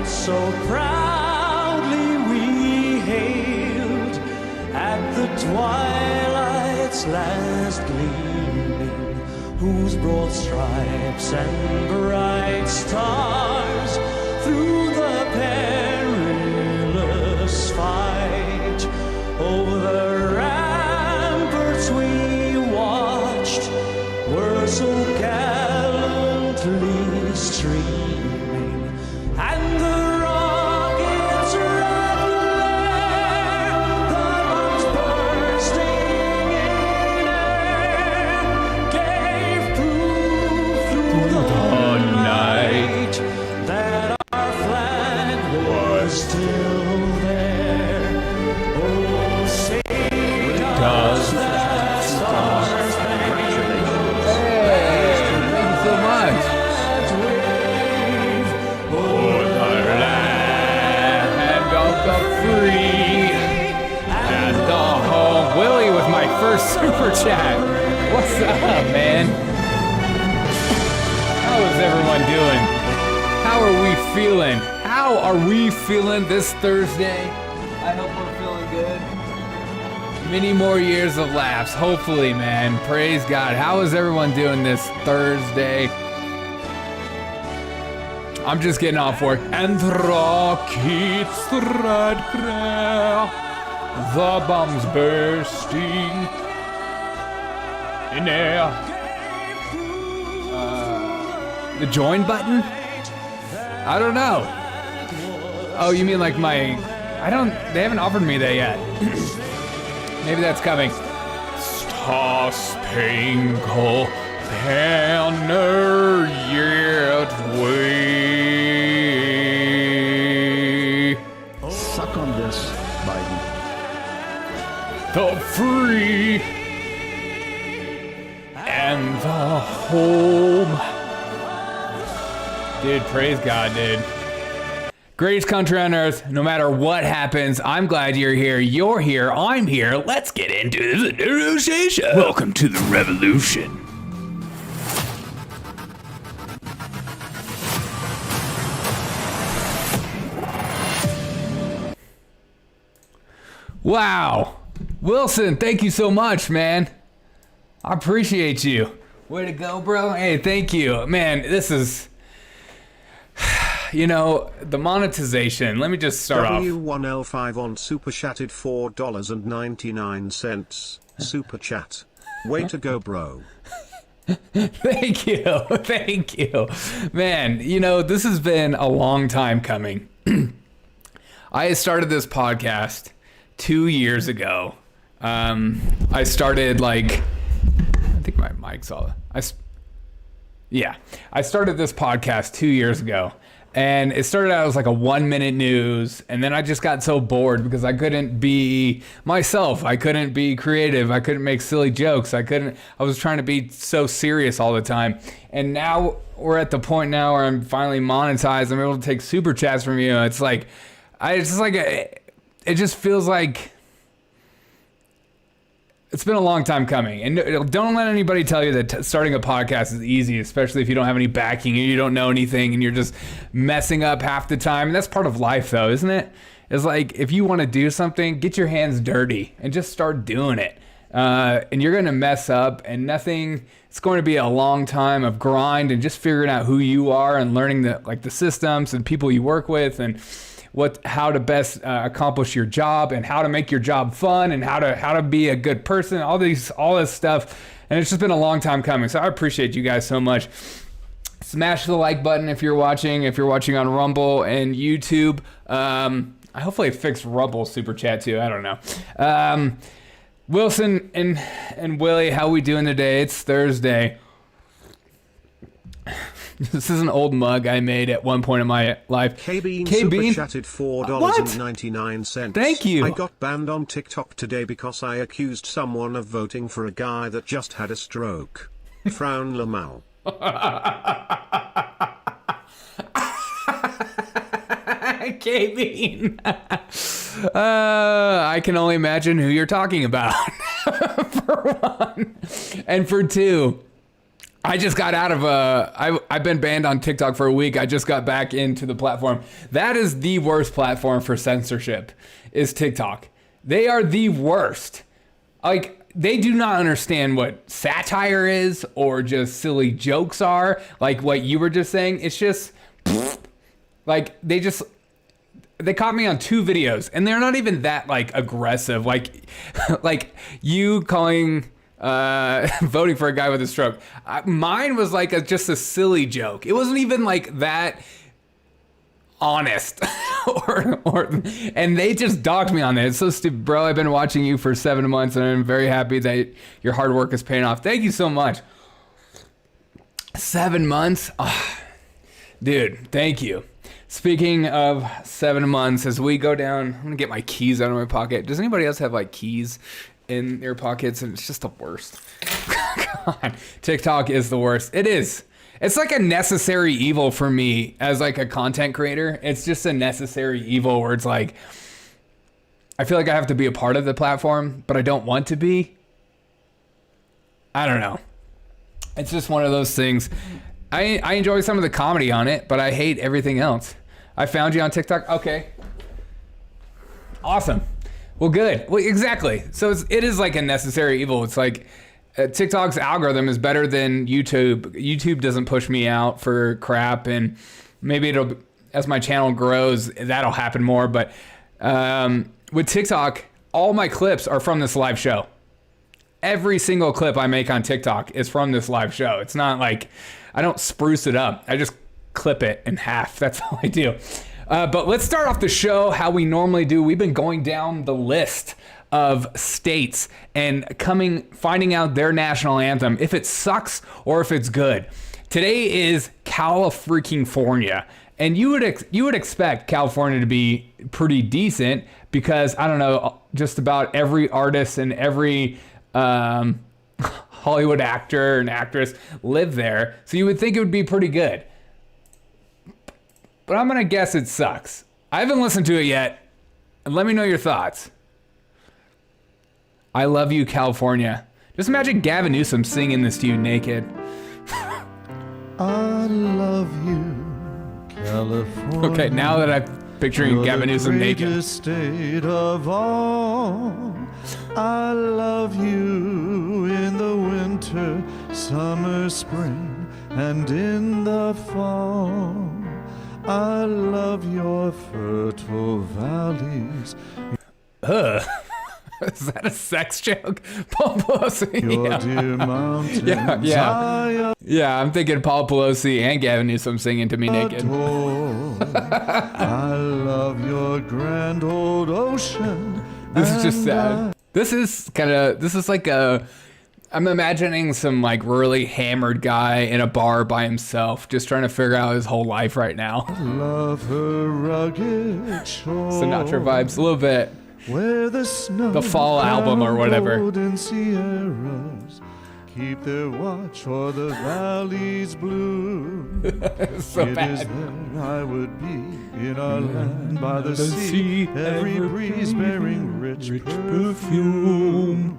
so proudly we hailed at the twilight's last gleaming, whose broad stripes and bright stars through the perilous fight over the ramparts we watched were so gallantly streaming, and the rockets' red glare, the bombs bursting in air, gave proof through the night that our flag was still there. Oh, say does that star-spangled flag wave o'er the land of the free and the home. Willie with my first super chat. What's up, man? How is everyone doing? How are we feeling? How are we feeling this Thursday? I hope we're feeling good. Many more years of laughs, hopefully, man. Praise God. How is everyone doing this Thursday? I'm just getting off work. And the rockets red glare, the bombs bursting in air. The join button? I don't know. Oh, you mean like they haven't offered me that yet. Maybe that's coming. Star Spangled Banner yet wave. Suck on this, Biden. The free and the home. Dude, praise God, dude. Greatest country on earth, no matter what happens. I'm glad you're here. You're here. I'm here. Let's get into this negotiation. Welcome to the revolution. Wow. Wilson, thank you so much, man. I appreciate you. Way to go, bro. Hey, thank you. Man, this is... You know, the monetization, let me just start off. W1L5 on Super Chatted $4.99. Super Chat. Way to go, bro. Thank you. Thank you. Man, you know, this has been a long time coming. I started this podcast 2 years ago. I started I think my mic's all... I started this podcast 2 years ago. And it started out as like a 1 minute news. And then I just got so bored because I couldn't be myself. I couldn't be creative. I couldn't make silly jokes. I was trying to be so serious all the time. And now we're at the point now where I'm finally monetized. I'm able to take super chats from you. It just feels like it's been a long time coming. And don't let anybody tell you that starting a podcast is easy, especially if you don't have any backing and you don't know anything and you're just messing up half the time. And that's part of life, though, isn't it? It's like, if you want to do something, get your hands dirty and just start doing it. And you're going to mess up and it's going to be a long time of grind and just figuring out who you are and learning the systems and people you work with and how to best accomplish your job and how to make your job fun and how to be a good person, all this stuff. And it's just been a long time coming. So I appreciate you guys so much. Smash the like button if you're watching on Rumble and YouTube. I hopefully fixed Rumble super chat too. I don't know. Wilson and Willie, how we doing today? It's Thursday. This is an old mug I made at one point in my life. K-Bean super chatted $4.99. Thank you. I got banned on TikTok today because I accused someone of voting for a guy that just had a stroke. Frown Lamal. K-Bean. I can only imagine who you're talking about. For one. And for two, I just got out of I've been banned on TikTok for a week. I just got back into the platform. That is the worst platform for censorship, is TikTok. They are the worst. Like, they do not understand what satire is or just silly jokes are. Like what you were just saying. It's just, like, they caught me on 2 videos, and they're not even that, like, aggressive. Like you calling... voting for a guy with a stroke. Mine was like just a silly joke. It wasn't even like that honest, and they just dogged me on that. It's so stupid, bro. I've been watching you for 7 months, and I'm very happy that your hard work is paying off. Thank you so much. 7 months, dude. Thank you. Speaking of 7 months, as we go down, I'm gonna get my keys out of my pocket. Does anybody else have like keys in their pockets? And it's just the worst. God, TikTok is the worst. It is. It's like a necessary evil for me as like a content creator. It's just a necessary evil where it's like, I feel like I have to be a part of the platform, but I don't want to be. I don't know. It's just one of those things. I enjoy some of the comedy on it, but I hate everything else. I found you on TikTok. Okay. Awesome. Well, good. Well, exactly. So it is like a necessary evil. It's like TikTok's algorithm is better than YouTube. YouTube doesn't push me out for crap, and maybe it'll, as my channel grows, that'll happen more. But with TikTok, all my clips are from this live show. Every single clip I make on TikTok is from this live show. It's not like I don't spruce it up. I just clip it in half. That's all I do. But let's start off the show how we normally do. We've been going down the list of states and finding out their national anthem, if it sucks or if it's good. Today is California, and you would expect California to be pretty decent because, I don't know, just about every artist and every Hollywood actor and actress live there, so you would think it would be pretty good. But I'm going to guess it sucks. I haven't listened to it yet. And let me know your thoughts. I love you, California. Just imagine Gavin Newsom singing this to you naked. I love you, California. Okay, now that I'm picturing Gavin Newsom naked. The state of all. I love you in the winter, summer, spring, and in the fall. I love your fertile valleys. Is that a sex joke? Paul Pelosi. Your dear mountains. Yeah, I'm thinking Paul Pelosi and Gavin Newsom singing to me naked. I love your grand old ocean. This is just sad. This is like I'm imagining some like really hammered guy in a bar by himself, just trying to figure out his whole life right now. Love her rugged shore. Sinatra vibes a little bit. Where the snow, the fall album or whatever. Golden Sierras keep their watch o'er the valleys blue. So it bad. is there I would be in our land by the sea, every breeze bearing rich perfume.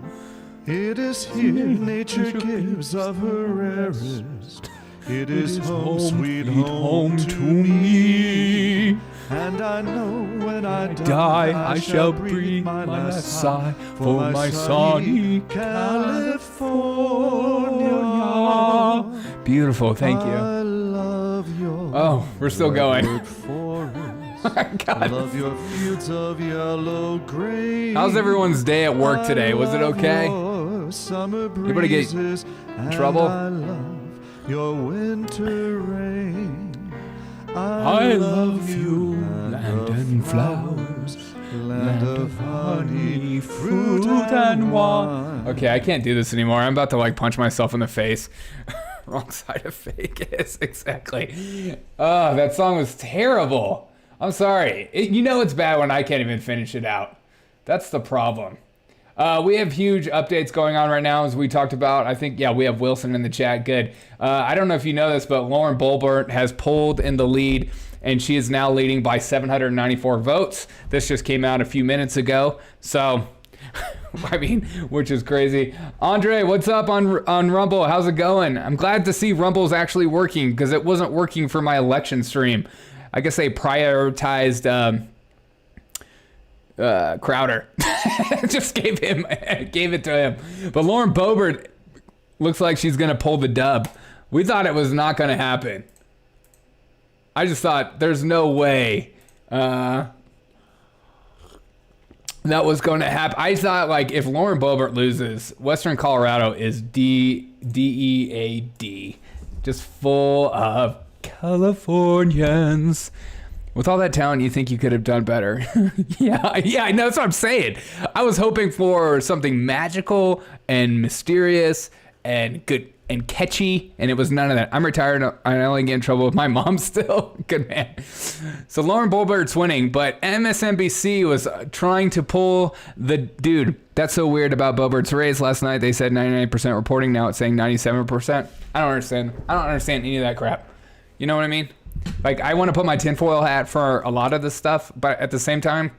It is here nature gives of her rarest. It is home, sweet home to me. And I know when I die, I shall breathe my last sigh for my sunny California. Beautiful, thank you. I love your we're still going. forest. I love your fields of yellow grain. How's everyone's day at work today? Was it okay? Anybody get in trouble? I love your winter rain. I love you, land and flowers, land of honey, fruit and wine. Okay, I can't do this anymore. I'm about to like punch myself in the face. Wrong side of Vegas, exactly. Oh, that song was terrible. I'm sorry. It's bad when I can't even finish it out. That's the problem. We have huge updates going on right now, as we talked about. I think, we have Wilson in the chat. Good. I don't know if you know this, but Lauren Boebert has pulled in the lead, and she is now leading by 794 votes. This just came out a few minutes ago. So I mean, which is crazy. Andre, what's up on Rumble? How's it going? I'm glad to see Rumble's actually working because it wasn't working for my election stream. I guess they prioritized Crowder. Just gave it to him. But Lauren Boebert looks like she's gonna pull the dub. We thought it was not gonna happen. I just thought there's no way that was going to happen. I thought, like, if Lauren Boebert loses, Western Colorado is DEAD. Just full of Californians. With all that talent, you think you could have done better. Yeah, I know. That's what I'm saying. I was hoping for something magical and mysterious and good and catchy, and it was none of that. I'm retired. I only get in trouble with my mom still. Good man. So Lauren Boebert's winning, but MSNBC was trying to pull the dude. That's so weird about Boebert's race. Last night they said 99% reporting. Now it's saying 97%. I don't understand. I don't understand any of that crap. You know what I mean? Like, I want to put my tinfoil hat for a lot of this stuff, but at the same time,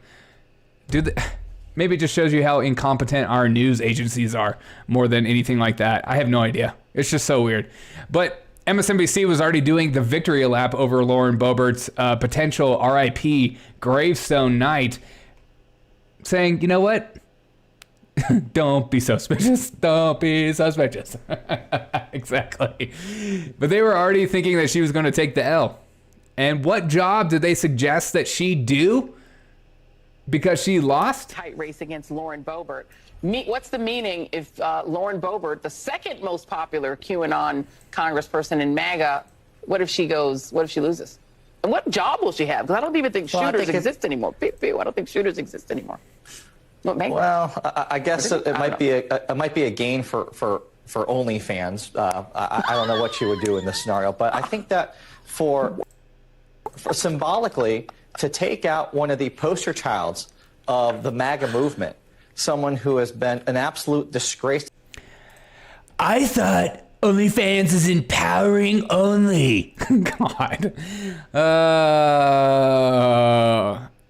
maybe it just shows you how incompetent our news agencies are more than anything like that. I have no idea. It's just so weird. But MSNBC was already doing the victory lap over Lauren Boebert's potential RIP gravestone night, saying, you know what? Don't be suspicious. Don't be suspicious. Exactly. But they were already thinking that she was going to take the L. And what job did they suggest that she do? Because she lost? Tight race against Lauren Boebert. What's the meaning if Lauren Boebert, the second most popular QAnon congressperson in MAGA, what if she loses? And what job will she have? Because I don't even think shooters exist anymore. I don't think shooters exist anymore. Well, I guess it might be a gain for OnlyFans. I don't know what she would do in this scenario, but I think that for symbolically to take out one of the poster childs of the MAGA movement, someone who has been an absolute disgrace. I thought OnlyFans is empowering only. God.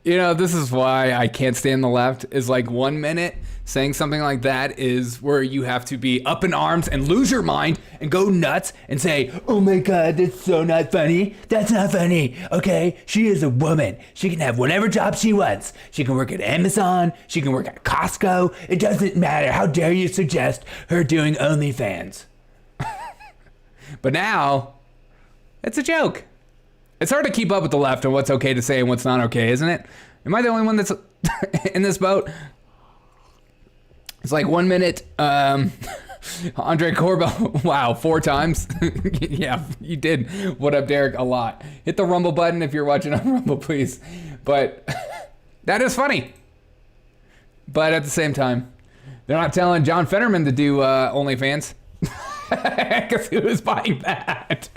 You know, this is why I can't stand the left, is like 1 minute saying something like that is where you have to be up in arms and lose your mind and go nuts and say, oh my God, that's so not funny. That's not funny. Okay, she is a woman. She can have whatever job she wants. She can work at Amazon. She can work at Costco. It doesn't matter. How dare you suggest her doing OnlyFans? But now, it's a joke. It's hard to keep up with the left and what's okay to say and what's not okay, isn't it? Am I the only one that's in this boat? It's like 1 minute, Andre Corbell, wow, 4 times. Yeah, you did. What up, Derek? A lot. Hit the Rumble button if you're watching on Rumble, please. But that is funny. But at the same time, they're not telling John Fetterman to do OnlyFans. Because who is buying that?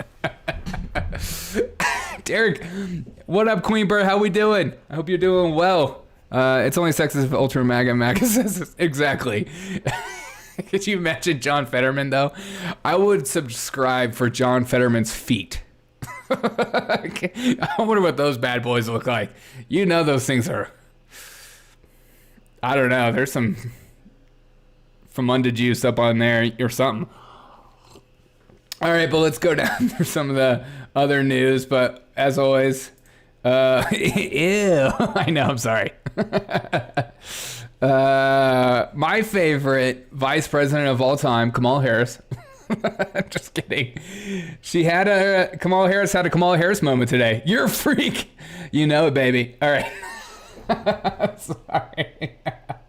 Derek, what up, Queen Bird? How we doing? I hope you're doing well. It's only sexist if Ultra MAGA says exactly. Could you imagine John Fetterman, though? I would subscribe for John Fetterman's feet. I wonder what those bad boys look like. You know those things are... I don't know. There's some Famunda juice up on there or something. All right, but let's go down through some of the other news. But as always, ew. I know, I'm sorry. My favorite vice president of all time, Kamala Harris. Just kidding. Kamala Harris had a Kamala Harris moment today. You're a freak. You know it, baby. All right. Sorry.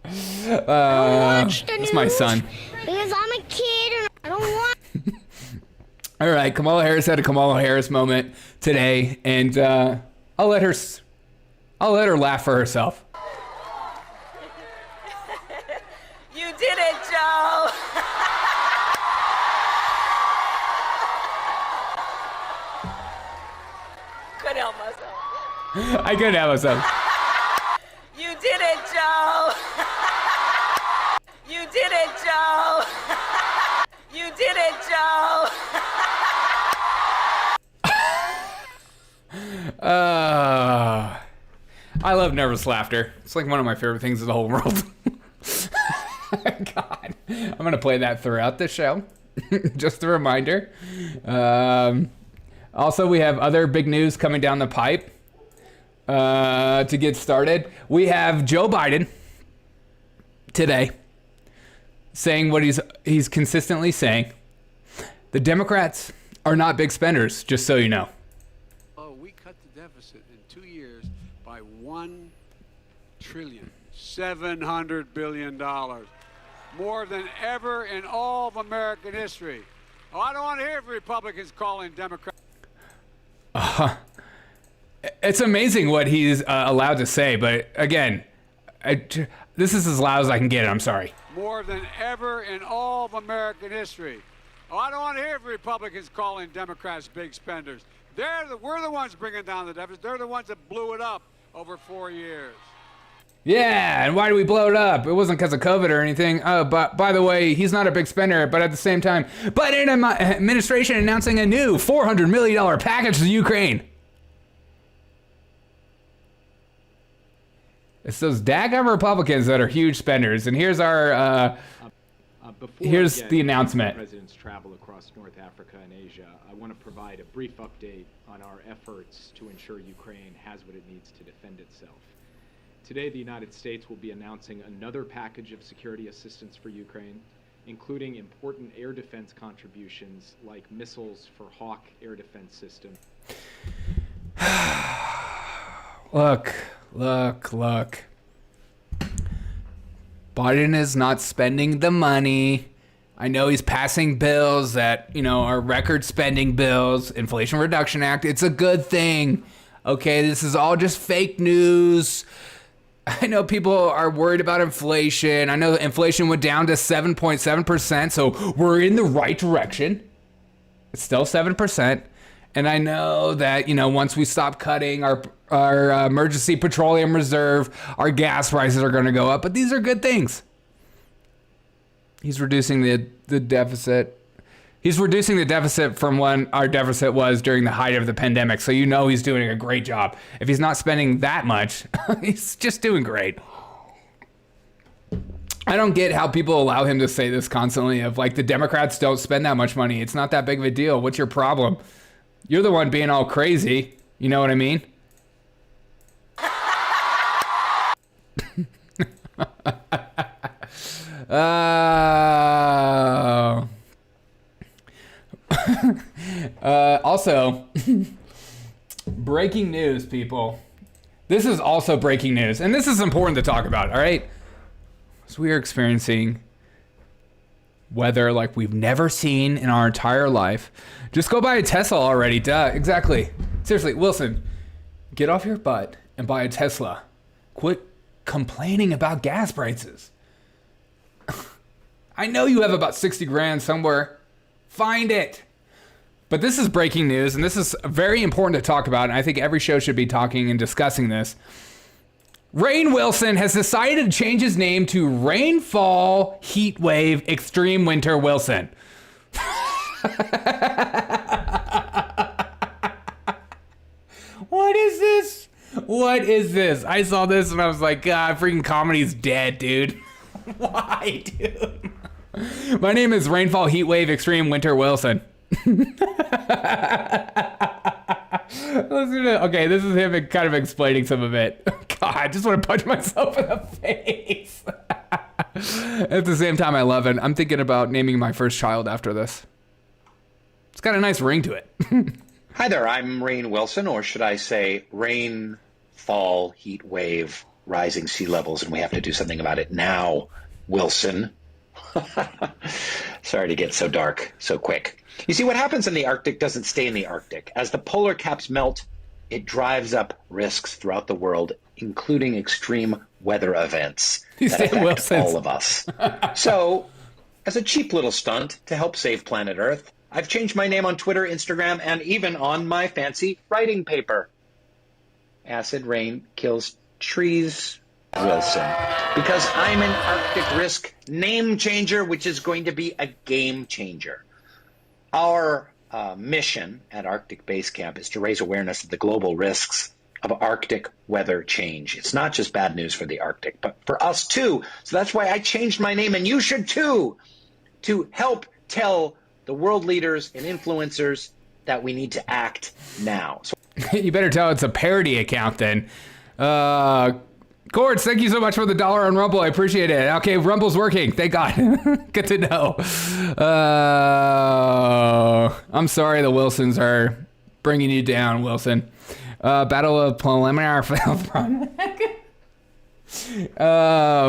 It's my son. Because I'm a kid and I don't want... All right, Kamala Harris had a Kamala Harris moment today, and I'll let her laugh for herself. You did it, Joe. Couldn't help myself. I couldn't help myself. You did it, Joe. You did it, Joe. You did it, Joe. I love nervous laughter. It's like one of my favorite things in the whole world. God, I'm going to play that throughout the show. Just a reminder. Also, we have other big news coming down the pipe. To get started, we have Joe Biden today saying what he's consistently saying. The Democrats are not big spenders, just so you know. Oh, we cut the deficit in 2 years by $1.7 trillion, more than ever in all of American history. Oh, I don't want to hear Republicans calling Democrats. It's amazing what he's allowed to say, but again, this is as loud as I can get it. I'm sorry. More than ever in all of American history. Oh, I don't want to hear Republicans calling Democrats big spenders. We're the ones bringing down the deficit. They're the ones that blew it up over 4 years. Yeah, and why do we blow it up? It wasn't because of COVID or anything. Oh, but by the way, he's not a big spender, but at the same time, Biden administration announcing a new $400 million package to Ukraine. It's those daggum Republicans that are huge spenders, and here's our here's the announcement. President's travel across North Africa and Asia. I want to provide a brief update on our efforts to ensure Ukraine has what it needs to defend itself. Today, the United States will be announcing another package of security assistance for Ukraine, including important air defense contributions like missiles for Hawk air defense system. Look. Biden is not spending the money. I know he's passing bills that, are record spending bills, Inflation Reduction Act. It's a good thing. Okay, this is all just fake news. I know people are worried about inflation. I know inflation went down to 7.7%, so we're in the right direction. It's still 7%. And I know that, once we stop cutting our emergency petroleum reserve, our gas prices are going to go up. But these are good things. He's reducing the deficit. He's reducing the deficit from when our deficit was during the height of the pandemic. So he's doing a great job. If he's not spending that much, he's just doing great. I don't get how people allow him to say this constantly of the Democrats don't spend that much money. It's not that big of a deal. What's your problem? You're the one being all crazy. You know what I mean? Also, breaking news, people. This is also breaking news, and this is important to talk about, all right? So we are experiencing weather like we've never seen in our entire life. Just go buy a Tesla already, duh, exactly. Seriously, Wilson, get off your butt and buy a Tesla. Quit complaining about gas prices. I know you have about 60 grand somewhere. Find it. But this is breaking news, and this is very important to talk about, and I think every show should be talking and discussing this. Rainn Wilson has decided to change his name to Rainnfall Heatwave Extreme Winter Wilson. What is this? What is this? I saw this and I was like, God, freaking comedy's dead, dude. Why, dude? My name is Rainnfall Heatwave Extreme Winter Wilson. Okay, this is him kind of explaining some of it. God, I just want to punch myself in the face. At the same time, I love it. I'm thinking about naming my first child after this. It's got a nice ring to it. Hi there, I'm Rainn Wilson, or should I say rainfall, heat wave, rising sea levels, and we have to do something about it now, Wilson. Sorry to get so dark so quick. You see, what happens in the Arctic doesn't stay in the Arctic. As the polar caps melt, it drives up risks throughout the world, including extreme weather events that affect all of us. So, as a cheap little stunt to help save planet Earth, I've changed my name on Twitter, Instagram, and even on my fancy writing paper. Acid rain kills trees, Wilson. Because I'm an Arctic risk name changer, which is going to be a game changer. Our mission at Arctic Base Camp is to raise awareness of the global risks of Arctic weather change. It's not just bad news for the Arctic, but for us too. So that's why I changed my name, and you should too, to help tell the world leaders and influencers that we need to act now. So You better tell it's a parody account then. Cords, thank you so much for the $1 on Rumble. I appreciate it. Okay, Rumble's working. Thank God. Good to know. I'm sorry the Wilsons are bringing you down, Wilson. Battle of Preliminary.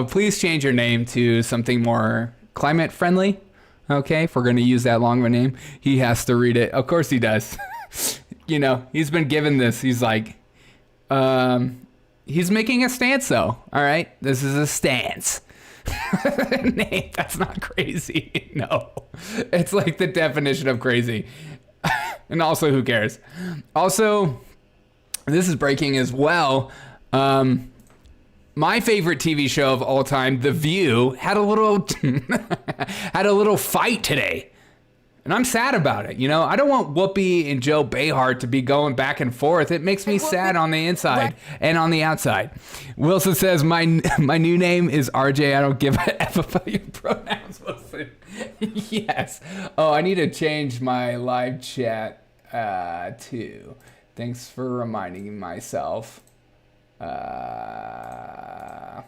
Please change your name to something more climate friendly. Okay, if we're going to use that long of a name. He has to read it. Of course he does. You know, he's been given this. He's like, he's making a stance, though. All right, this is a stance. Nate, that's not crazy. No, it's like the definition of crazy. And also, who cares? Also, this is breaking as well. My favorite TV show of all time, The View, had a little fight today. And I'm sad about it. You know, I don't want Whoopi and Joe Behar to be going back and forth. It makes me sad on the inside and on the outside. Wilson says, my new name is RJ. I don't give a F about your pronouns, Wilson. Yes. Oh, I need to change my live chat too. Thanks for reminding myself. I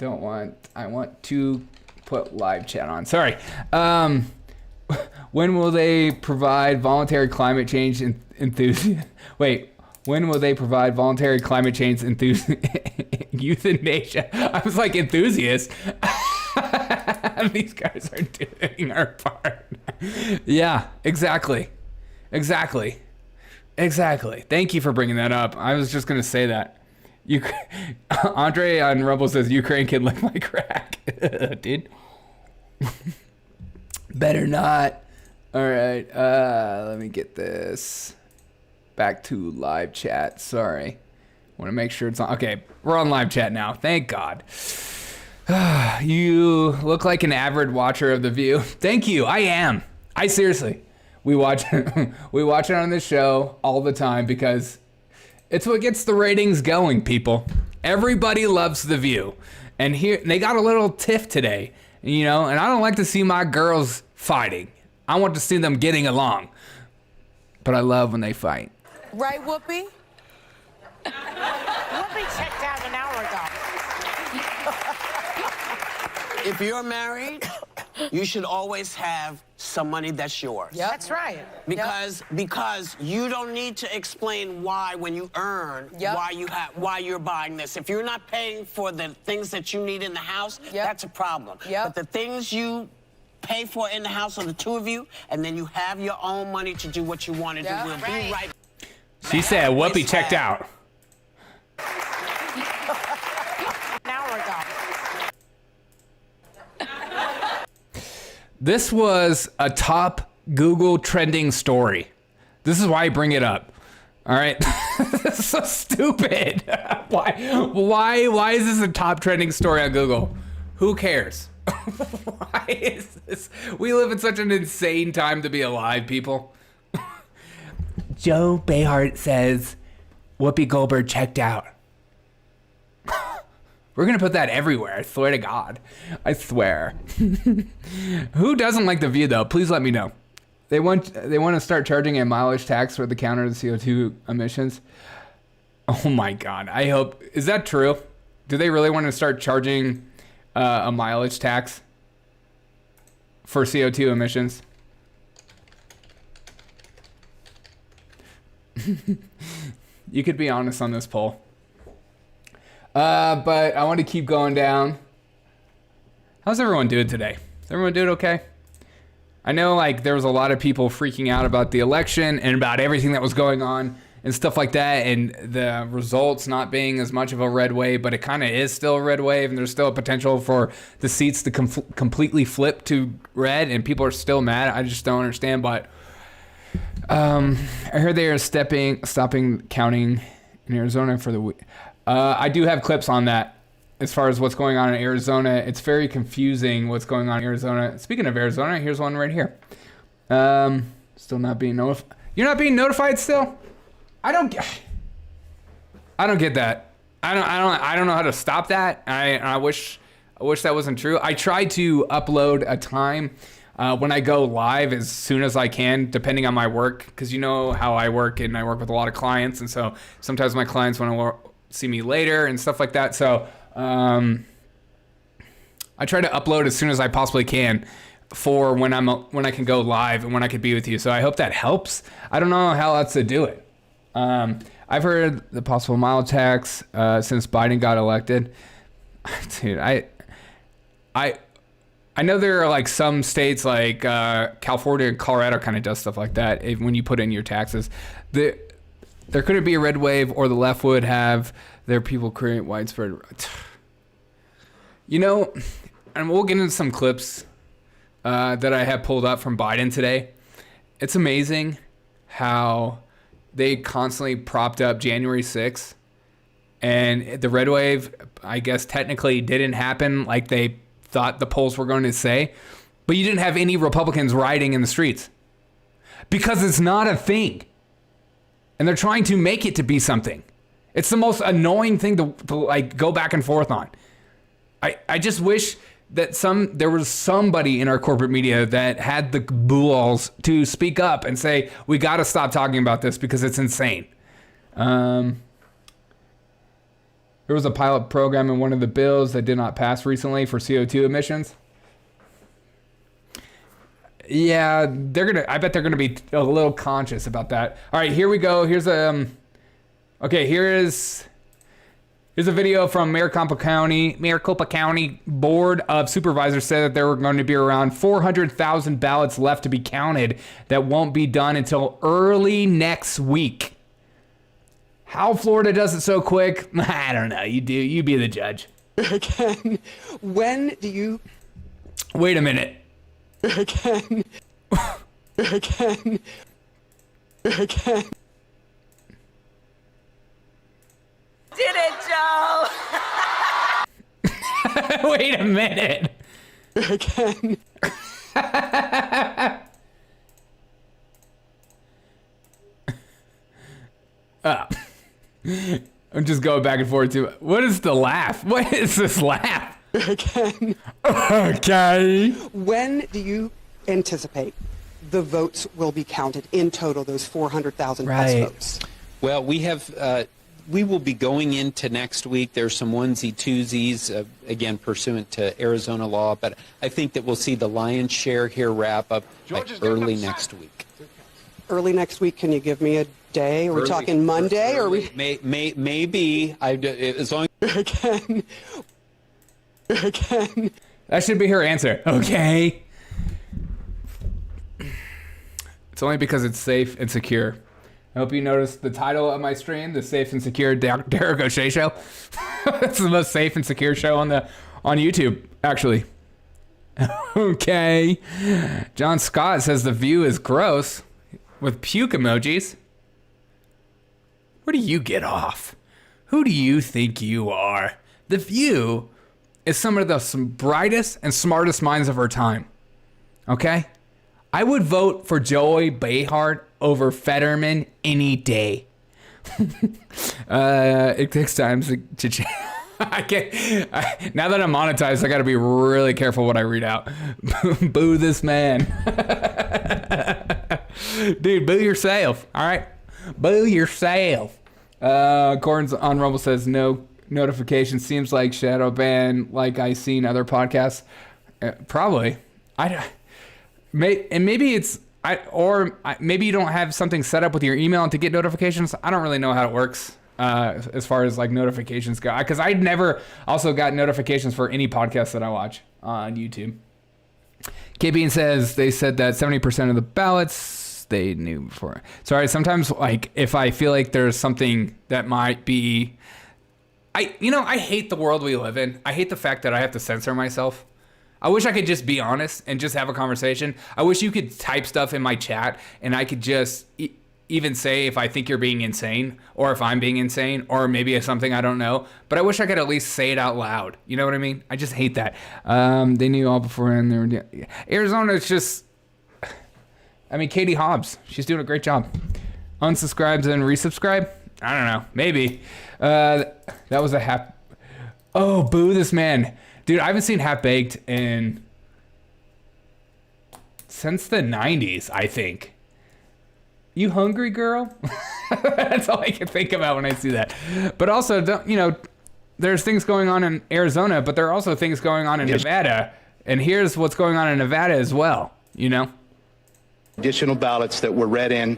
want to put live chat on. Sorry. When will they provide voluntary climate change enthusiast? Wait, when will they provide voluntary climate change euthanasia? I was like, enthusiast. These guys are doing our part. Yeah, exactly. Thank you for bringing that up. I was just going to say that. Andre on Rumble says, Ukraine can lick my crack. Dude. Better not. All right. Let me get this back to live chat. Sorry. Want to make sure it's on. Okay. We're on live chat now. Thank God. You look like an avid watcher of The View. Thank you. I am. I seriously. We watch it on this show all the time because it's what gets the ratings going, people. Everybody loves The View. And here they got a little tiff today. You know, and I don't like to see my girls fighting. I want to see them getting along. But I love when they fight. Right, Whoopi? Whoopi checked out an hour ago. If you're married, you should always have some money that's yours. Yep. That's right. Because you don't need to explain why when you earn why you're buying this. If you're not paying for the things that you need in the house, that's a problem. But the things you pay for in the house are the two of you, and then you have your own money to do what you want to do. We'll be right. She said Whoopi checked out. An hour ago. This was a top Google trending story. This is why I bring it up. All right. This is so stupid. Why is this a top trending story on Google? Who cares? Why is this? We live in such an insane time to be alive, people. Joe Behar says Whoopi Goldberg checked out. We're going to put that everywhere. I swear to God. I swear. Who doesn't like The View, though? Please let me know. They want to start charging a mileage tax for the counter the CO2 emissions. Oh, my God. I hope. Is that true? Do they really want to start charging a mileage tax for CO2 emissions? You could be honest on this poll. But I want to keep going down. How's everyone doing today? Is everyone doing okay? I know like there was a lot of people freaking out about the election and about everything that was going on and stuff like that, and the results not being as much of a red wave, but it kind of is still a red wave, and there's still a potential for the seats to completely flip to red, and people are still mad. I just don't understand, but I heard they are stopping counting in Arizona for the week. I do have clips on that as far as what's going on in Arizona. It's very confusing what's going on in Arizona. Speaking of Arizona, here's one right here. Still not being notified. You're not being notified still? I don't get... I don't get that. I don't know how to stop that. I wish that wasn't true. I try to upload a time when I go live as soon as I can, depending on my work, because you know how I work, and I work with a lot of clients, and so sometimes my clients want to see me later and stuff like that. So I try to upload as soon as I possibly can for when I can go live and when I could be with you. So I hope that helps. I don't know how else to do it. I've heard the possible mild tax since Biden got elected. Dude, I know there are like some states like California and Colorado kind of does stuff like that when you put in your taxes. There couldn't be a red wave, or the left would have their people create widespread. You know, and we'll get into some clips that I have pulled up from Biden today. It's amazing how they constantly propped up January 6th, and the red wave, I guess, technically didn't happen like they thought the polls were going to say, but you didn't have any Republicans rioting in the streets because it's not a thing, and they're trying to make it to be something. It's the most annoying thing to like go back and forth on. I just wish that there was somebody in our corporate media that had the balls to speak up and say, we got to stop talking about this because it's insane. There was a pilot program in one of the bills that did not pass recently for CO2 emissions. Yeah, I bet they're gonna be a little conscious about that. All right, here we go. Here's a video from Maricopa County Board of Supervisors said that there were going to be around 400,000 ballots left to be counted that won't be done until early next week. How Florida does it so quick, I don't know. You do. You be the judge. Again, when do you... Wait a minute. Again. Again. Again. Did it, Joe? Wait a minute. Again. I'm just going back and forth too. What is the laugh? What is this laugh? Again. Okay. When do you anticipate the votes will be counted in total, those 400,000 plus votes? Well, we will be going into next week. There's some onesie-twosies, again, pursuant to Arizona law, but I think that we'll see the lion's share here wrap up early next week. Early next week, can you give me a day? Are we talking Monday? Or we maybe as long again. Again. That should be her answer. Okay. It's only because it's safe and secure. I hope you noticed the title of my stream, the Safe and Secure Derek O'Shea Show. It's the most safe and secure show on YouTube, actually. Okay. John Scott says the view is gross with puke emojis. Where do you get off? Who do you think you are? The View is some of the brightest and smartest minds of our time. Okay? I would vote for Joey Behar over Fetterman any day. It takes time to change. Now that I'm monetized, I got to be really careful what I read out. Boo this man. Dude, boo yourself. All right? Boo yourself. Gordon's on Rumble says no notification. Seems like shadow ban like I seen other podcasts. Probably. Maybe it's maybe you don't have something set up with your email to get notifications. I don't really know how it works as far as like notifications go, because I never also got notifications for any podcast that I watch on YouTube. K-Bean says they said that 70% of the ballots they knew before. Sorry, sometimes like if I feel like there's something that might be, I hate the world we live in. I hate the fact that I have to censor myself. I wish I could just be honest and just have a conversation. I wish you could type stuff in my chat and I could just even say if I think you're being insane or if I'm being insane or maybe it's something I don't know. But I wish I could at least say it out loud. You know what I mean? I just hate that. They knew all beforehand. Arizona is just... Katie Hobbs. She's doing a great job. Unsubscribes and resubscribe. I don't know. Maybe. That was a half. Oh, boo this man. Dude, I haven't seen Half Baked since the 90s, I think. You hungry, girl? That's all I can think about when I see that. But also, there's things going on in Arizona, but there are also things going on in Nevada. And here's what's going on in Nevada as well, Additional ballots that were read in,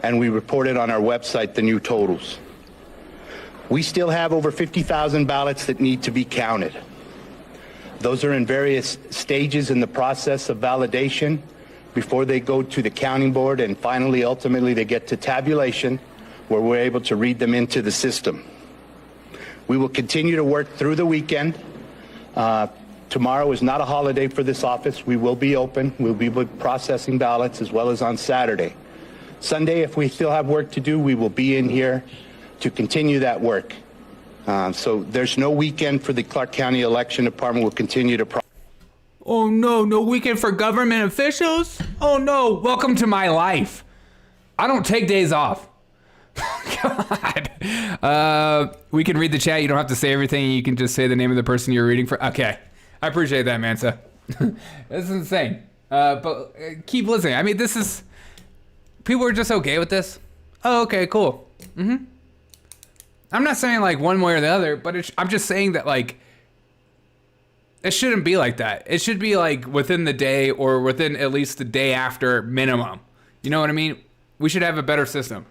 and we reported on our website the new totals. We still have over 50,000 ballots that need to be counted. Those are in various stages in the process of validation before they go to the counting board, and finally, ultimately, they get to tabulation, where we're able to read them into the system. We will continue to work through the weekend. Tomorrow is not a holiday for this office. We will be open. We'll be processing ballots as well as on Saturday. Sunday, if we still have work to do, we will be in here to continue that work. So there's no weekend for the Clark County Election Department. We'll continue to... Oh no, no weekend for government officials? Oh no, welcome to my life. I don't take days off. God. We can read the chat. You don't have to say everything. You can just say the name of the person you're reading for. Okay. I appreciate that, Mansa. This is insane. But keep listening. I mean, this is... People are just okay with this. Oh, okay, cool. I'm not saying like one way or the other, but I'm just saying that like it shouldn't be like that. It should be like within the day or within at least the day after minimum. You know what I mean? We should have a better system.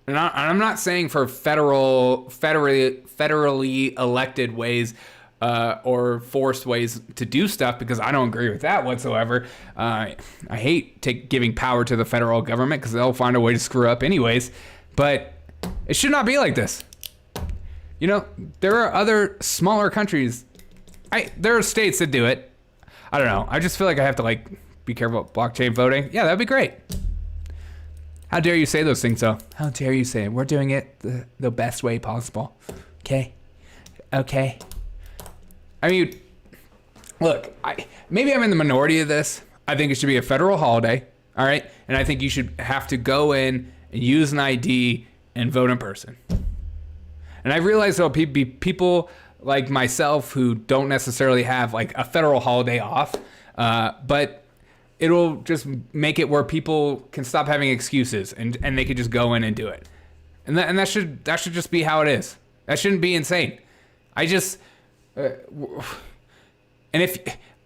And I'm not saying for federally elected ways or forced ways to do stuff, because I don't agree with that whatsoever. I hate giving power to the federal government because they'll find a way to screw up anyways. But it should not be like this. There are other smaller countries. There are states that do it. I don't know. I just feel like I have to like be careful with blockchain voting. Yeah, that'd be great. How dare you say those things, though? How dare you say it? We're doing it the best way possible. Okay? I mean, look, maybe I'm in the minority of this. I think it should be a federal holiday, all right? And I think you should have to go in and use an ID and vote in person. And I realize there'll be people like myself who don't necessarily have like a federal holiday off, but it'll just make it where people can stop having excuses and they could just go in and do it. And that should just be how it is. That shouldn't be insane. And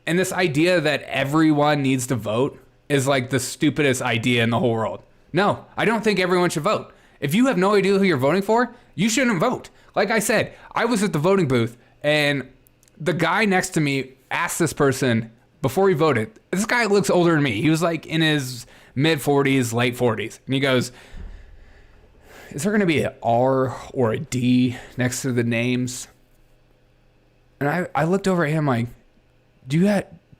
this idea that everyone needs to vote is like the stupidest idea in the whole world. No, I don't think everyone should vote. If you have no idea who you're voting for, you shouldn't vote. Like I said, I was at the voting booth and the guy next to me asked this person before he voted. This guy looks older than me. He was like in his mid 40s, late 40s. And he goes, is there going to be an R or a D next to the names? And I looked over at him like, do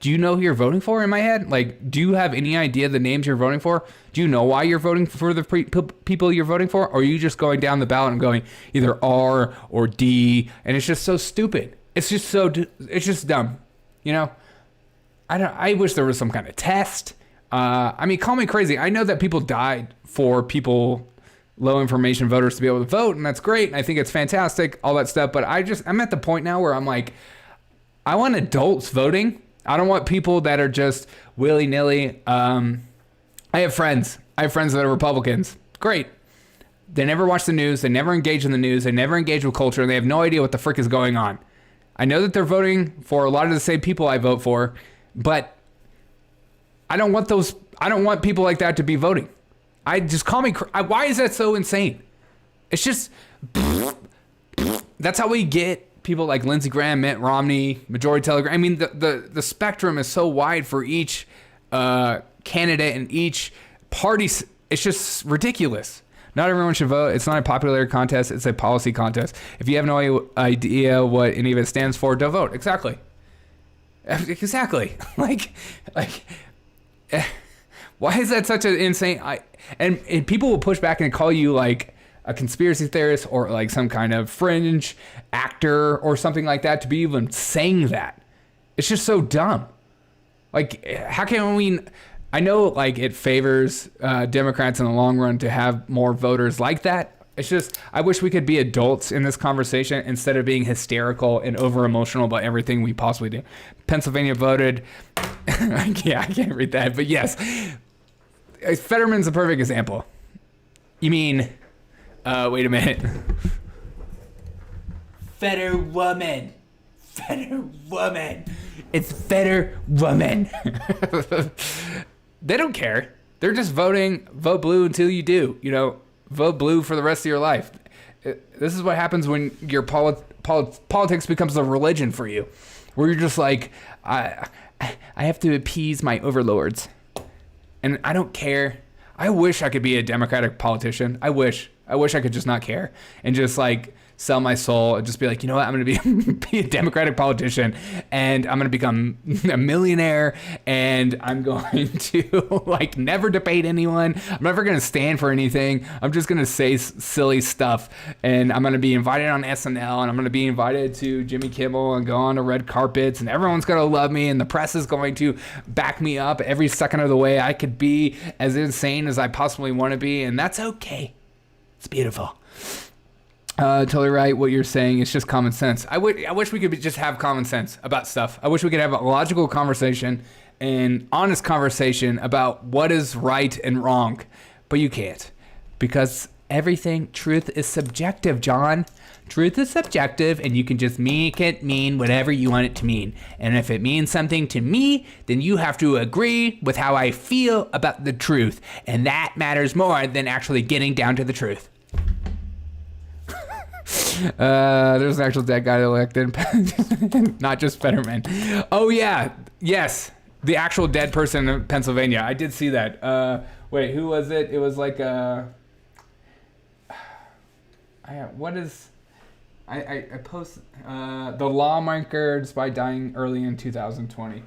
you know who you're voting for in my head? Like, do you have any idea the names you're voting for? Do you know why you're voting for the people you're voting for? Or are you just going down the ballot and going either R or D? And it's just so stupid. It's just dumb. I wish there was some kind of test. I mean, call me crazy. I know that people died for low information voters to be able to vote, and that's great. And I think it's fantastic, all that stuff. But I'm at the point now where I'm like, I want adults voting. I don't want people that are just willy-nilly. I have friends that are Republicans. Great. They never watch the news. They never engage in the news. They never engage with culture. And they have no idea what the frick is going on. I know that they're voting for a lot of the same people I vote for, but I don't want people like that to be voting. Why is that so insane? It's just, that's how we get people like Lindsey Graham, Mitt Romney, Majority Telegram. I mean, the spectrum is so wide for each candidate and each party. It's just ridiculous. Not everyone should vote. It's not a popularity contest. It's a policy contest. If you have no idea what any of it stands for, don't vote. Exactly. Why is that such an insane... And people will push back and call you like a conspiracy theorist or like some kind of fringe actor or something like that to be even saying that. It's just so dumb. Like, how can we... I know like it favors Democrats in the long run to have more voters like that. It's just, I wish we could be adults in this conversation instead of being hysterical and over emotional about everything we possibly do. Pennsylvania voted. Yeah, I can't read that, but yes. Fetterman's a perfect example. You mean, wait a minute. Fetter woman. It's Fetter woman. They don't care. They're just voting, vote blue until you do, you know. Vote blue for the rest of your life. This is what happens when your politics becomes a religion for you, where you're just like, I have to appease my overlords, and I don't care. I wish I could be a Democratic politician. I wish I could just not care and just like sell my soul and just be like, you know what, I'm going to be a Democratic politician, and I'm going to become a millionaire, and I'm going to like never debate anyone. I'm never going to stand for anything. I'm just going to say silly stuff, and I'm going to be invited on SNL, and I'm going to be invited to Jimmy Kimmel and go on to red carpets, and everyone's going to love me, and the press is going to back me up every second of the way. I could be as insane as I possibly want to be, and that's okay. It's beautiful. Totally right. What you're saying is just common sense. I wish we could just have common sense about stuff. I wish we could have a logical conversation and honest conversation about what is right and wrong, but you can't, because truth is subjective, John. Truth is subjective, and you can just make it mean whatever you want it to mean. And if it means something to me, then you have to agree with how I feel about the truth, and that matters more than actually getting down to the truth. There's an actual dead guy elected, not just Fetterman. Oh yeah, yes, the actual dead person in Pennsylvania. I did see that. Wait, who was it? It was like I post the lawmaker by dying early in 2020.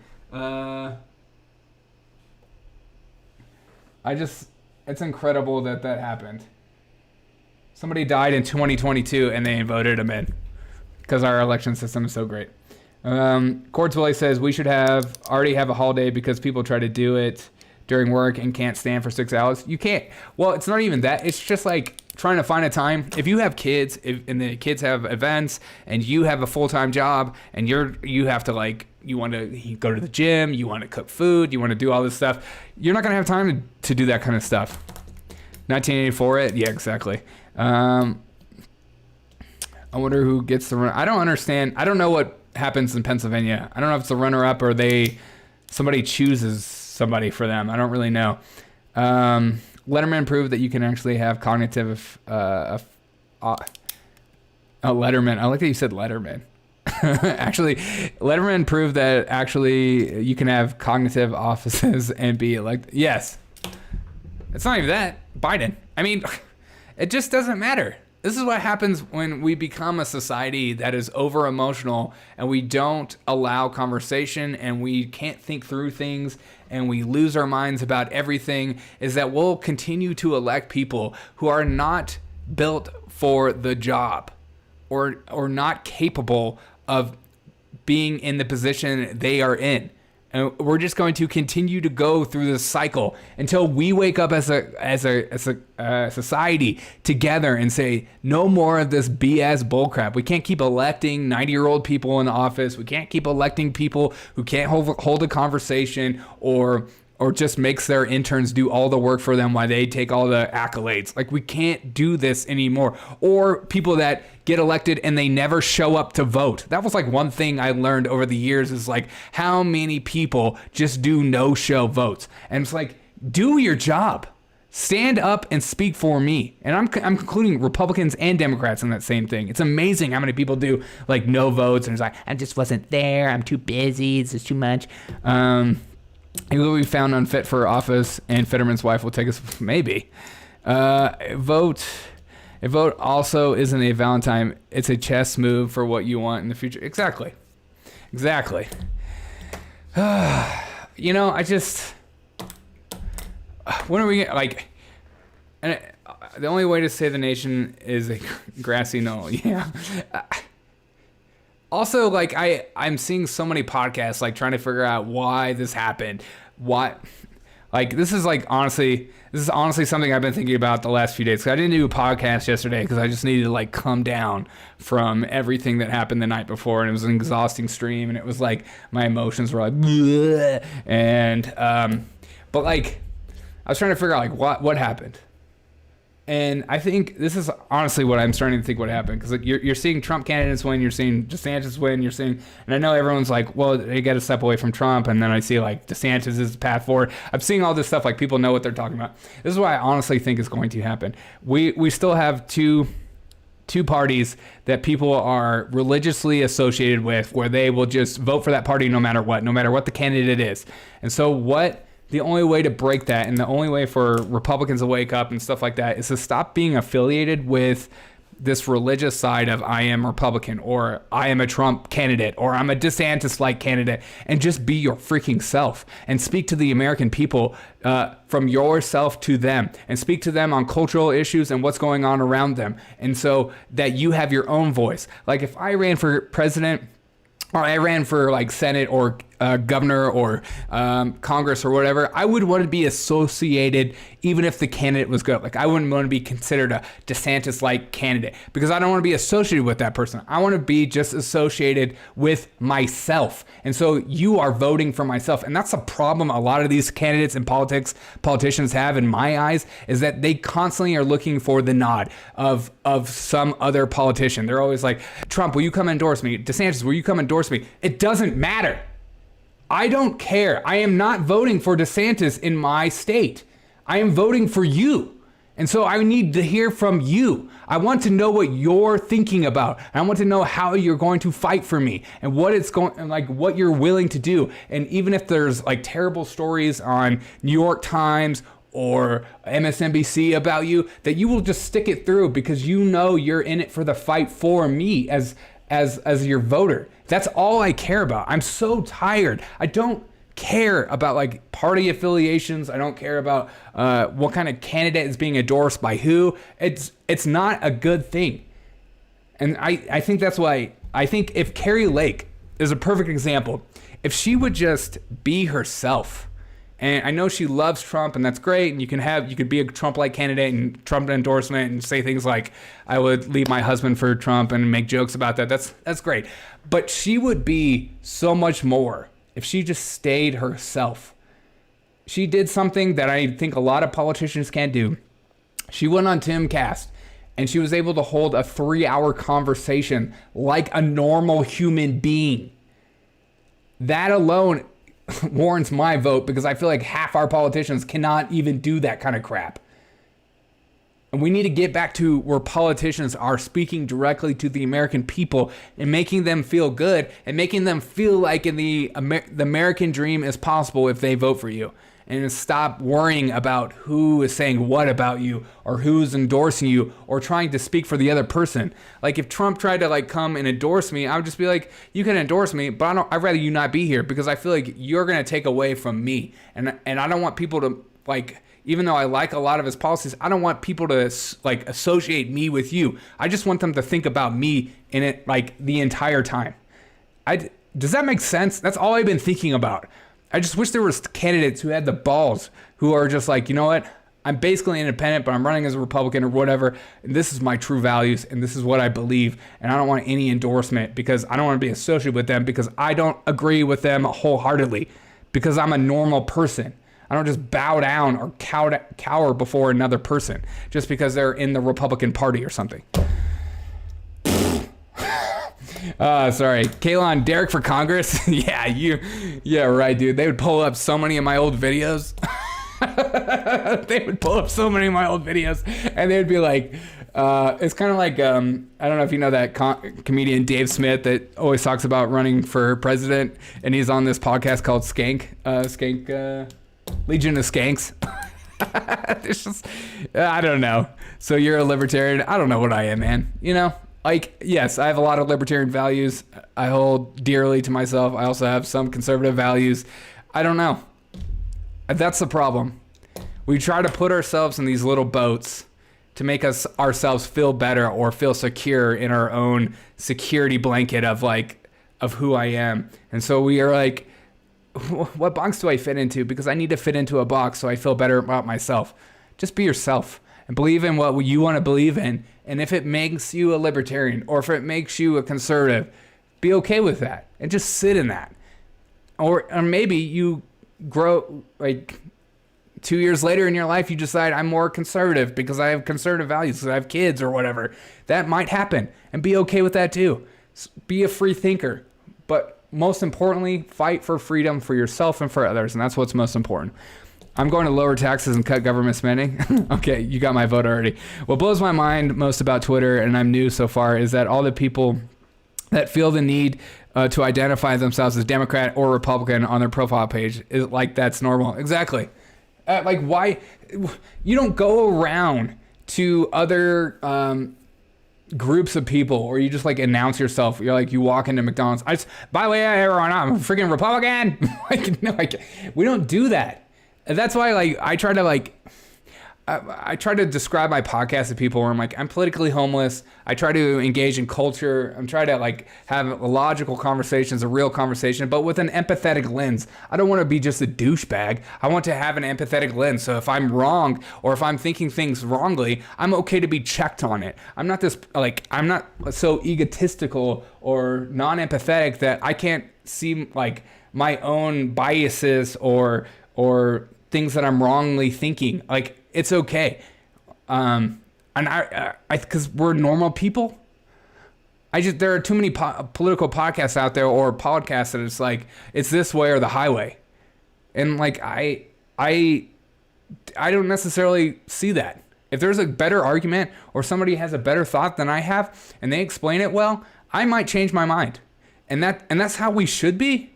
It's incredible that happened. Somebody died in 2022 and they voted him in because our election system is so great. Cordswell says we should already have a holiday because people try to do it during work and can't stand for 6 hours. You can't. Well, it's not even that. It's just like trying to find a time. If you have kids and the kids have events and you have a full-time job and you have to like, you want to go to the gym, you want to cook food, you want to do all this stuff, you're not going to have time to do that kind of stuff. 1984 it? Yeah, exactly. I wonder who gets the run. I don't understand. I don't know what happens in Pennsylvania. I don't know if it's a runner-up or somebody chooses somebody for them. I don't really know. Letterman proved that you can actually have cognitive. Letterman. I like that you said Letterman. Actually, Letterman proved that actually you can have cognitive offices and be elected. Yes. It's not even that. Biden. I mean, it just doesn't matter. This is what happens when we become a society that is over emotional and we don't allow conversation and we can't think through things and we lose our minds about everything, is that we'll continue to elect people who are not built for the job or not capable of being in the position they are in. And we're just going to continue to go through this cycle until we wake up as a society together and say, no more of this BS bullcrap. We can't keep electing 90-year-old people in office. We can't keep electing people who can't hold a conversation or just makes their interns do all the work for them while they take all the accolades. Like, we can't do this anymore. Or people that get elected and they never show up to vote. That was like one thing I learned over the years, is like how many people just do no-show votes. And it's like, do your job. Stand up and speak for me. And I'm including Republicans and Democrats in that same thing. It's amazing how many people do like no votes and it's like, I just wasn't there. I'm too busy. It's just too much. He will be found unfit for office, and Fetterman's wife will take us. Maybe. A vote also isn't a Valentine. It's a chess move for what you want in the future. Exactly. You know, I just. When are we like? And the only way to save the nation is a grassy knoll. Yeah. Also, like, I'm seeing so many podcasts, like, trying to figure out why this happened. Why? Like, this is honestly something I've been thinking about the last few days. 'Cause I didn't do a podcast yesterday because I just needed to like come down from everything that happened the night before, and it was an exhausting stream, and it was like my emotions were like, bleh. And but like I was trying to figure out like what happened. And I think this is honestly what I'm starting to think what happened, because like you're seeing Trump candidates win, you're seeing DeSantis win, you're seeing, and I know everyone's like, well, they got to step away from Trump, and then I see like DeSantis is the path forward. I'm seeing all this stuff, like people know what they're talking about. This is what I honestly think is going to happen. We still have two parties that people are religiously associated with, where they will just vote for that party no matter what the candidate is. And so the only way to break that, and the only way for Republicans to wake up and stuff like that, is to stop being affiliated with this religious side of I am Republican, or I am a Trump candidate, or I'm a DeSantis-like candidate, and just be your freaking self and speak to the American people from yourself to them, and speak to them on cultural issues and what's going on around them. And so that you have your own voice. Like if I ran for president, or I ran for like Senate or governor or Congress or whatever, I would want to be associated, even if the candidate was good. Like I wouldn't want to be considered a DeSantis-like candidate, because I don't want to be associated with that person. I want to be just associated with myself. And so you are voting for myself. And that's a problem a lot of these candidates and politicians have, in my eyes, is that they constantly are looking for the nod of some other politician. They're always like, Trump, will you come endorse me? DeSantis, will you come endorse me? It doesn't matter. I don't care. I am not voting for DeSantis in my state. I am voting for you. And so I need to hear from you. I want to know what you're thinking about. I want to know how you're going to fight for me, and what you're willing to do. And even if there's like terrible stories on New York Times or MSNBC about you, that you will just stick it through, because you know you're in it for the fight for me as your voter. That's all I care about. I'm so tired. I don't care about like party affiliations. I don't care about what kind of candidate is being endorsed by who. It's not a good thing. And I think that's why I think if Kari Lake is a perfect example, if she would just be herself. And I know she loves Trump, and that's great. And you could be a Trump-like candidate and Trump endorsement and say things like, I would leave my husband for Trump, and make jokes about that. That's great. But she would be so much more if she just stayed herself. She did something that I think a lot of politicians can't do. She went on Timcast, and she was able to hold a 3-hour conversation like a normal human being. That alone warrants my vote, because I feel like half our politicians cannot even do that kind of crap. And we need to get back to where politicians are speaking directly to the American people and making them feel good, and making them feel like the American dream is possible if they vote for you. And stop worrying about who is saying what about you, or who's endorsing you, or trying to speak for the other person. Like if Trump tried to like come and endorse me, I would just be like, you can endorse me, but I'd rather you not be here, because I feel like you're going to take away from me. And I don't want people to like, even though I like a lot of his policies, I don't want people to like associate me with you. I just want them to think about me in it like the entire time. Does that make sense? That's all I've been thinking about. I just wish there was candidates who had the balls, who are just like, you know what? I'm basically independent, but I'm running as a Republican or whatever. And this is my true values, and this is what I believe. And I don't want any endorsement, because I don't want to be associated with them, because I don't agree with them wholeheartedly, because I'm a normal person. I don't just bow down or cower before another person just because they're in the Republican Party or something. Sorry. Kalon, Derek for Congress? Yeah, right, dude. They would pull up so many of my old videos. And they would be like, it's kind of like, I don't know if you know that comedian Dave Smith that always talks about running for president, and he's on this podcast called Legion of Skanks. It's just, I don't know. So you're a libertarian. I don't know what I am, man. You know? Like, yes, I have a lot of libertarian values I hold dearly to myself. I also have some conservative values. I don't know. That's the problem. We try to put ourselves in these little boats to make ourselves feel better or feel secure in our own security blanket of who I am. And so we are like, what box do I fit into? Because I need to fit into a box so I feel better about myself. Just be yourself and believe in what you want to believe in. And if it makes you a libertarian or if it makes you a conservative, be okay with that and just sit in that. Or maybe you grow, like 2 years later in your life, you decide I'm more conservative because I have conservative values, because I have kids or whatever. That might happen, and be okay with that too. Be a free thinker, but most importantly, fight for freedom for yourself and for others, and that's what's most important. I'm going to lower taxes and cut government spending. Okay, you got my vote already. What blows my mind most about Twitter, and I'm new so far, is that all the people that feel the need to identify themselves as Democrat or Republican on their profile page is like that's normal. Exactly. Like, why? You don't go around to other groups of people, or you just like announce yourself. You're like, you walk into McDonald's. By the way, everyone, I'm a freaking Republican. Like, no, we don't do that. And that's why, like, I try to describe my podcast to people where I'm like, I'm politically homeless. I try to engage in culture. I'm trying to like have logical conversations, a real conversation, but with an empathetic lens. I don't want to be just a douchebag. I want to have an empathetic lens. So if I'm wrong or if I'm thinking things wrongly, I'm okay to be checked on it. I'm not so egotistical or non-empathetic that I can't see like my own biases or things that I'm wrongly thinking. Like, it's okay. And I because we're normal people. There are too many political podcasts out there or podcasts that it's like, it's this way or the highway. And like, I don't necessarily see that. If there's a better argument or somebody has a better thought than I have and they explain it well, I might change my mind. And that's how we should be.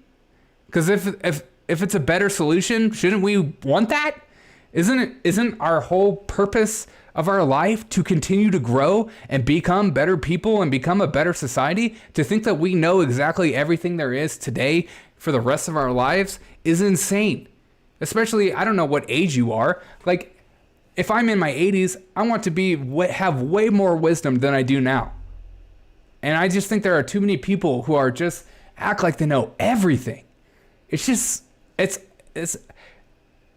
Because if it's a better solution, shouldn't we want that? Isn't our whole purpose of our life to continue to grow and become better people and become a better society? To think that we know exactly everything there is today for the rest of our lives is insane. Especially, I don't know what age you are. Like, if I'm in my 80s, I want to have way more wisdom than I do now. And I just think there are too many people who are just act like they know everything.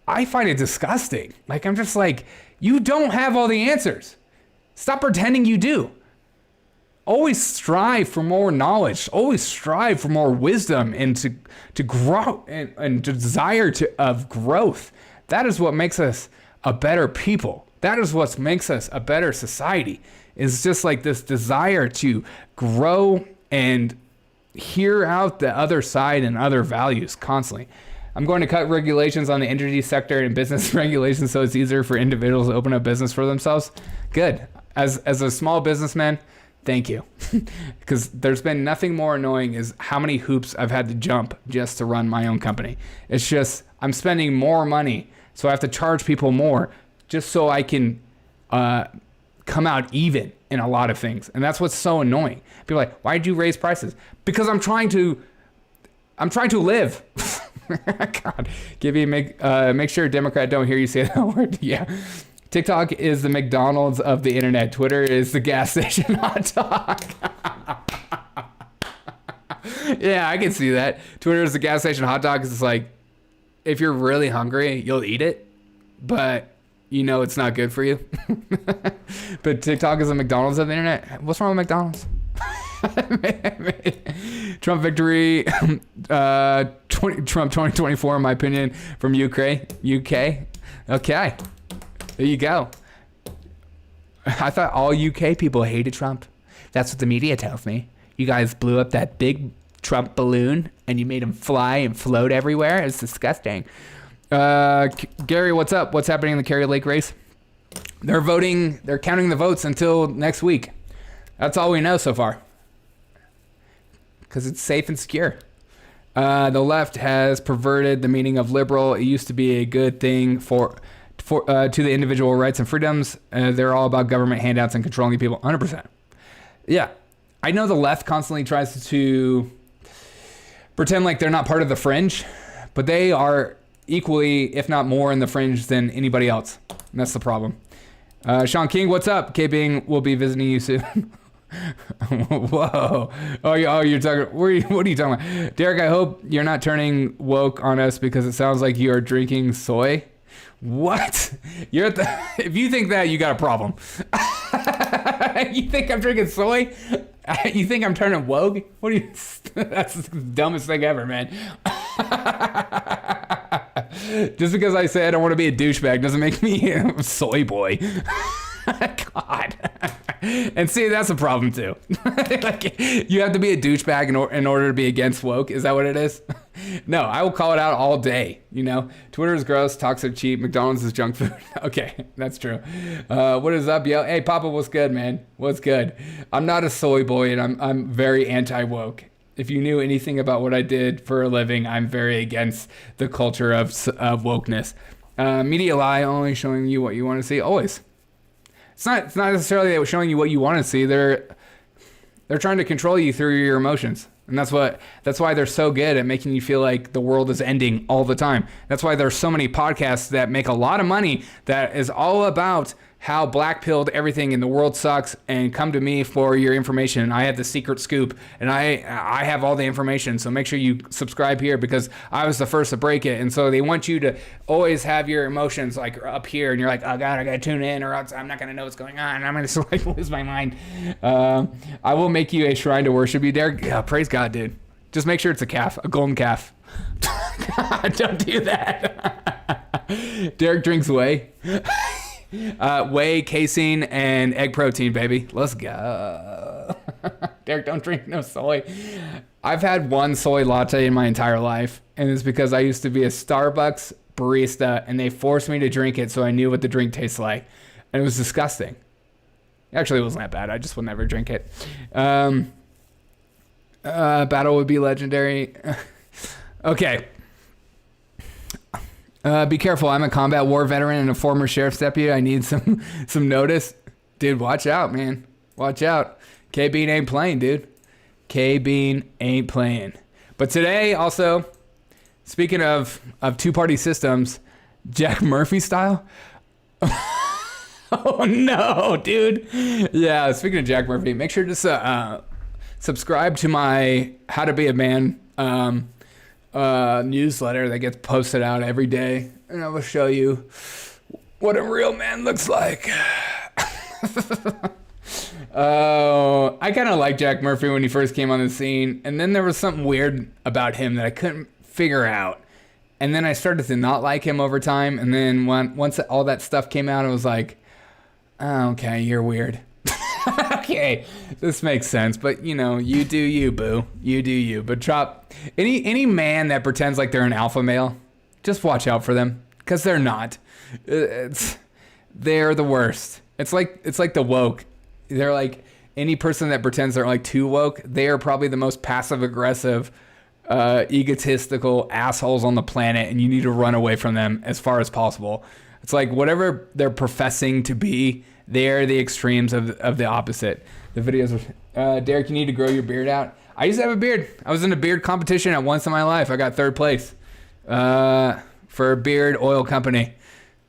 I find it disgusting. Like, I'm just like, you don't have all the answers. Stop pretending you do. Always strive for more knowledge. Always strive for more wisdom and to grow and desire of growth. That is what makes us a better people. That is what makes us a better society. Is just like this desire to grow and hear out the other side and other values constantly. I'm going to cut regulations on the energy sector and business regulations so it's easier for individuals to open a business for themselves. Good. As a small businessman, thank you. Because there's been nothing more annoying is how many hoops I've had to jump just to run my own company. It's just, I'm spending more money, so I have to charge people more just so I can come out even in a lot of things. And that's what's so annoying. People are like, why did you raise prices? Because I'm trying to live. God, make sure a Democrat don't hear you say that word. Yeah. TikTok is the McDonald's of the internet. Twitter is the gas station hot dog. Yeah, I can see that. Twitter is the gas station hot dog because it's like, if you're really hungry, you'll eat it, but you know it's not good for you. But TikTok is the McDonald's of the internet. What's wrong with McDonald's? Trump victory, Trump 2024, in my opinion, from UK. Okay, there you go. I thought all UK people hated Trump. That's what the media tells me. You guys blew up that big Trump balloon and you made him fly and float everywhere. It's disgusting. Gary, what's up? What's happening in the Kari Lake race? They're voting. They're counting the votes until next week. That's all we know so far. Because it's safe and secure. The left has perverted the meaning of liberal. It used to be a good thing to the individual rights and freedoms. They're all about government handouts and controlling people. 100%. Yeah. I know the left constantly tries to pretend like they're not part of the fringe, but they are equally, if not more, in the fringe than anybody else. And that's the problem. Sean King, what's up? K-Bing will be visiting you soon. Whoa. You're talking. What are you talking about? Derek, I hope you're not turning woke on us because it sounds like you are drinking soy. What? You're at the. If you think that, you got a problem. You think I'm drinking soy? You think I'm turning woke? What are you? That's the dumbest thing ever, man. Just because I say I don't want to be a douchebag doesn't make me a soy boy. God. And see, that's a problem too. Like, you have to be a douchebag in order to be against woke. Is that what it is? No, I will call it out all day. You know, Twitter is gross, talks are cheap, McDonald's is junk food. Okay, that's true. What is up, yo? Hey, Papa, what's good, man? What's good? I'm not a soy boy, and I'm very anti-woke. If you knew anything about what I did for a living, I'm very against the culture of wokeness. Media lie, only showing you what you want to see. Always. It's not necessarily showing you what you want to see. They're trying to control you through your emotions. And that's why they're so good at making you feel like the world is ending all the time. That's why there's so many podcasts that make a lot of money that is all about how black-pilled everything in the world sucks, and come to me for your information. I have the secret scoop, and I have all the information, so make sure you subscribe here because I was the first to break it. And so they want you to always have your emotions like up here, and you're like, oh God, I gotta tune in or else I'm not gonna know what's going on. I'm gonna like lose my mind. I will make you a shrine to worship you, Derek. Yeah, praise God, dude. Just make sure it's a calf, a golden calf. God, don't do that. Derek drinks whey. Whey, casein, and egg protein, baby. Let's go. Derek, don't drink no soy. I've had one soy latte in my entire life, and it's because I used to be a Starbucks barista, and they forced me to drink it so I knew what the drink tastes like. And it was disgusting. Actually, it wasn't that bad. I just would never drink it. Battle would be legendary. Okay. Be careful. I'm a combat war veteran and a former sheriff's deputy. I need some notice. Dude, watch out, man. Watch out. K-Bean ain't playing, dude. K-Bean ain't playing. But today, also, speaking of two-party systems, Jack Murphy style. Oh, no, dude. Yeah, speaking of Jack Murphy, make sure to subscribe to my How to Be a Man newsletter that gets posted out every day, and I will show you what a real man looks like. I kind of liked Jack Murphy when he first came on the scene, and then there was something weird about him that I couldn't figure out, and then I started to not like him over time, and then once all that stuff came out, I was like, oh, okay, you're weird. Okay, this makes sense, but you know, you do you, boo. You do you. But drop any man that pretends like they're an alpha male, just watch out for them, because they're not. They're the worst. It's like the woke. They're like any person that pretends they're like too woke. They are probably the most passive aggressive, egotistical assholes on the planet, and you need to run away from them as far as possible. It's like whatever they're professing to be, they're the extremes of the opposite. The videos are, Derek, you need to grow your beard out. I used to have a beard. I was in a beard competition at once in my life. I got third place for a beard oil company.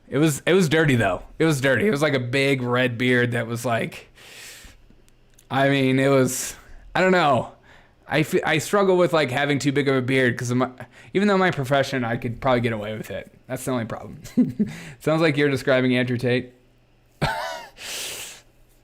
It was dirty though. It was dirty. It was like a big red beard that was like, I mean, it was, I don't know. I struggle with like having too big of a beard because even though my profession, I could probably get away with it. That's the only problem. Sounds like you're describing Andrew Tate.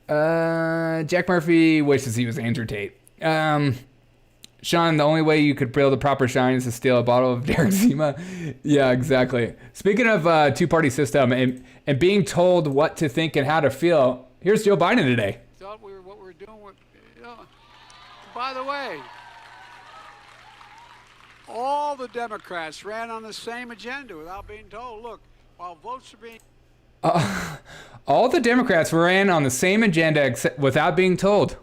Jack Murphy wishes he was Andrew Tate. Sean, the only way you could build a proper shine is to steal a bottle of Derek Zima. Yeah, exactly. Speaking of two-party system and being told what to think and how to feel, here's Joe Biden today. Thought what we were doing with, by the way, all the Democrats ran on the same agenda without being told. Look, while votes are being... all the Democrats ran on the same agenda without being told.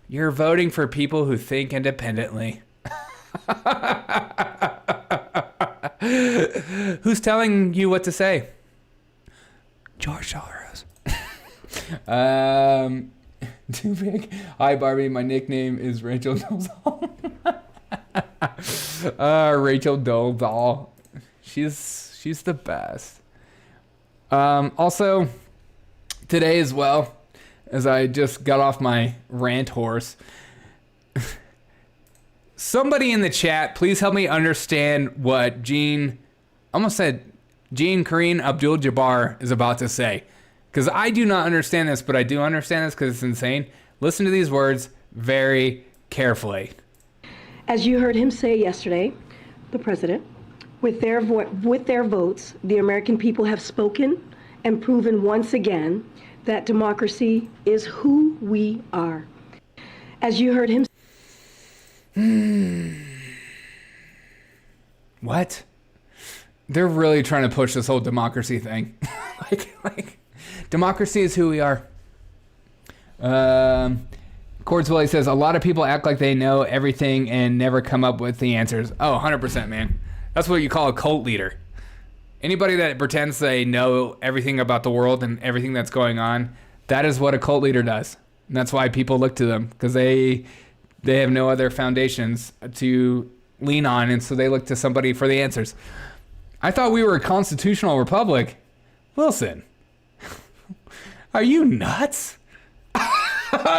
You're voting for people who think independently. Who's telling you what to say? George Soros. Too big. Hi, Barbie. My nickname is Rachel Dolezal. Rachel Dolezal. She's the best. Also, today as well, as I just got off my rant horse. Somebody in the chat, please help me understand what Karine Abdul-Jabbar is about to say. Because I do not understand this, but I do understand this because it's insane. Listen to these words very carefully. As you heard him say yesterday, the president, with their votes, the American people have spoken and proven once again that democracy is who we are. As you heard him. What? They're really trying to push this whole democracy thing. like democracy is who we are. Cords Willie says, a lot of people act like they know everything and never come up with the answers. Oh, 100%, man. That's what you call a cult leader. Anybody that pretends they know everything about the world and everything that's going on, that is what a cult leader does. And that's why people look to them, because they have no other foundations to lean on, and so they look to somebody for the answers. I thought we were a constitutional republic. Wilson, are you nuts?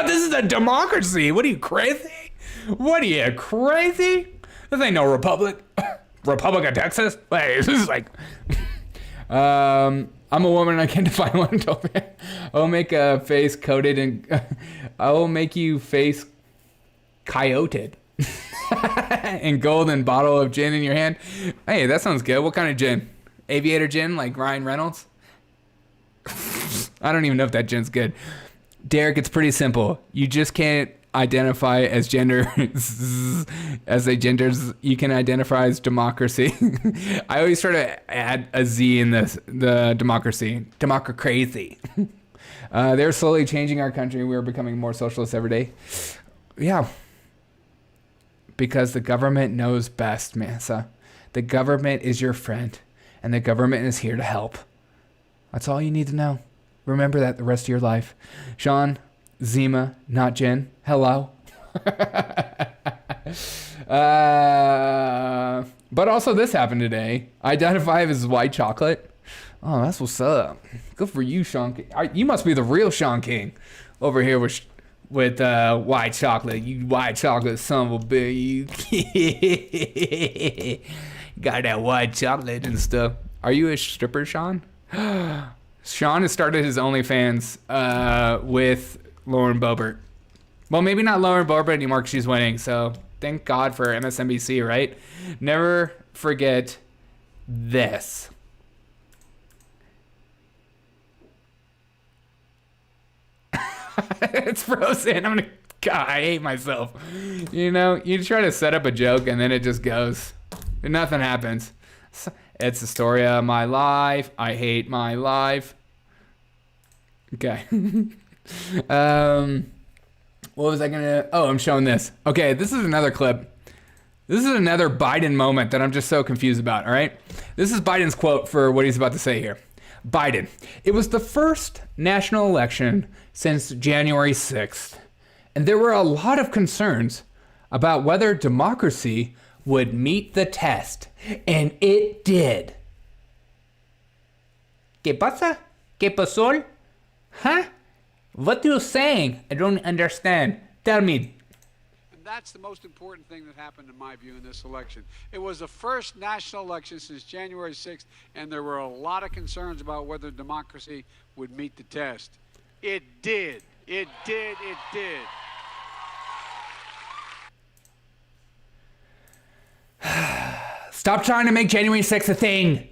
This is a democracy. What are you, crazy? What are you, crazy? This ain't no republic. Republic of Texas? Wait, this is like... I'm a woman and I can't define one. I'll make a face coated and... I will make you face coyoted. And golden bottle of gin in your hand. Hey, that sounds good. What kind of gin? Aviator gin, like Ryan Reynolds? I don't even know if that gin's good. Derek, it's pretty simple. You just can't identify as gender as a genders. You can identify as democracy. I always try to add a Z in the democracy. Democracy. They're slowly changing our country. We're becoming more socialist every day. Yeah. Because the government knows best, Massa. The government is your friend, and the government is here to help. That's all you need to know. Remember that the rest of your life. Sean, Zima, not Jen. Hello. But also this happened today. Identify as white chocolate. Oh, that's what's up. Good for you, Sean King. You must be the real Sean King over here with white chocolate. You white chocolate son of a bitch. You got that white chocolate and stuff. Are you a stripper, Sean? Sean has started his OnlyFans with Lauren Boebert. Well, maybe not Lauren Boebert anymore because she's winning. So thank God for MSNBC, right? Never forget this. It's frozen. God, I hate myself. You know, you try to set up a joke and then it just goes. And nothing happens. It's the story of my life. I hate my life. Okay. What was I gonna... Oh, I'm showing this. Okay, this is another clip. This is another Biden moment that I'm just so confused about, all right? This is Biden's quote for what he's about to say here. Biden, it was the first national election since January 6th, and there were a lot of concerns about whether democracy would meet the test, and it did. ¿Qué pasa? ¿Qué pasó? Huh? What are you saying? I don't understand. Tell me. And that's the most important thing that happened, in my view, in this election. It was the first national election since January 6th, and there were a lot of concerns about whether democracy would meet the test. It did. It did. It did. Stop trying to make January 6th a thing.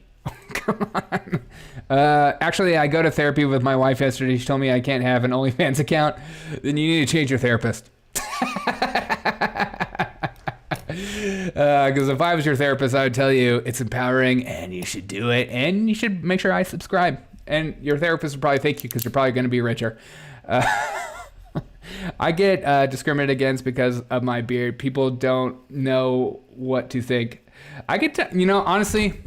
Come on. Actually, I go to therapy with my wife yesterday. She told me I can't have an OnlyFans account. Then you need to change your therapist. Because if I was your therapist, I would tell you it's empowering and you should do it. And you should make sure I subscribe. And your therapist would probably thank you because you're probably going to be richer. I get discriminated against because of my beard. People don't know what to think. I get to, honestly,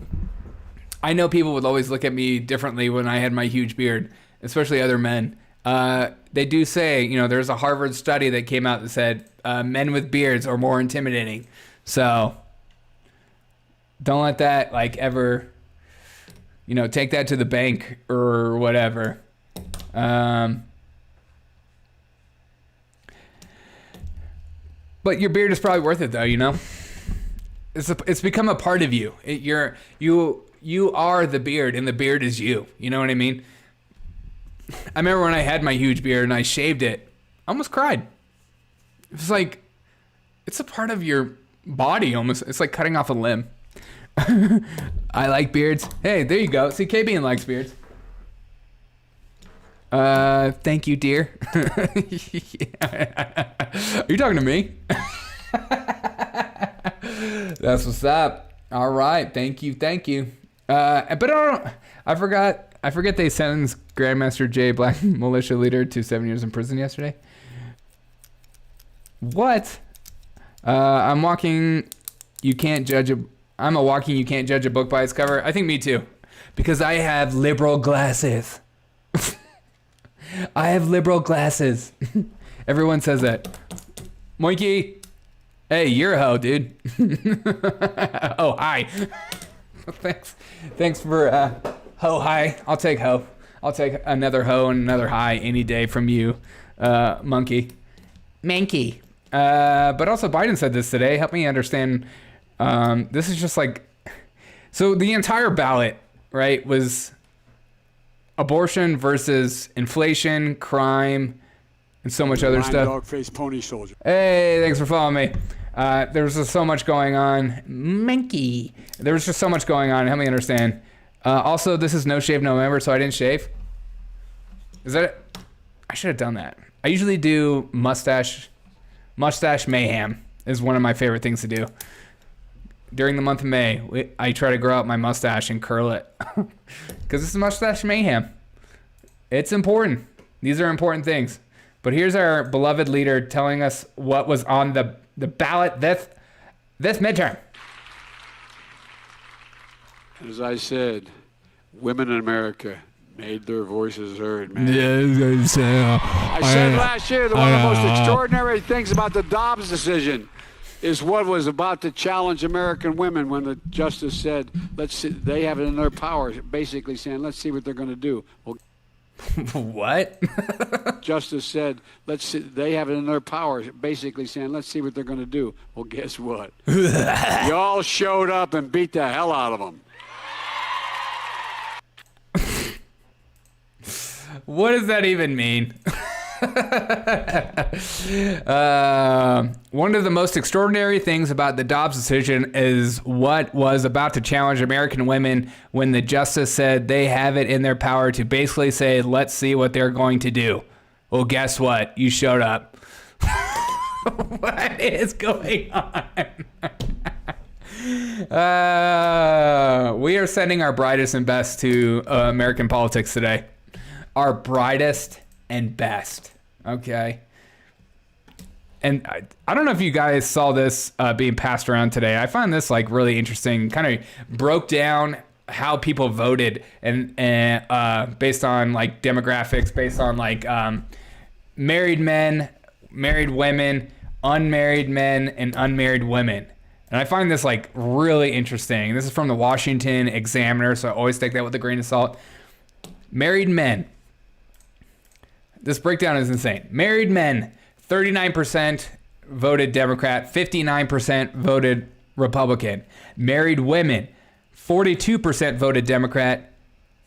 I know people would always look at me differently when I had my huge beard, especially other men. They do say, there's a Harvard study that came out that said men with beards are more intimidating. So don't let that ever, take that to the bank or whatever. But your beard is probably worth it, though. You know, it's become a part of you. You are the beard, and the beard is you. You know what I mean? I remember when I had my huge beard and I shaved it, I almost cried. It's like, it's a part of your body almost. It's like cutting off a limb. I like beards. Hey, there you go. See, KB likes beards. Thank you, dear. Are you talking to me? That's what's up. All right. Thank you. But I forget they sentenced Grandmaster J, black militia leader, to 7 years in prison yesterday. What? I'm a walking, you can't judge a book by its cover. I think me too. Because I have liberal glasses. I have liberal glasses. Everyone says that. Monkey. Hey, you're a hoe, dude. Oh, hi. Thanks for ho, hi. I'll take ho. I'll take another ho and another hi any day from you, monkey. Manky. But also Biden said this today. Help me understand. This is just like, so the entire ballot, right, was abortion versus inflation, crime, and so much other stuff. Dog-faced pony soldier. Hey, thanks for following me. There was just so much going on. Monkey. There was just so much going on. Help me understand. Also, this is No Shave November, so I didn't shave. Is that it? I should have done that. I usually do mustache mayhem is one of my favorite things to do. During the month of May, I try to grow out my mustache and curl it. Because it's mustache mayhem. It's important. These are important things. But here's our beloved leader telling us what was on the ballot this midterm. As I said, women in America made their voices heard, man. I said last year that one of the most extraordinary things about the Dobbs decision is what was about to challenge American women when the justice said, let's see, they have it in their power, basically saying, let's see what they're going to do. Well, what? Justice said, let's see, they have it in their power, basically saying, let's see what they're going to do. Well, guess what? Y'all showed up and beat the hell out of them. What does that even mean? One of the most extraordinary things about the Dobbs decision is what was about to challenge American women when the justice said they have it in their power to basically say, let's see what they're going to do. Well, guess what? You showed up. What is going on? We are sending our brightest and best to American politics today. Our brightest and best. Okay. And I don't know if you guys saw this being passed around today. I find this like really interesting. Kind of broke down how people voted and based on like demographics, based on like married men, married women, unmarried men, and unmarried women. And I find this like really interesting. This is from the Washington Examiner, so I always take that with a grain of salt. Married men. This breakdown is insane. Married men, 39% voted Democrat, 59% voted Republican. Married women, 42% voted Democrat,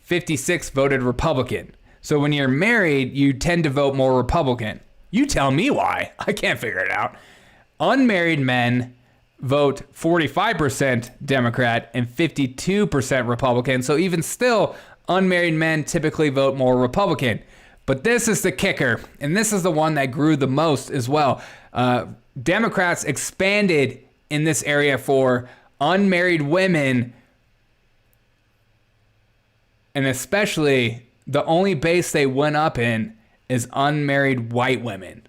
56% voted Republican. So when you're married, you tend to vote more Republican. You tell me why. I can't figure it out. Unmarried men vote 45% Democrat and 52% Republican. So even still, unmarried men typically vote more Republican. But this is the kicker, and this is the one that grew the most as well. Democrats expanded in this area for unmarried women, and especially the only base they went up in is unmarried white women.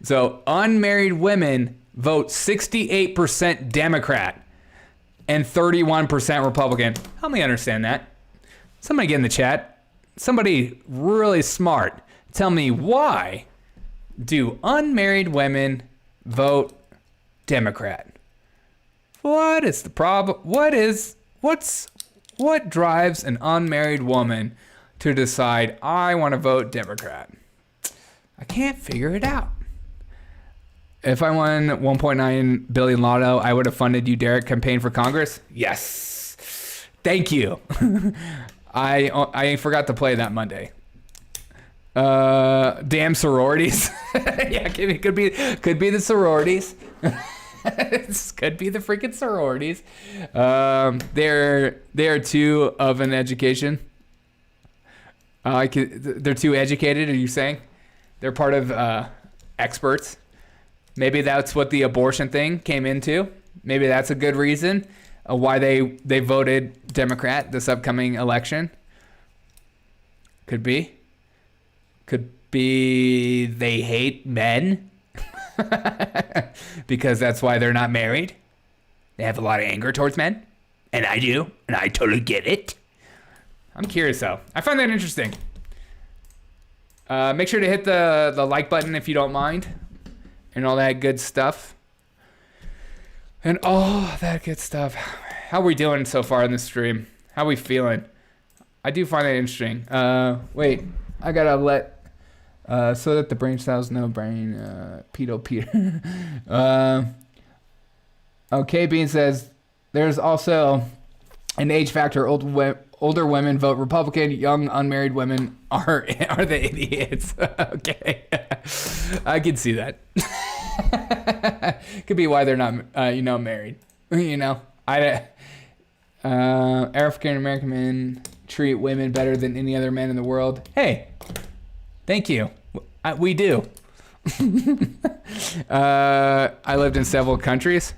So unmarried women vote 68% Democrat and 31% Republican. Help me understand that. Somebody get in the chat. Somebody really smart, tell me, why do unmarried women vote Democrat? What is the problem? What drives an unmarried woman to decide, I want to vote Democrat? I can't figure it out. If I won 1.9 billion lotto, I would have funded you, Derek, campaign for Congress. Yes. Thank you. I forgot to play that Monday. Damn sororities. Yeah, could be the sororities. Could be the freaking sororities. They're too of an education. They're too educated. Are you saying they're part of experts? Maybe that's what the abortion thing came into. Maybe that's a good reason why they voted Democrat this upcoming election. Could be. Could be they hate men because that's why they're not married. They have a lot of anger towards men, and I do, and I totally get it. I'm curious though. I find that interesting. Make sure to hit the like button if you don't mind, and all that good stuff. And all that good stuff. How are we doing so far in the stream? How are we feeling? I do find that interesting. Wait, I gotta let so that the brain cells know brain pedo Peter. Okay, Bean says there's also an age factor. Older women vote Republican. Young unmarried women are the idiots. Okay, I can see that. Could be why they're not married. African American men treat women better than any other men in the world. Hey, thank you. We do. I lived in several countries.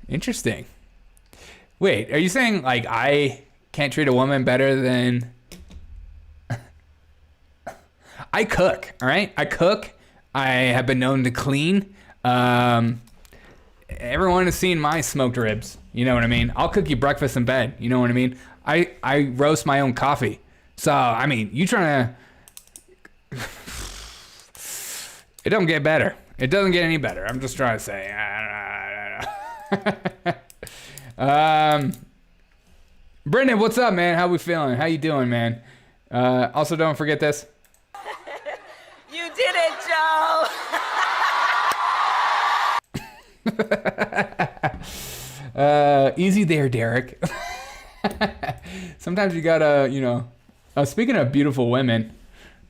Interesting. Wait, are you saying like I can't treat a woman better than... I cook, all right? I cook. I have been known to clean. Everyone has seen my smoked ribs. You know what I mean? I'll cook you breakfast in bed. You know what I mean? I roast my own coffee. So, I mean, you trying to... It don't get better. It doesn't get any better. I'm just trying to say. Brendan, what's up, man? How we feeling? How you doing, man? Also, don't forget this. You did it, Joe. Easy there, Derek. Sometimes you gotta, speaking of beautiful women,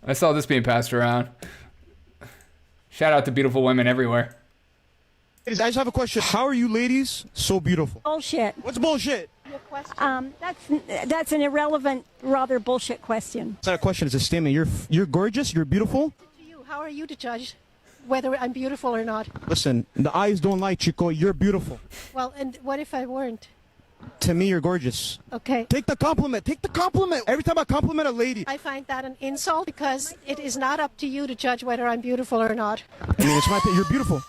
I saw this being passed around. Shout out to beautiful women everywhere. Ladies, I just have a question. How are you ladies so beautiful? Bullshit. What's bullshit? That's an irrelevant, rather bullshit question. It's not a question, it's a statement. You're gorgeous, you're beautiful. How are you to judge whether I'm beautiful or not? Listen, the eyes don't lie, Chico. You're beautiful. Well, and what if I weren't? To me, you're gorgeous. Okay. Take the compliment. Take the compliment. Every time I compliment a lady. I find that an insult because it is not up to you to judge whether I'm beautiful or not. I mean, it's my opinion. You're beautiful.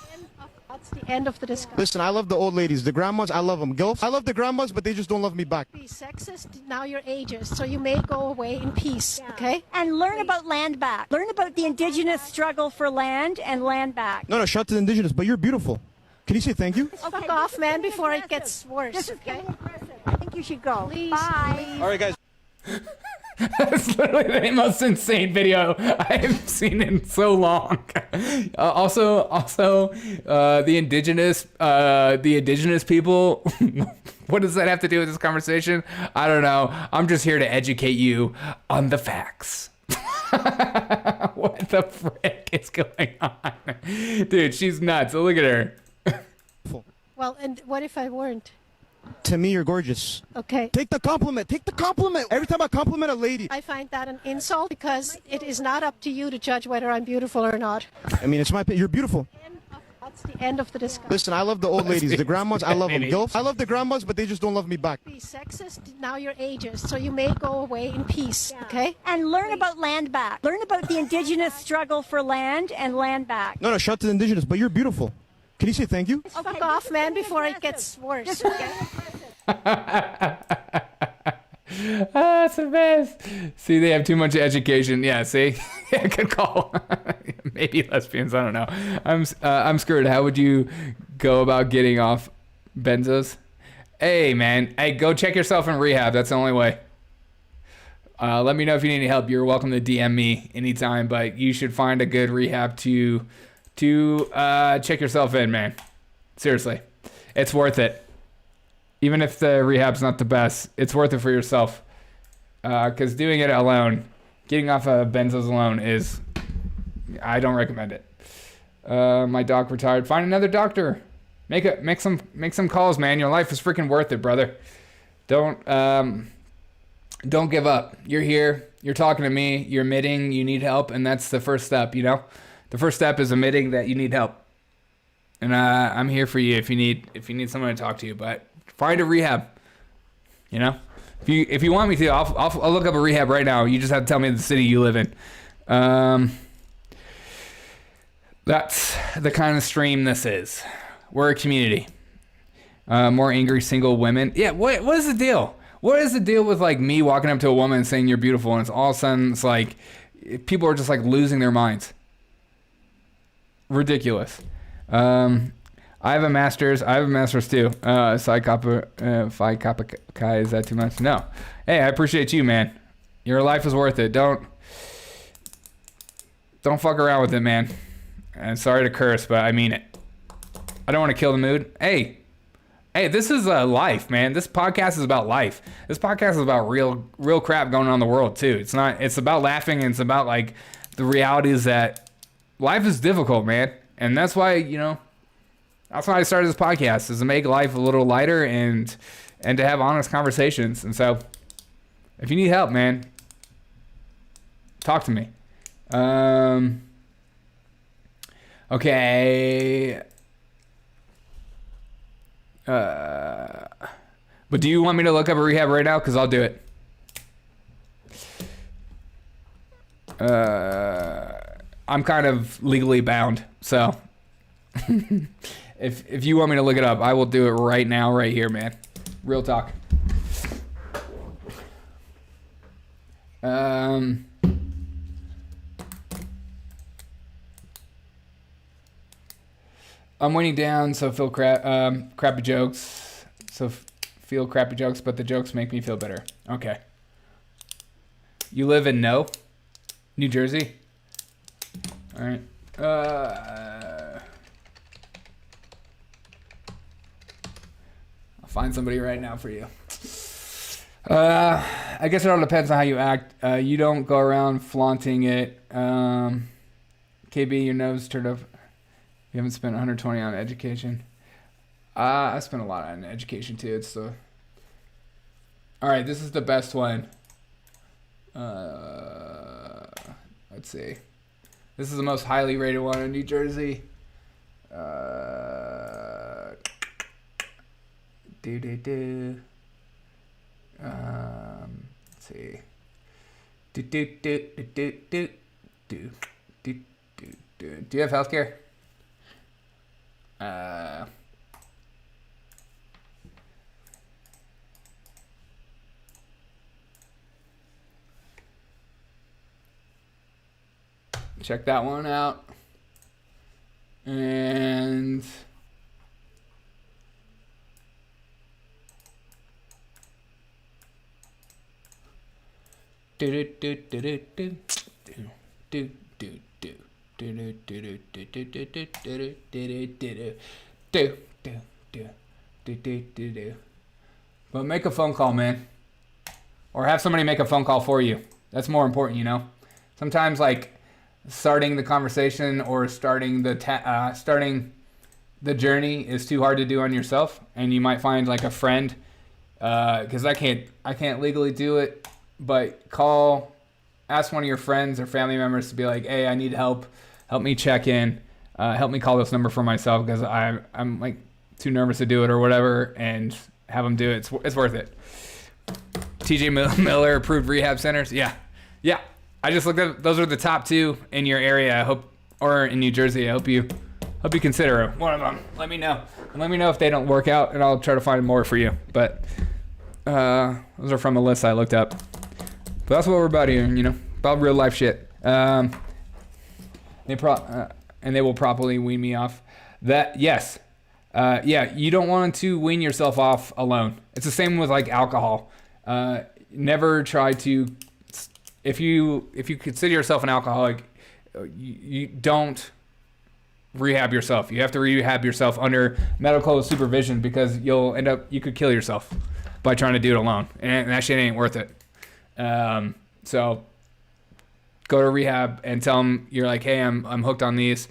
That's the end of the discussion. Listen, I love the old ladies. The grandmas, I love them. Gilf, I love the grandmas, but they just don't love me back. Be sexist. Now you're ageist, so you may go away in peace, okay? And learn about land back. Learn about the indigenous struggle for land and land back. No, shout to the indigenous, but you're beautiful. Can you say thank you? Fuck off, man, before it gets worse. This is getting aggressive. I think you should go. Please, Bye. please. All right, guys. That's literally the most insane video I've seen in so long. Also, the indigenous people. What does that have to do with this conversation? I don't know. I'm just here to educate you on the facts. What the frick is going on? Dude, she's nuts. Look at her. Well, and what if I weren't? To me, you're gorgeous. Okay. Take the compliment. Take the compliment. Every time I compliment a lady. I find that an insult because it is not up to you to judge whether I'm beautiful or not. I mean, it's my opinion. You're beautiful. That's the end of the discussion. Listen, I love the old ladies. The grandmas, I love them. Gilf, I love the grandmas, but they just don't love me back. Be sexist. Now you're ageist, so you may go away in peace, okay? And learn about land back. Learn about the indigenous struggle for land and land back. No, shout to the indigenous, but you're beautiful. Can you say thank you? Fuck off, man, before it gets worse, okay? It's the best. See, they have too much education. Yeah, see? Yeah, good call. Maybe lesbians, I don't know. I'm screwed. How would you go about getting off benzos? Hey, man. Hey, go check yourself in rehab. That's the only way. Let me know if you need any help. You're welcome to DM me anytime, but you should find a good rehab to to check yourself in, man. Seriously. It's worth it. Even if the rehab's not the best, it's worth it for yourself. Because doing it alone, getting off of benzos alone is, I don't recommend it. My doc retired. Find another doctor. Make some calls, man. Your life is freaking worth it, brother. Don't give up. You're here. You're talking to me. You're admitting you need help, and that's the first step. You know, the first step is admitting that you need help. And I'm here for you if you need someone to talk to you. But find a rehab. You know, if you want me to, I'll look up a rehab right now. You just have to tell me the city you live in. That's the kind of stream this is. We're a community. More angry single women. Yeah, what is the deal? What is the deal with like me walking up to a woman and saying you're beautiful, and it's all of a sudden it's like people are just like losing their minds. Ridiculous. I have a master's. I have a master's too. Phi Kappa Chi, is that too much? No. Hey, I appreciate you, man. Your life is worth it. Don't fuck around with it, man. And sorry to curse, but I mean it. I don't want to kill the mood. Hey, this is life, man. This podcast is about life. This podcast is about real crap going on in the world too. It's about laughing, and it's about like the realities that life is difficult, man. And that's why, that's why I started this podcast, is to make life a little lighter and to have honest conversations. And so if you need help, man, talk to me. Okay. But do you want me to look up a rehab right now? Because I'll do it. I'm kind of legally bound, so if you want me to look it up, I will do it right now, right here, man. Real talk. I'm winding down, so feel crappy jokes. Feel crappy jokes, but the jokes make me feel better. Okay. You live in New Jersey? All right. I'll find somebody right now for you. I guess it all depends on how you act. You don't go around flaunting it. KB, your nose turned up. You haven't spent 120 on education. I spent a lot on education too. All right, this is the best one. Let's see. This is the most highly rated one in New Jersey. Let's see. Do you have healthcare? Check that one out. And but make a phone call, man, or have somebody make a phone call for you. That's more important, Sometimes like starting the conversation or starting the journey is too hard to do on yourself, and you might find like a friend, because I can't legally do it, but ask one of your friends or family members to be like, hey, I need help me check in, help me call this number for myself, because I'm like too nervous to do it or whatever, and have them do it. It's worth it. TJ Miller approved rehab centers. Yeah. I just looked at, those are the top 2 in your area. I hope, or in New Jersey. I hope you consider one of them. Let me know, and let me know if they don't work out, and I'll try to find more for you. But those are from a list I looked up. But that's what we're about here, about real life shit. And they will properly wean me off. That, yes. You don't want to wean yourself off alone. It's the same with like alcohol. Never try to, if you consider yourself an alcoholic, you don't rehab yourself. You have to rehab yourself under medical supervision because you could kill yourself by trying to do it alone. And that shit ain't worth it. So go to rehab and tell them you're like, hey, I'm hooked on these.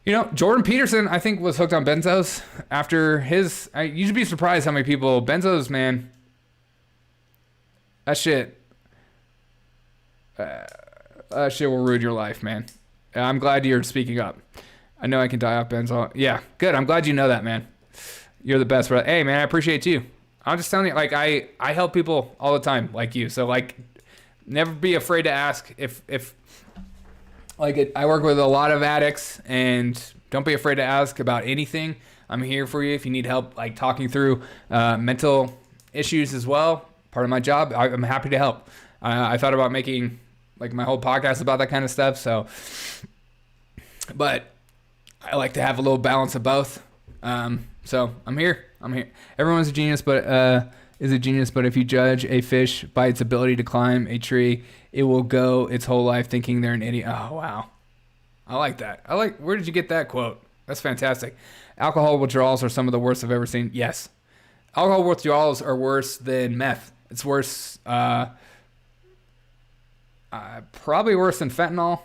You know, Jordan Peterson, I think, was hooked on benzos after his. You should be surprised how many people. Benzos, man. That shit. That shit will ruin your life, man. I'm glad you're speaking up. I know I can die off benzo. Yeah, good. I'm glad you know that, man. You're the best, bro. Hey, man, I appreciate you. I'm just telling you, like, I help people all the time, like you. So, like, never be afraid to ask if like, I work with a lot of addicts, and don't be afraid to ask about anything. I'm here for you if you need help, like talking through mental issues as well. Part of my job. I'm happy to help. I thought about making like my whole podcast about that kind of stuff. So, but I like to have a little balance of both. So I'm here. Everyone's a genius, but is a genius. But if you judge a fish by its ability to climb a tree, it will go its whole life thinking they're an idiot. Oh, wow. I like that. Where did you get that quote? That's fantastic. Alcohol withdrawals are some of the worst I've ever seen. Yes. Alcohol withdrawals are worse than meth. It's worse, probably worse than fentanyl.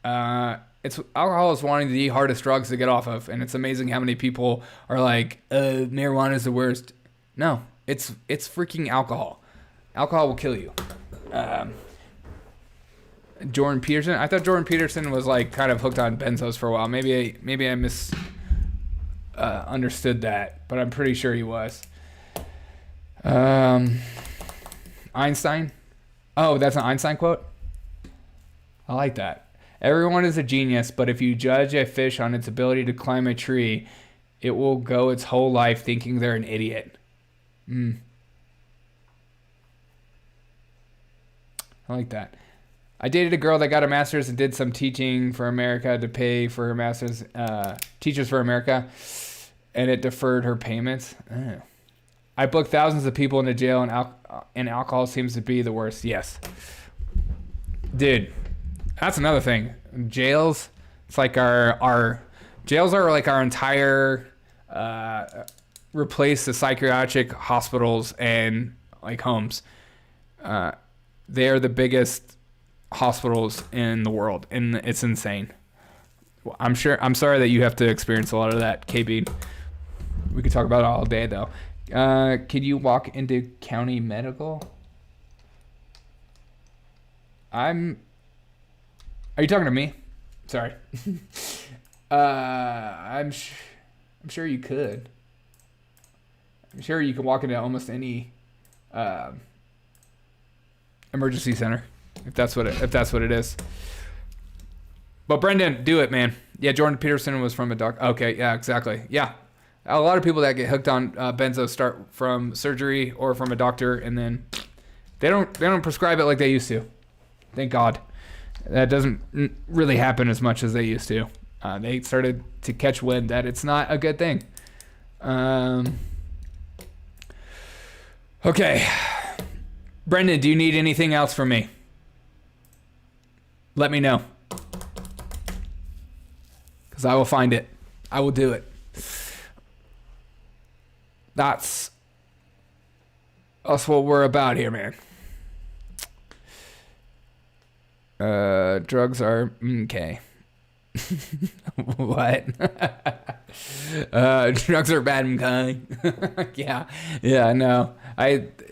Alcohol is one of the hardest drugs to get off of, and it's amazing how many people are like, marijuana is the worst. No, it's freaking alcohol. Alcohol will kill you. Jordan Peterson. I thought Jordan Peterson was like kind of hooked on benzos for a while. Maybe I understood that, but I'm pretty sure he was. Einstein. Oh, that's an Einstein quote. I like that. Everyone is a genius, but if you judge a fish on its ability to climb a tree, it will go its whole life thinking they're an idiot. I like that. I dated a girl that got a master's and did some teaching for America to pay for her master's, Teachers for America, and it deferred her payments. I booked thousands of people into jail, and alcohol seems to be the worst. Yes. Dude, that's another thing. Jails, it's like our jails are like our entire, replace the psychiatric hospitals and like homes. They are the biggest hospitals in the world, and it's insane. I'm sorry that you have to experience a lot of that, KB. We could talk about it all day though. Can you walk into county medical? Are you talking to me? Sorry. I'm sure you could. I'm sure you can walk into almost any emergency center if that's what it is. But Brendan, do it, man. Yeah, Jordan Peterson was from a doc. Okay, yeah, exactly. Yeah, a lot of people that get hooked on benzo start from surgery or from a doctor, and then they don't prescribe it like they used to. Thank God. That doesn't really happen as much as they used to. They started to catch wind that it's not a good thing. Okay. Brendan, do you need anything else from me? Let me know. Because I will find it. I will do it. That's what we're about here, man. Drugs are okay. What? Drugs are bad, okay. Yeah, no.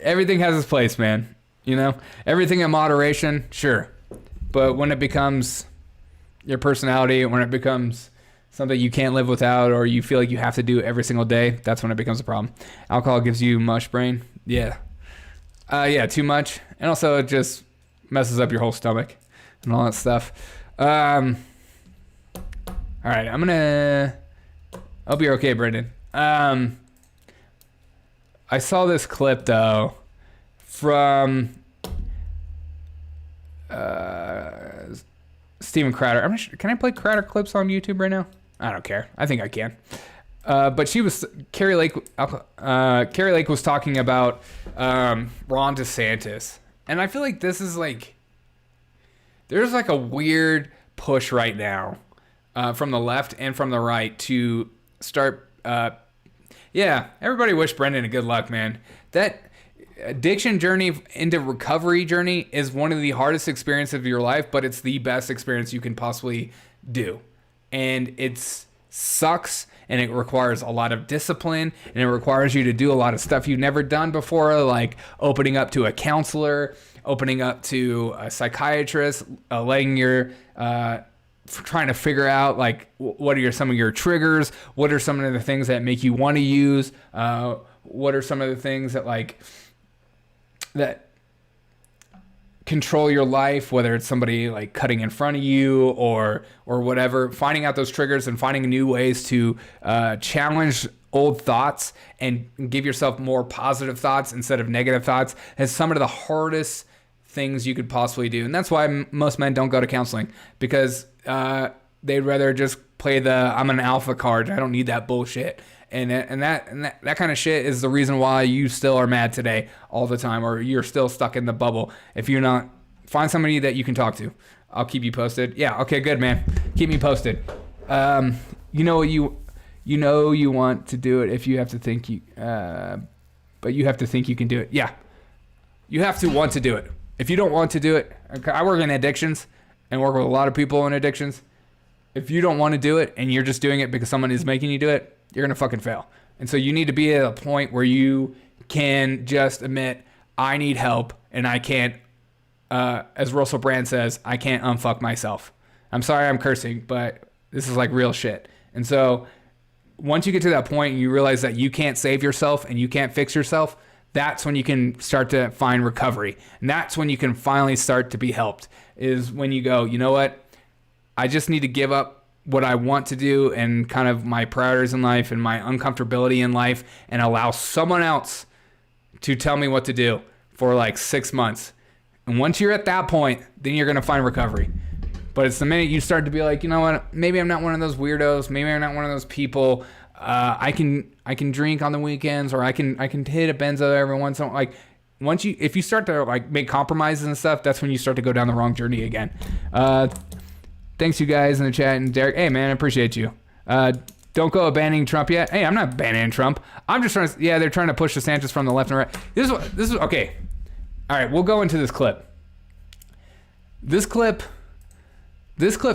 Everything has its place, man. You know, everything in moderation, sure. But when it becomes your personality, when it becomes something you can't live without, or you feel like you have to do it every single day, that's when it becomes a problem. Alcohol gives you mush brain. Yeah. Yeah, too much. And also it just messes up your whole stomach and all that stuff. All right, I hope you're okay, Brendan. I saw this clip though from Steven Crowder. I'm not sure. Can I play Crowder clips on YouTube right now? I don't care. I think I can. But Kari Lake was talking about Ron DeSantis, and I feel like this is like there's like a weird push right now from the left and from the right to start. Everybody wish Brendan a good luck, man. That addiction journey into recovery journey is one of the hardest experiences of your life, but it's the best experience you can possibly do. And it sucks, and it requires a lot of discipline, and it requires you to do a lot of stuff you've never done before, like opening up to a counselor, opening up to a psychiatrist, letting your trying to figure out like what are some of your triggers, what are some of the things that make you want to use, what are some of the things that control your life, whether it's somebody like cutting in front of you or whatever. Finding out those triggers and finding new ways to challenge old thoughts and give yourself more positive thoughts instead of negative thoughts is some of the hardest things you could possibly do. And that's why most men don't go to counseling, because they'd rather just play the I'm an alpha card. I don't need that bullshit. And that kind of shit is the reason why you still are mad today all the time, or you're still stuck in the bubble. If you're not, find somebody that you can talk to. I'll keep you posted. Yeah, okay, good, man. Keep me posted. You want to do it if you have to think but you have to think you can do it. Yeah, you have to want to do it. If you don't want to do it, I work in addictions and work with a lot of people in addictions. If you don't want to do it and you're just doing it because someone is making you do it, you're going to fucking fail. And so you need to be at a point where you can just admit, I need help, and I can't, as Russell Brand says, I can't unfuck myself. I'm sorry I'm cursing, but this is like real shit. And so once you get to that point and you realize that you can't save yourself and you can't fix yourself, that's when you can start to find recovery. And that's when you can finally start to be helped, is when you go, you know what? I just need to give up what I want to do and kind of my priorities in life and my uncomfortability in life and allow someone else to tell me what to do for like 6 months. And once you're at that point, then you're going to find recovery. But it's the minute you start to be like, you know what, maybe I'm not one of those weirdos. Maybe I'm not one of those people. I can drink on the weekends, or I can hit a benzo every once in a while. Like if you start to like make compromises and stuff, that's when you start to go down the wrong journey again. Thanks, you guys in the chat. And Derek, hey, man, I appreciate you. Don't go abandoning Trump yet. Hey, I'm not abandoning Trump. I'm just trying to, they're trying to push DeSantis from the left and right. This is okay. All right, we'll go into this clip. This clip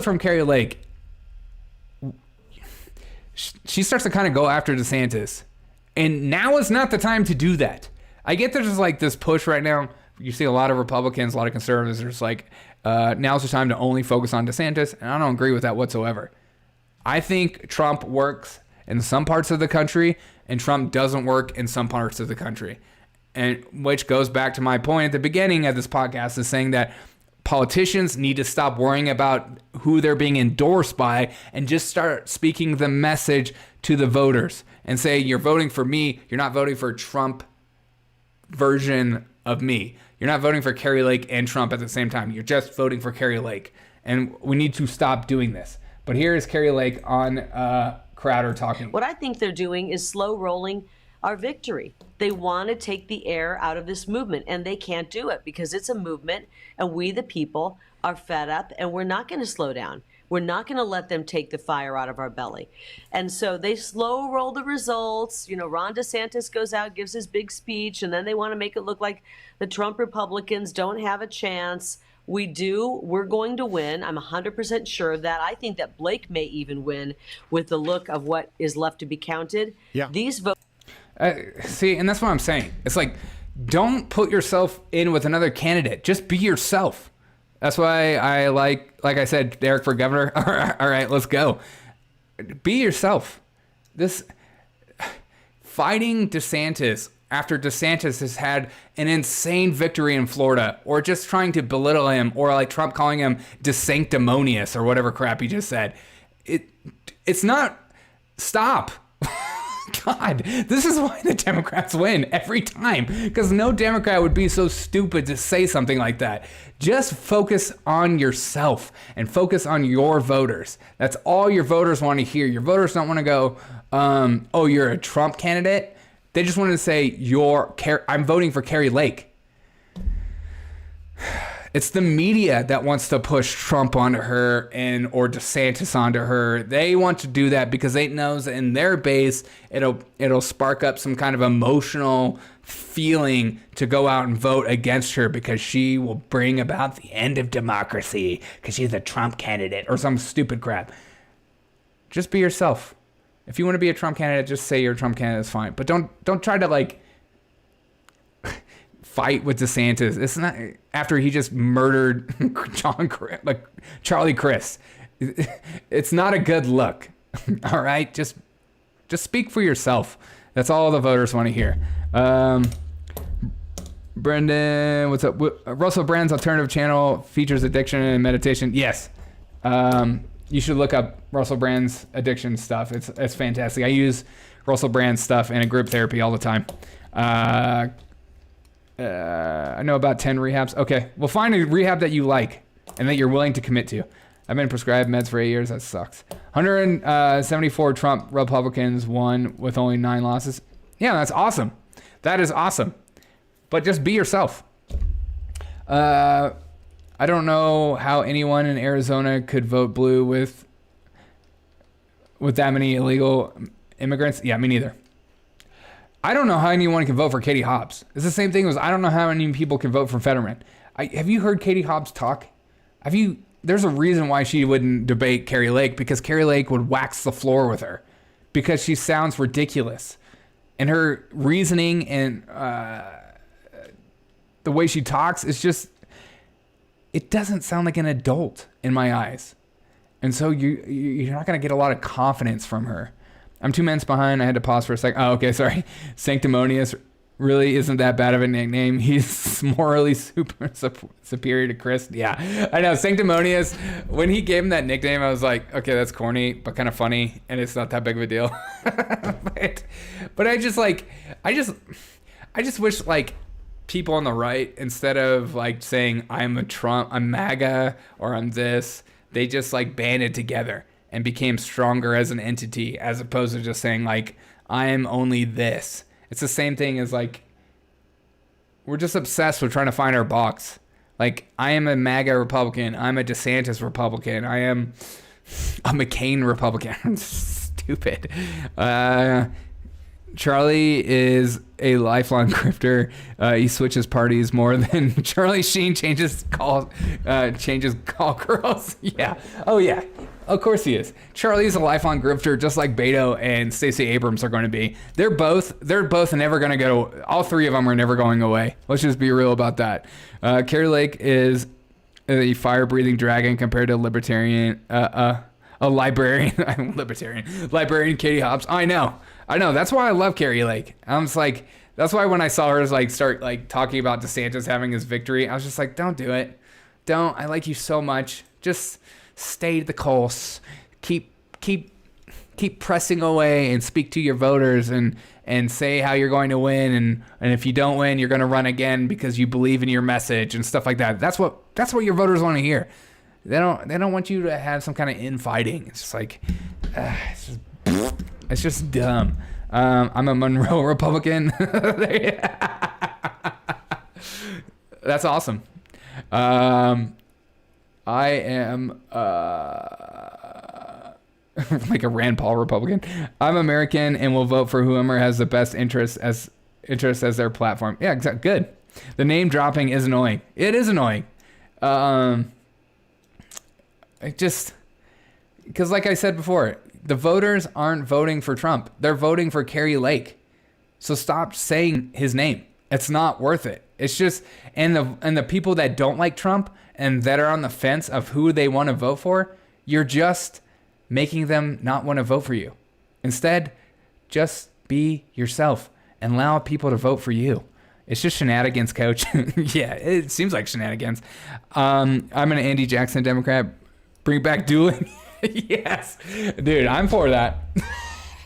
from Kari Lake, she starts to kind of go after DeSantis. And now is not the time to do that. I get there's just like this push right now. You see a lot of Republicans, a lot of conservatives are just like, now's the time to only focus on DeSantis, and I don't agree with that whatsoever. I think Trump works in some parts of the country, and Trump doesn't work in some parts of the country. And which goes back to my point at the beginning of this podcast, is saying that politicians need to stop worrying about who they're being endorsed by and just start speaking the message to the voters and say, you're voting for me, you're not voting for Trump version of me. You're not voting for Kari Lake and Trump at the same time. You're just voting for Kari Lake. And we need to stop doing this. But here is Kari Lake on Crowder talking. What I think they're doing is slow rolling our victory. They want to take the air out of this movement, and they can't do it because it's a movement, and we, the people, are fed up, and we're not going to slow down. We're not going to let them take the fire out of our belly. And so they slow roll the results. You know, Ron DeSantis goes out, gives his big speech, and then they want to make it look like the Trump Republicans don't have a chance. We do. We're going to win. I'm 100% sure of that. I think that Blake may even win with the look of what is left to be counted. Yeah. These votes. See, and that's what I'm saying. It's like, don't put yourself in with another candidate. Just be yourself. That's why I like I said, Derek for governor. All right, let's go. Be yourself. This fighting DeSantis after DeSantis has had an insane victory in Florida, or just trying to belittle him, or like Trump calling him desanctimonious or whatever crap he just said. It's not. Stop. God, this is why the Democrats win every time, because no Democrat would be so stupid to say something like that. Just focus on yourself and focus on your voters. That's all your voters want to hear. Your voters don't want to go, oh, you're a Trump candidate. They just want to say, I'm voting for Kari Lake. It's the media that wants to push Trump onto her or DeSantis onto her. They want to do that because they know that in their base, it'll spark up some kind of emotional feeling to go out and vote against her because she will bring about the end of democracy because she's a Trump candidate or some stupid crap. Just be yourself. If you want to be a Trump candidate, just say you're a Trump candidate. It's fine. But don't try to like fight with DeSantis. It's not after he just murdered Charlie Chris. It's not a good look. All right, just speak for yourself. That's all the voters want to hear. Brendan, what's up? Russell Brand's alternative channel features addiction and meditation. Yes. You should look up Russell Brand's addiction stuff. It's fantastic. I use Russell Brand's stuff in a group therapy all the time. I know about 10 rehabs. Okay, well, find a rehab that you like and that you're willing to commit to. I've been prescribed meds for 8 years. That sucks. 174 Trump Republicans won with only 9 losses. Yeah, that's awesome. That is awesome. But just be yourself. I don't know how anyone in Arizona could vote blue with that many illegal immigrants. Yeah, me neither. I don't know how anyone can vote for Katie Hobbs. It's the same thing as I don't know how many people can vote for Fetterman. Have you heard Katie Hobbs talk? There's a reason why she wouldn't debate Kari Lake, because Kari Lake would wax the floor with her because she sounds ridiculous. And her reasoning and the way she talks is just, it doesn't sound like an adult in my eyes. And so you're not going to get a lot of confidence from her. I'm 2 minutes behind. I had to pause for a second. Oh, okay, sorry. Sanctimonious really isn't that bad of a nickname. He's morally superior to Chris. Yeah, I know. Sanctimonious, when he gave him that nickname, I was like, okay, that's corny, but kind of funny, and it's not that big of a deal. but I just wish like people on the right, instead of like saying I'm MAGA or I'm this, they just like banded together and became stronger as an entity, as opposed to just saying like I am only this. It's the same thing as like we're just obsessed with trying to find our box. Like I am a MAGA Republican, I'm a DeSantis Republican, I am a McCain Republican. I'm stupid. Charlie is a lifelong grifter. He switches parties more than Charlie Sheen changes call girls. Yeah. Oh yeah. Of course he is. Charlie's a lifelong grifter, just like Beto and Stacey Abrams are going to be. They're both never going to go. All three of them are never going away. Let's just be real about that. Kari Lake is a fire-breathing dragon compared to a librarian Katie Hobbs. I know. That's why I love Kari Lake. I'm just like, that's why when I saw her like start like talking about DeSantis having his victory, I was just like, don't do it. Don't. I like you so much. Just stay the course. Keep pressing away and speak to your voters and say how you're going to win, and if you don't win, you're going to run again because you believe in your message and stuff like that. That's what your voters want to hear. They don't want you to have some kind of infighting. It's just like it's just dumb. I'm a Monroe Republican. That's awesome. I am like a Rand Paul Republican. I'm American and will vote for whoever has the best interest as their platform. Yeah, exactly. Good. The name dropping is annoying. It is annoying. It just, because like I said before, the voters aren't voting for Trump. They're voting for Kari Lake. So stop saying his name. It's not worth it. It's just, and the people that don't like Trump and that are on the fence of who they want to vote for, you're just making them not want to vote for you. Instead, just be yourself and allow people to vote for you. It's just shenanigans, coach. Yeah, it seems like shenanigans. I'm an Andy Jackson Democrat. Bring back dueling. Yes. Dude, I'm for that.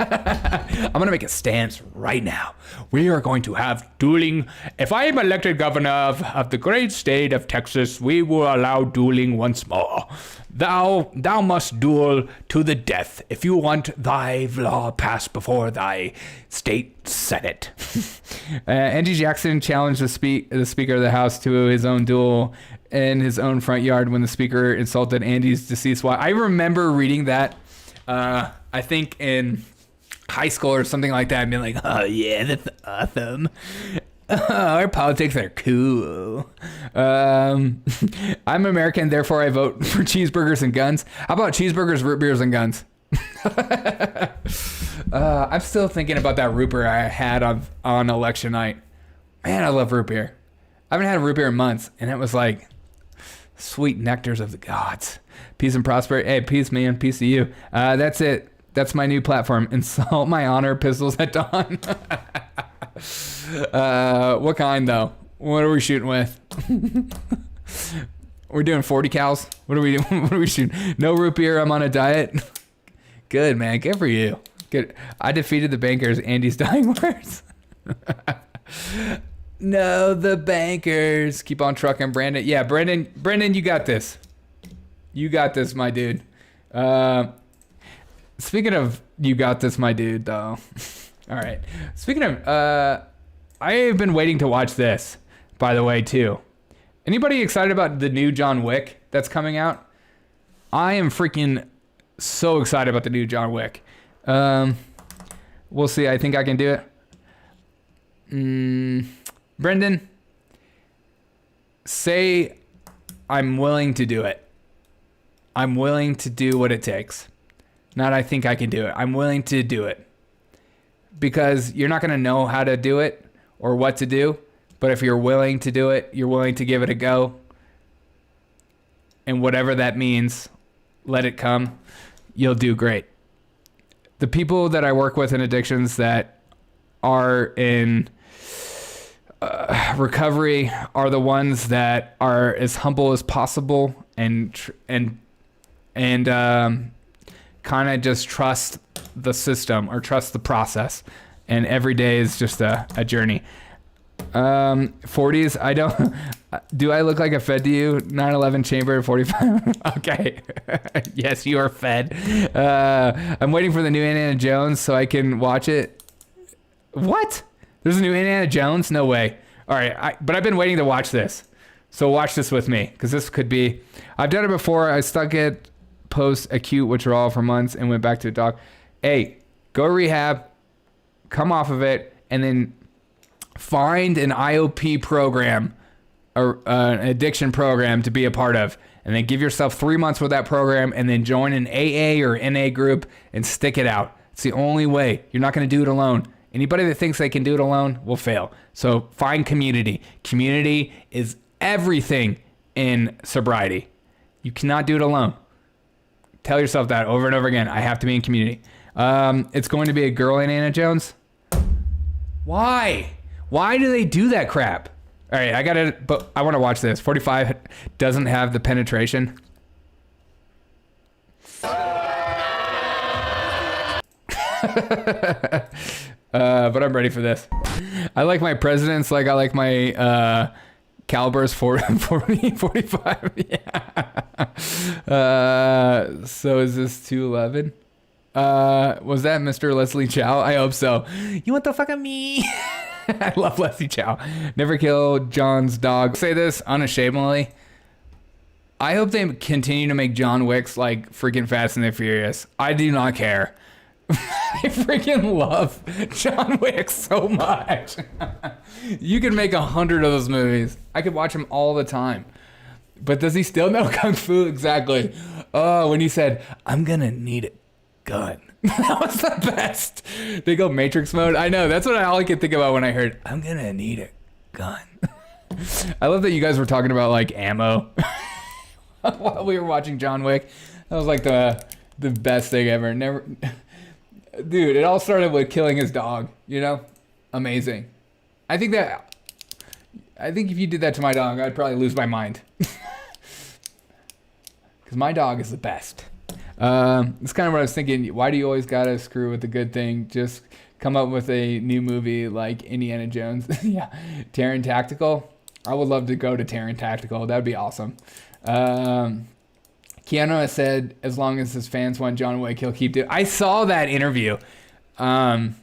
I'm going to make a stance right now. We are going to have dueling. If I am elected governor of the great state of Texas, we will allow dueling once more. Thou must duel to the death if you want thy law passed before thy state senate. Andy Jackson challenged the Speaker of the House to his own duel in his own front yard when the speaker insulted Andy's deceased wife. I remember reading that, I think in high school or something like that, and being like, oh yeah, that's awesome. Our politics are cool. I'm American, therefore I vote for cheeseburgers and guns. How about cheeseburgers, root beers, and guns? I'm still thinking about that root beer I had on election night. Man, I love root beer. I haven't had a root beer in months, and it was like sweet nectars of the gods. Peace and prosperity. Hey, peace, man. Peace to you. That's it. That's my new platform. Insult my honor, pistols at dawn. What kind, though? What are we shooting with? We're doing 40 cals. What are we doing? What are we shooting? No root beer. I'm on a diet. Good, man. Good for you. Good. I defeated the bankers. Andy's dying words. No, the bankers. Keep on trucking, Brandon. Yeah, Brandon, you got this. You got this, my dude. Speaking of you got this, my dude, though. All right. Speaking of, I have been waiting to watch this, by the way, too. Anybody excited about the new John Wick that's coming out? I am freaking so excited about the new John Wick. We'll see. I think I can do it. Brendan, say I'm willing to do it. I'm willing to do what it takes. Not I think I can do it. I'm willing to do it. Because you're not going to know how to do it or what to do. But if you're willing to do it, you're willing to give it a go. And whatever that means, let it come. You'll do great. The people that I work with in addictions that are in recovery are the ones that are as humble as possible and kind of just trust the system or trust the process. And every day is just a journey. 40s, I don't... Do I look like a fed to you? 9/11 chamber 45. Okay. Yes, you are fed. I'm waiting for the new Indiana Jones so I can watch it. What? There's a new Indiana Jones? No way. All right, but I've been waiting to watch this. So watch this with me, because this could be... I've done it before. I stuck at post-acute withdrawal for months and went back to a doc. Hey, go rehab, come off of it, and then find an IOP program, or an addiction program to be a part of. And then give yourself 3 months with that program, and then join an AA or NA group and stick it out. It's the only way. You're not going to do it alone. Anybody that thinks they can do it alone will fail. So find community. Community is everything in sobriety. You cannot do it alone. Tell yourself that over and over again. I have to be in community. It's going to be a girl in Indiana Jones. Why? Why do they do that crap? All right, but I want to watch this. 45 doesn't have the penetration. But I'm ready for this. I like my presidents like I like my calibers 40, 45. Yeah. So is this 211? Was that Mr. Leslie Chow? I hope so. You want the fuck of me? I love Leslie Chow. Never kill John's dog. Say this unashamedly. I hope they continue to make John Wicks like freaking Fast and the Furious. I do not care. I freaking love John Wick so much. You could make 100 of those movies. I could watch them all the time. But does he still know Kung Fu? Exactly. Oh, when he said, I'm gonna need a gun. That was the best. They go Matrix mode. I know. That's what all I could think about when I heard, I'm gonna need a gun. I love that you guys were talking about like ammo while we were watching John Wick. That was like the best thing ever. Never... Dude, it all started with killing his dog, you know? Amazing. I think if you did that to my dog, I'd probably lose my mind. Because my dog is the best. It's kind of what I was thinking. Why do you always gotta screw with the good thing? Just come up with a new movie like Indiana Jones. Yeah. Terran Tactical. I would love to go to Terran Tactical. That'd be awesome. Keanu has said, as long as his fans want John Wick, he'll keep doing it. I saw that interview. And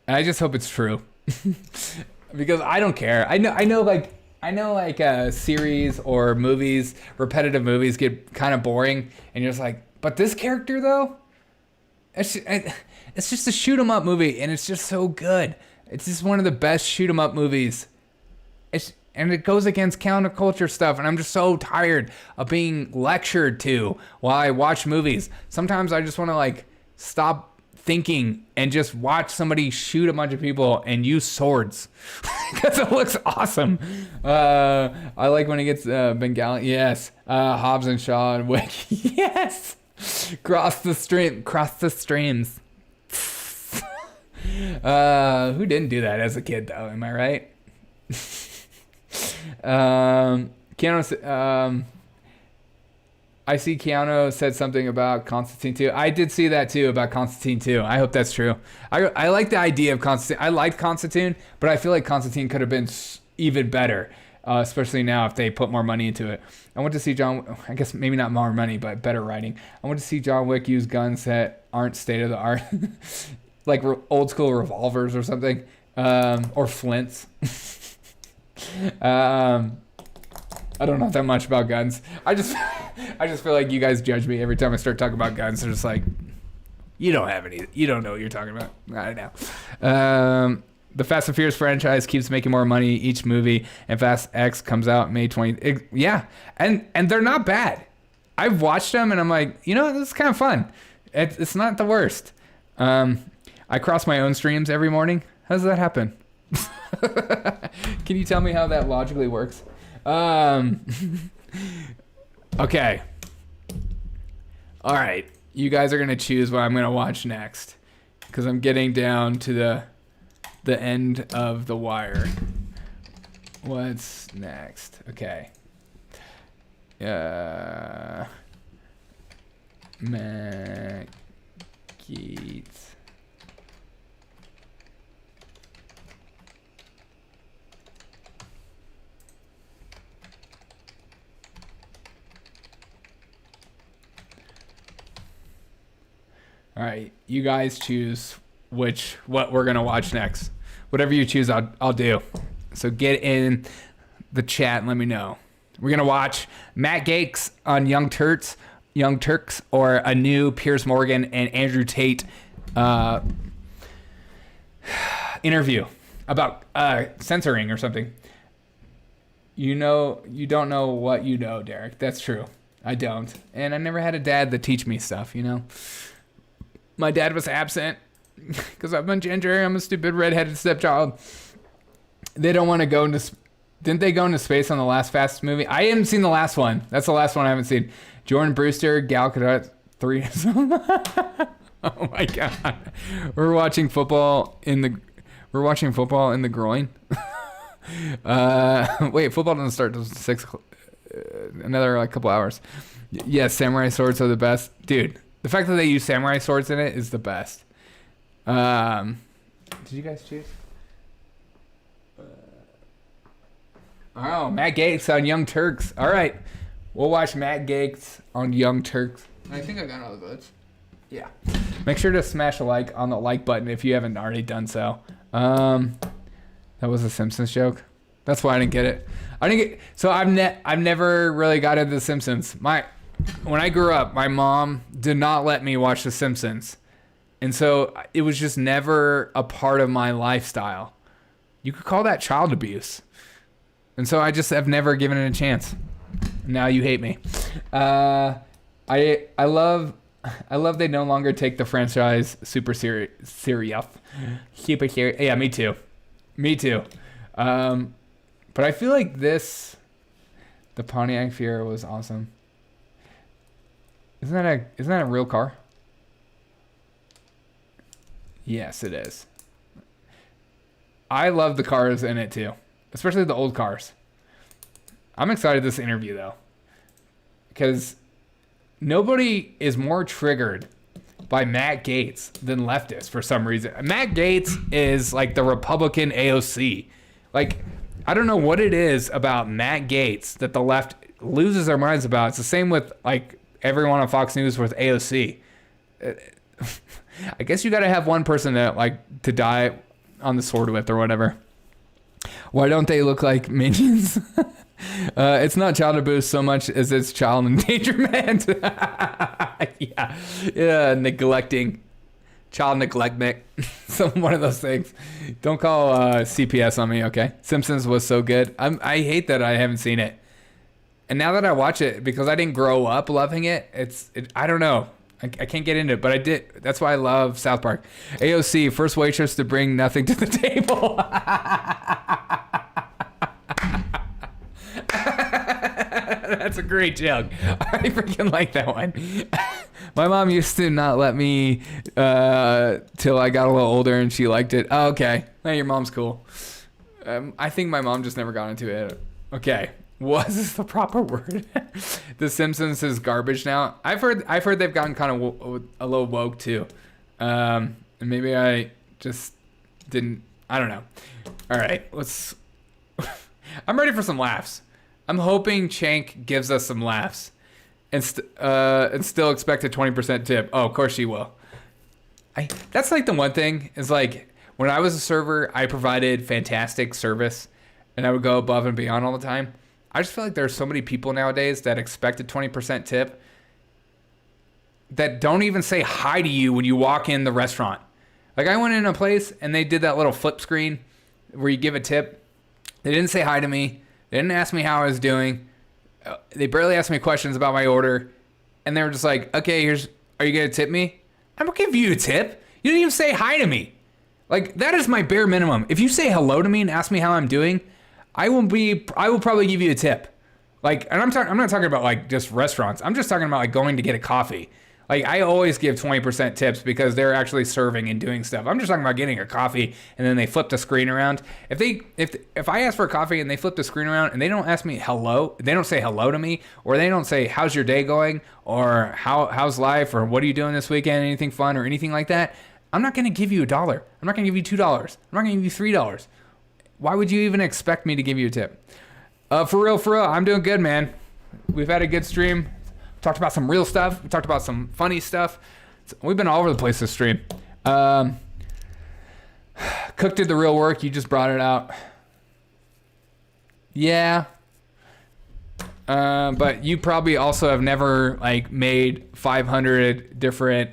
I just hope it's true. Because I don't care. I know, like, I know like series or movies, repetitive movies get kind of boring, and you're just like, but this character though, it's just a shoot 'em up movie, and it's just so good. It's just one of the best shoot 'em up movies. And it goes against counterculture stuff, and I'm just so tired of being lectured to while I watch movies. Sometimes I just want to like stop thinking and just watch somebody shoot a bunch of people and use swords because it looks awesome. I like when he gets Bengali. Yes. Hobbs and Shaw and Wick. Yes. Cross the streams. Who didn't do that as a kid though? Am I right? Keanu, I see Keanu said something about Constantine 2. I did see that too about Constantine 2. I hope that's true. I like the idea of Constantine. I liked Constantine, but I feel like Constantine could have been even better, especially now if they put more money into it. I want to see I guess maybe not more money, but better writing. I want to see John Wick use guns that aren't state of the art, like old school revolvers or something, or flints. I don't know that much about guns. I just feel like you guys judge me every time I start talking about guns. They're just like, you don't have any. You don't know what you're talking about. I know. The Fast and Furious franchise keeps making more money each movie, and Fast X comes out May 20. Yeah, and they're not bad. I've watched them, and I'm like, this is kind of fun. It's not the worst. I cross my own streams every morning. How does that happen? Can you tell me how that logically works? Okay. All right. You guys are going to choose what I'm going to watch next, because I'm getting down to the end of the wire. What's next? Okay. Matt Gaetz. All right, you guys choose what we're gonna watch next. Whatever you choose, I'll do. So get in the chat and let me know. We're gonna watch Matt Gaetz on Young Turks, or a new Piers Morgan and Andrew Tate interview about censoring or something. You don't know what you know, Derek. That's true. I don't, and I never had a dad that teach me stuff. My dad was absent because I'm a ginger. I'm a stupid redheaded stepchild. They don't want to go into... Didn't they go into space on the last Fast movie? I haven't seen the last one. That's the last one I haven't seen. Jordan Brewster, Gal Gadot 3. Oh my God. We're watching football in the groin. Wait, football doesn't start until 6 o'clock. Another couple hours. Yes, samurai swords are the best. Dude. The fact that they use samurai swords in it is the best. Did you guys choose? Oh, Matt Gaetz on Young Turks. All right. We'll watch Matt Gaetz on Young Turks. I think I got all the votes. Yeah. Make sure to smash a like on the like button if you haven't already done so. That was a Simpsons joke. That's why I didn't get it. So I've never really got into The Simpsons. When I grew up, my mom did not let me watch The Simpsons. And so it was just never a part of my lifestyle. You could call that child abuse. And so I just have never given it a chance. Now you hate me. I love they no longer take the franchise super serious. Super serious. Yeah, me too. But I feel like the Pontiac Fiero was awesome. Isn't that a real car? Yes, it is. I love the cars in it too, especially the old cars. I'm excited this interview though, because nobody is more triggered by Matt Gaetz than leftists for some reason. Matt Gaetz is like the Republican AOC. Like, I don't know what it is about Matt Gaetz that the left loses their minds about. It's the same with like everyone on Fox News with AOC. I guess you got to have one person that to die on the sword with or whatever. Why don't they look like minions? It's not child abuse so much as it's child endangerment. yeah, neglecting. Child neglectment. One of those things. Don't call CPS on me, okay? Simpsons was so good. I hate that I haven't seen it. And now that I watch it, because I didn't grow up loving it, I don't know. I can't get into it, but I did. That's why I love South Park. AOC, first waitress to bring nothing to the table. That's a great joke. I freaking like that one. My mom used to not let me till I got a little older, and she liked it. Oh, okay. Hey, your mom's cool. I think my mom just never got into it. Okay. Was this the proper word? The Simpsons is garbage now. I've heard they've gotten kind of a little woke too. And maybe I just didn't. I don't know. All right, let's. I'm ready for some laughs. I'm hoping Chank gives us some laughs, and still expect a 20% tip. Oh, of course she will. That's like the one thing is like when I was a server, I provided fantastic service, and I would go above and beyond all the time. I just feel like there's so many people nowadays that expect a 20% tip that don't even say hi to you when you walk in the restaurant. Like I went in a place and they did that little flip screen where you give a tip. They didn't say hi to me. They didn't ask me how I was doing. They barely asked me questions about my order. And they were just like, okay, are you going to tip me? I'm going to give you a tip. You didn't even say hi to me. Like that is my bare minimum. If you say hello to me and ask me how I'm doing, I will probably give you a tip. Like, and I'm not talking about like just restaurants. I'm just talking about like going to get a coffee. Like I always give 20% tips because they're actually serving and doing stuff. I'm just talking about getting a coffee and then they flip the screen around. If I ask for a coffee and they flip the screen around and they don't ask me hello, they don't say hello to me, or they don't say how's your day going, or how's life, or what are you doing this weekend, anything fun or anything like that, I'm not going to give you $1. I'm not going to give you $2. I'm not going to give you $3. Why would you even expect me to give you a tip? For real, I'm doing good, man. We've had a good stream. Talked about some real stuff. We talked about some funny stuff. We've been all over the place this stream. Cook did the real work. You just brought it out. Yeah. But you probably also have never like made 500 different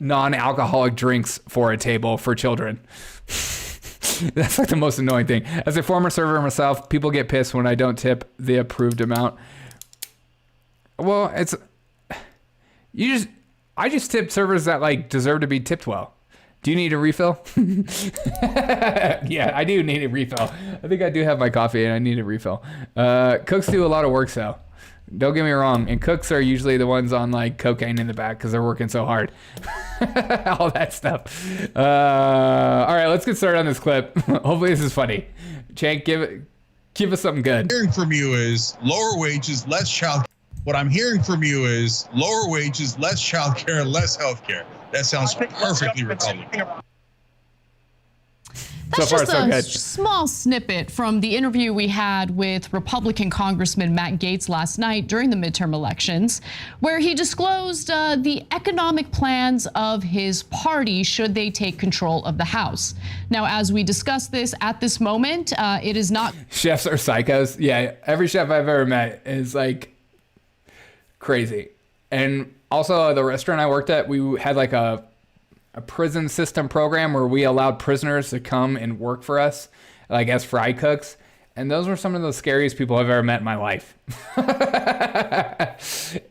non-alcoholic drinks for a table for children. That's like the most annoying thing. As a former server myself, people get pissed when I don't tip the approved amount. Well, I just tip servers that like deserve to be tipped well. Do you need a refill? Yeah, I do need a refill. I think I do have my coffee and I need a refill. Cooks do a lot of work, so don't get me wrong. And cooks are usually the ones on like cocaine in the back because they're working so hard. All that stuff. All right, let's get started on this clip. Hopefully this is funny. Chank, give us something good. What I'm hearing from you is lower wages, less child. What I'm hearing from you is lower wages, less child care, less health care. That sounds perfectly Republican. That's so far, just so a good. small snippet from the interview we had with Republican Congressman Matt Gaetz last night during the midterm elections, where he disclosed the economic plans of his party should they take control of the House. Now, as we discuss this at this moment, it is not... Chefs are psychos. Yeah, every chef I've ever met is like crazy. And also the restaurant I worked at, we had like a prison system program where we allowed prisoners to come and work for us, like as fry cooks. And those were some of the scariest people I've ever met in my life.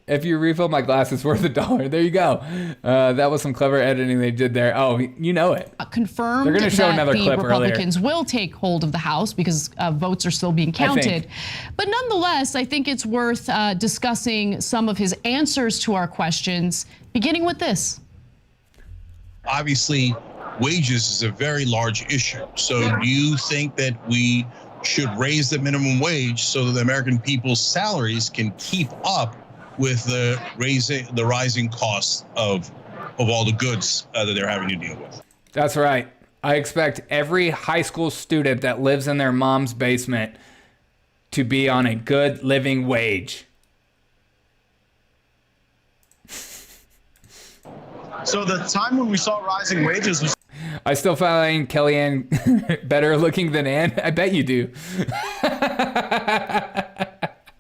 If you refill my glass, it's worth $1. There you go. That was some clever editing they did there. Oh, you know it. Confirmed They're gonna show another that the clip Republicans earlier. will take hold of the House because votes are still being counted. But nonetheless, I think it's worth discussing some of his answers to our questions, beginning with this. Obviously, wages is a very large issue. So do you think that we should raise the minimum wage so that the American people's salaries can keep up with the rising costs of all the goods that they're having to deal with? That's right. I expect every high school student that lives in their mom's basement to be on a good living wage. So the time when we saw rising wages was... I still find Kellyanne better looking than Ann. I bet you do.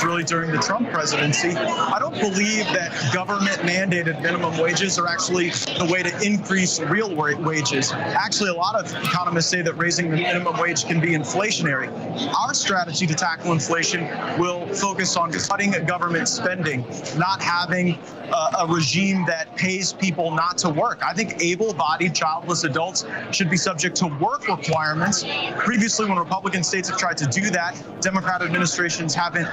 Really during the Trump presidency. I don't believe that government-mandated minimum wages are actually the way to increase real wages. Actually, a lot of economists say that raising the minimum wage can be inflationary. Our strategy to tackle inflation will focus on cutting government spending, not having a regime that pays people not to work. I think able-bodied childless adults should be subject to work requirements. Previously, when Republican states have tried to do that, Democrat administrations haven't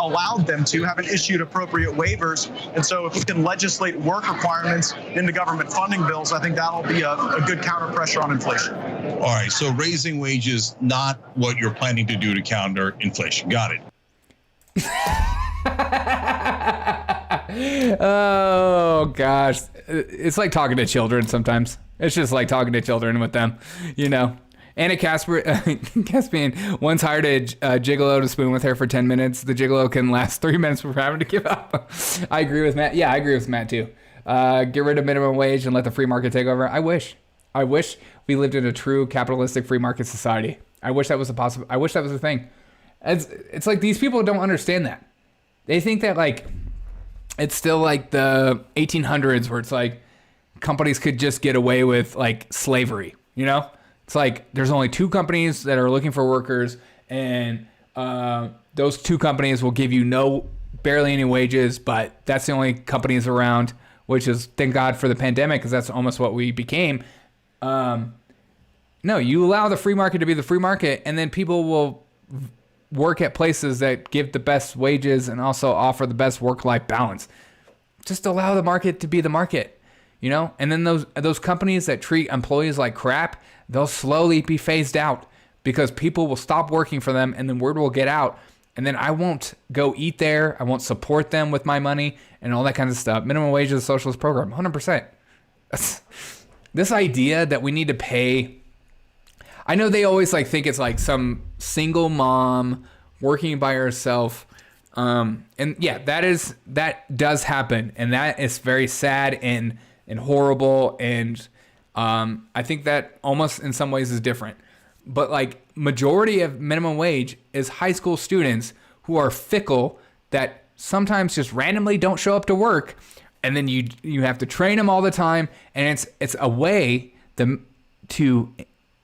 allowed them to, haven't issued appropriate waivers. And so if we can legislate work requirements into government funding bills, I think that'll be a good counter pressure on inflation. All right, so raising wages, not what you're planning to do to counter inflation. Got it. Oh, gosh. It's like talking to children sometimes. It's just like talking to children with them, you know. Anna Caspian once hired a gigolo to spoon with her for 10 minutes. The gigolo can last 3 minutes before having to give up. I agree with Matt. Yeah, I agree with Matt too. Get rid of minimum wage and let the free market take over. I wish we lived in a true capitalistic free market society. I wish that was I wish that was a thing. It's like these people don't understand that. They think that like it's still like the 1800s where it's like companies could just get away with like slavery, you know? It's like there's only 2 companies that are looking for workers, and those 2 companies will give you barely any wages, but that's the only companies around, which is thank God for the pandemic because that's almost what we became. No, you allow the free market to be the free market, and then people will work at places that give the best wages and also offer the best work-life balance. Just allow the market to be the market, you know? And then those companies that treat employees like crap, they'll slowly be phased out because people will stop working for them and then word will get out. And then I won't go eat there. I won't support them with my money and all that kind of stuff. Minimum wage is a socialist program, 100%. This idea that we need to pay. I know they always like think it's like some single mom working by herself. And yeah, that does happen. And that is very sad and horrible. And I think that almost in some ways is different. But like majority of minimum wage is high school students who are fickle that sometimes just randomly don't show up to work. And then you have to train them all the time. And it's a way to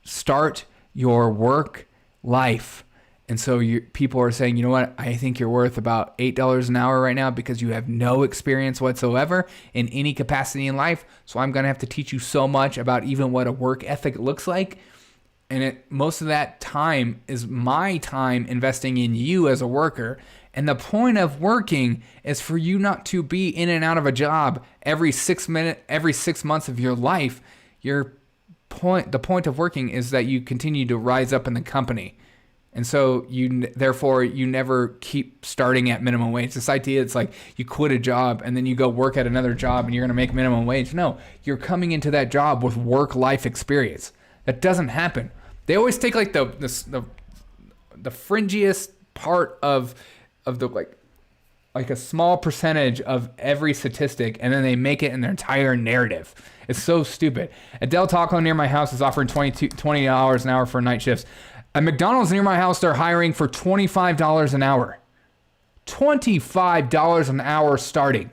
start your work life. And so people are saying, you know what, I think you're worth about $8 an hour right now because you have no experience whatsoever in any capacity in life. So I'm going to have to teach you so much about even what a work ethic looks like. And most of that time is my time investing in you as a worker. And the point of working is for you not to be in and out of a job every 6 months of your life. The point of working is that you continue to rise up in the company. And so therefore you never keep starting at minimum wage. This idea, it's like you quit a job and then you go work at another job and you're going to make minimum wage. No, you're coming into that job with work-life experience. That doesn't happen. They always take like the fringiest part of the like a small percentage of every statistic, and then they make it in their entire narrative. It's so stupid. A Del Taco near my house is offering $20 an hour for night shifts. A McDonald's near my house, they're hiring for $25 an hour. $25 an hour starting.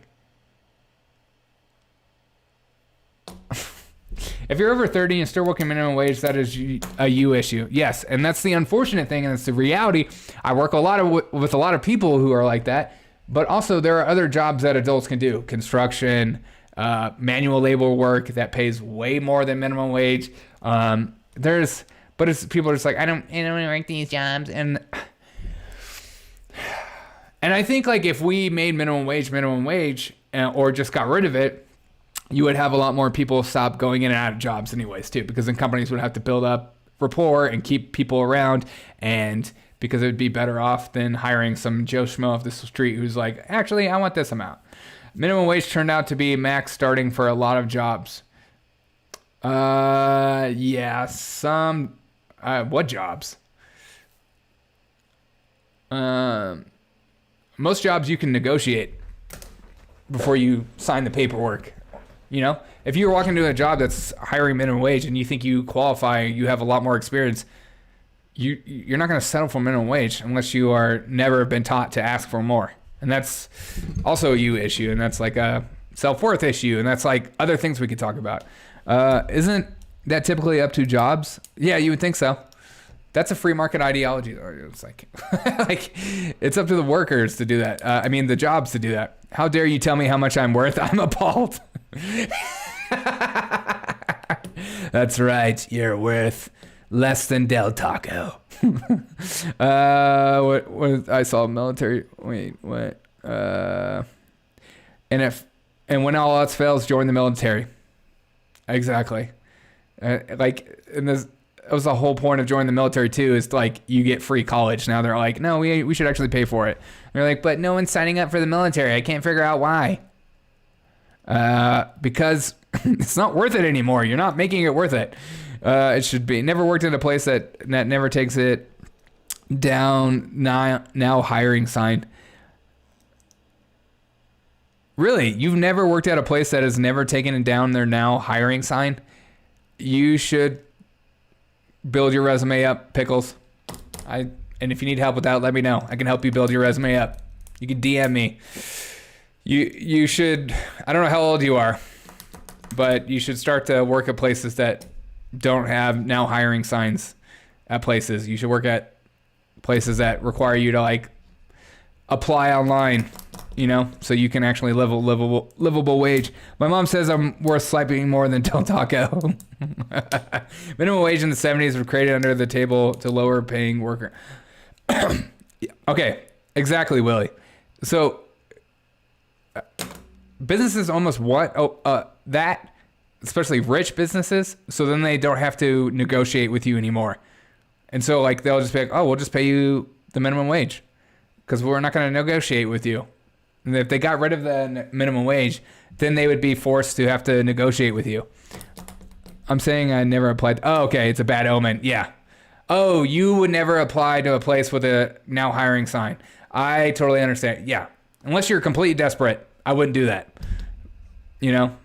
If you're over 30 and still working minimum wage, that is a you issue. Yes, and that's the unfortunate thing, and it's the reality. I work with a lot of people who are like that, but also there are other jobs that adults can do. Construction, manual labor work that pays way more than minimum wage. But people are just like, I don't want to work these jobs. And I think like if we made minimum wage, or just got rid of it, you would have a lot more people stop going in and out of jobs anyways too, because then companies would have to build up rapport and keep people around, and because it would be better off than hiring some Joe Schmo off the street who's like, actually, I want this amount. Minimum wage turned out to be max starting for a lot of jobs. Yeah, some... what jobs? Most jobs you can negotiate before you sign the paperwork. You know, if you're walking into a job that's hiring minimum wage and you think you qualify, you have a lot more experience, you're not going to settle for minimum wage unless you are never been taught to ask for more. And that's also a you issue, and that's like a self-worth issue, and that's like other things we could talk about. Isn't that typically up to jobs? Yeah, you would think so. That's a free market ideology. It's like, like it's up to the workers to do that. I mean, the jobs to do that. How dare you tell me how much I'm worth? I'm appalled. That's right. You're worth less than Del Taco. What I saw military. Wait, what? And when all else fails, join the military. Exactly. Like, and this. That was the whole point of joining the military too, is like you get free college. Now they're like, no, we should actually pay for it. And they're like, but no one's signing up for the military. I can't figure out why. Because it's not worth it anymore. You're not making it worth it. It should be. Never worked in a place that never takes it down. Now hiring sign. Really? You've never worked at a place that has never taken down their now hiring sign? You should build your resume up, Pickles. And if you need help with that, let me know. I can help you build your resume up. You can DM me. You should, I don't know how old you are, but you should start to work at places that don't have now hiring signs at places. You should work at places that require you to like apply online, you know, so you can actually livable wage. My mom says I'm worth slightly more than Del Taco. Minimum wage in the 70s was created under the table to lower paying worker. Okay, exactly, Willie. So businesses almost want that, especially rich businesses, so then they don't have to negotiate with you anymore. And so like they'll just be like, oh, we'll just pay you the minimum wage because we're not going to negotiate with you. And if they got rid of the minimum wage, then they would be forced to have to negotiate with you. I'm saying I never applied. Oh, okay. It's a bad omen. Yeah. Oh, you would never apply to a place with a now hiring sign. I totally understand. Yeah. Unless you're completely desperate, I wouldn't do that. You know?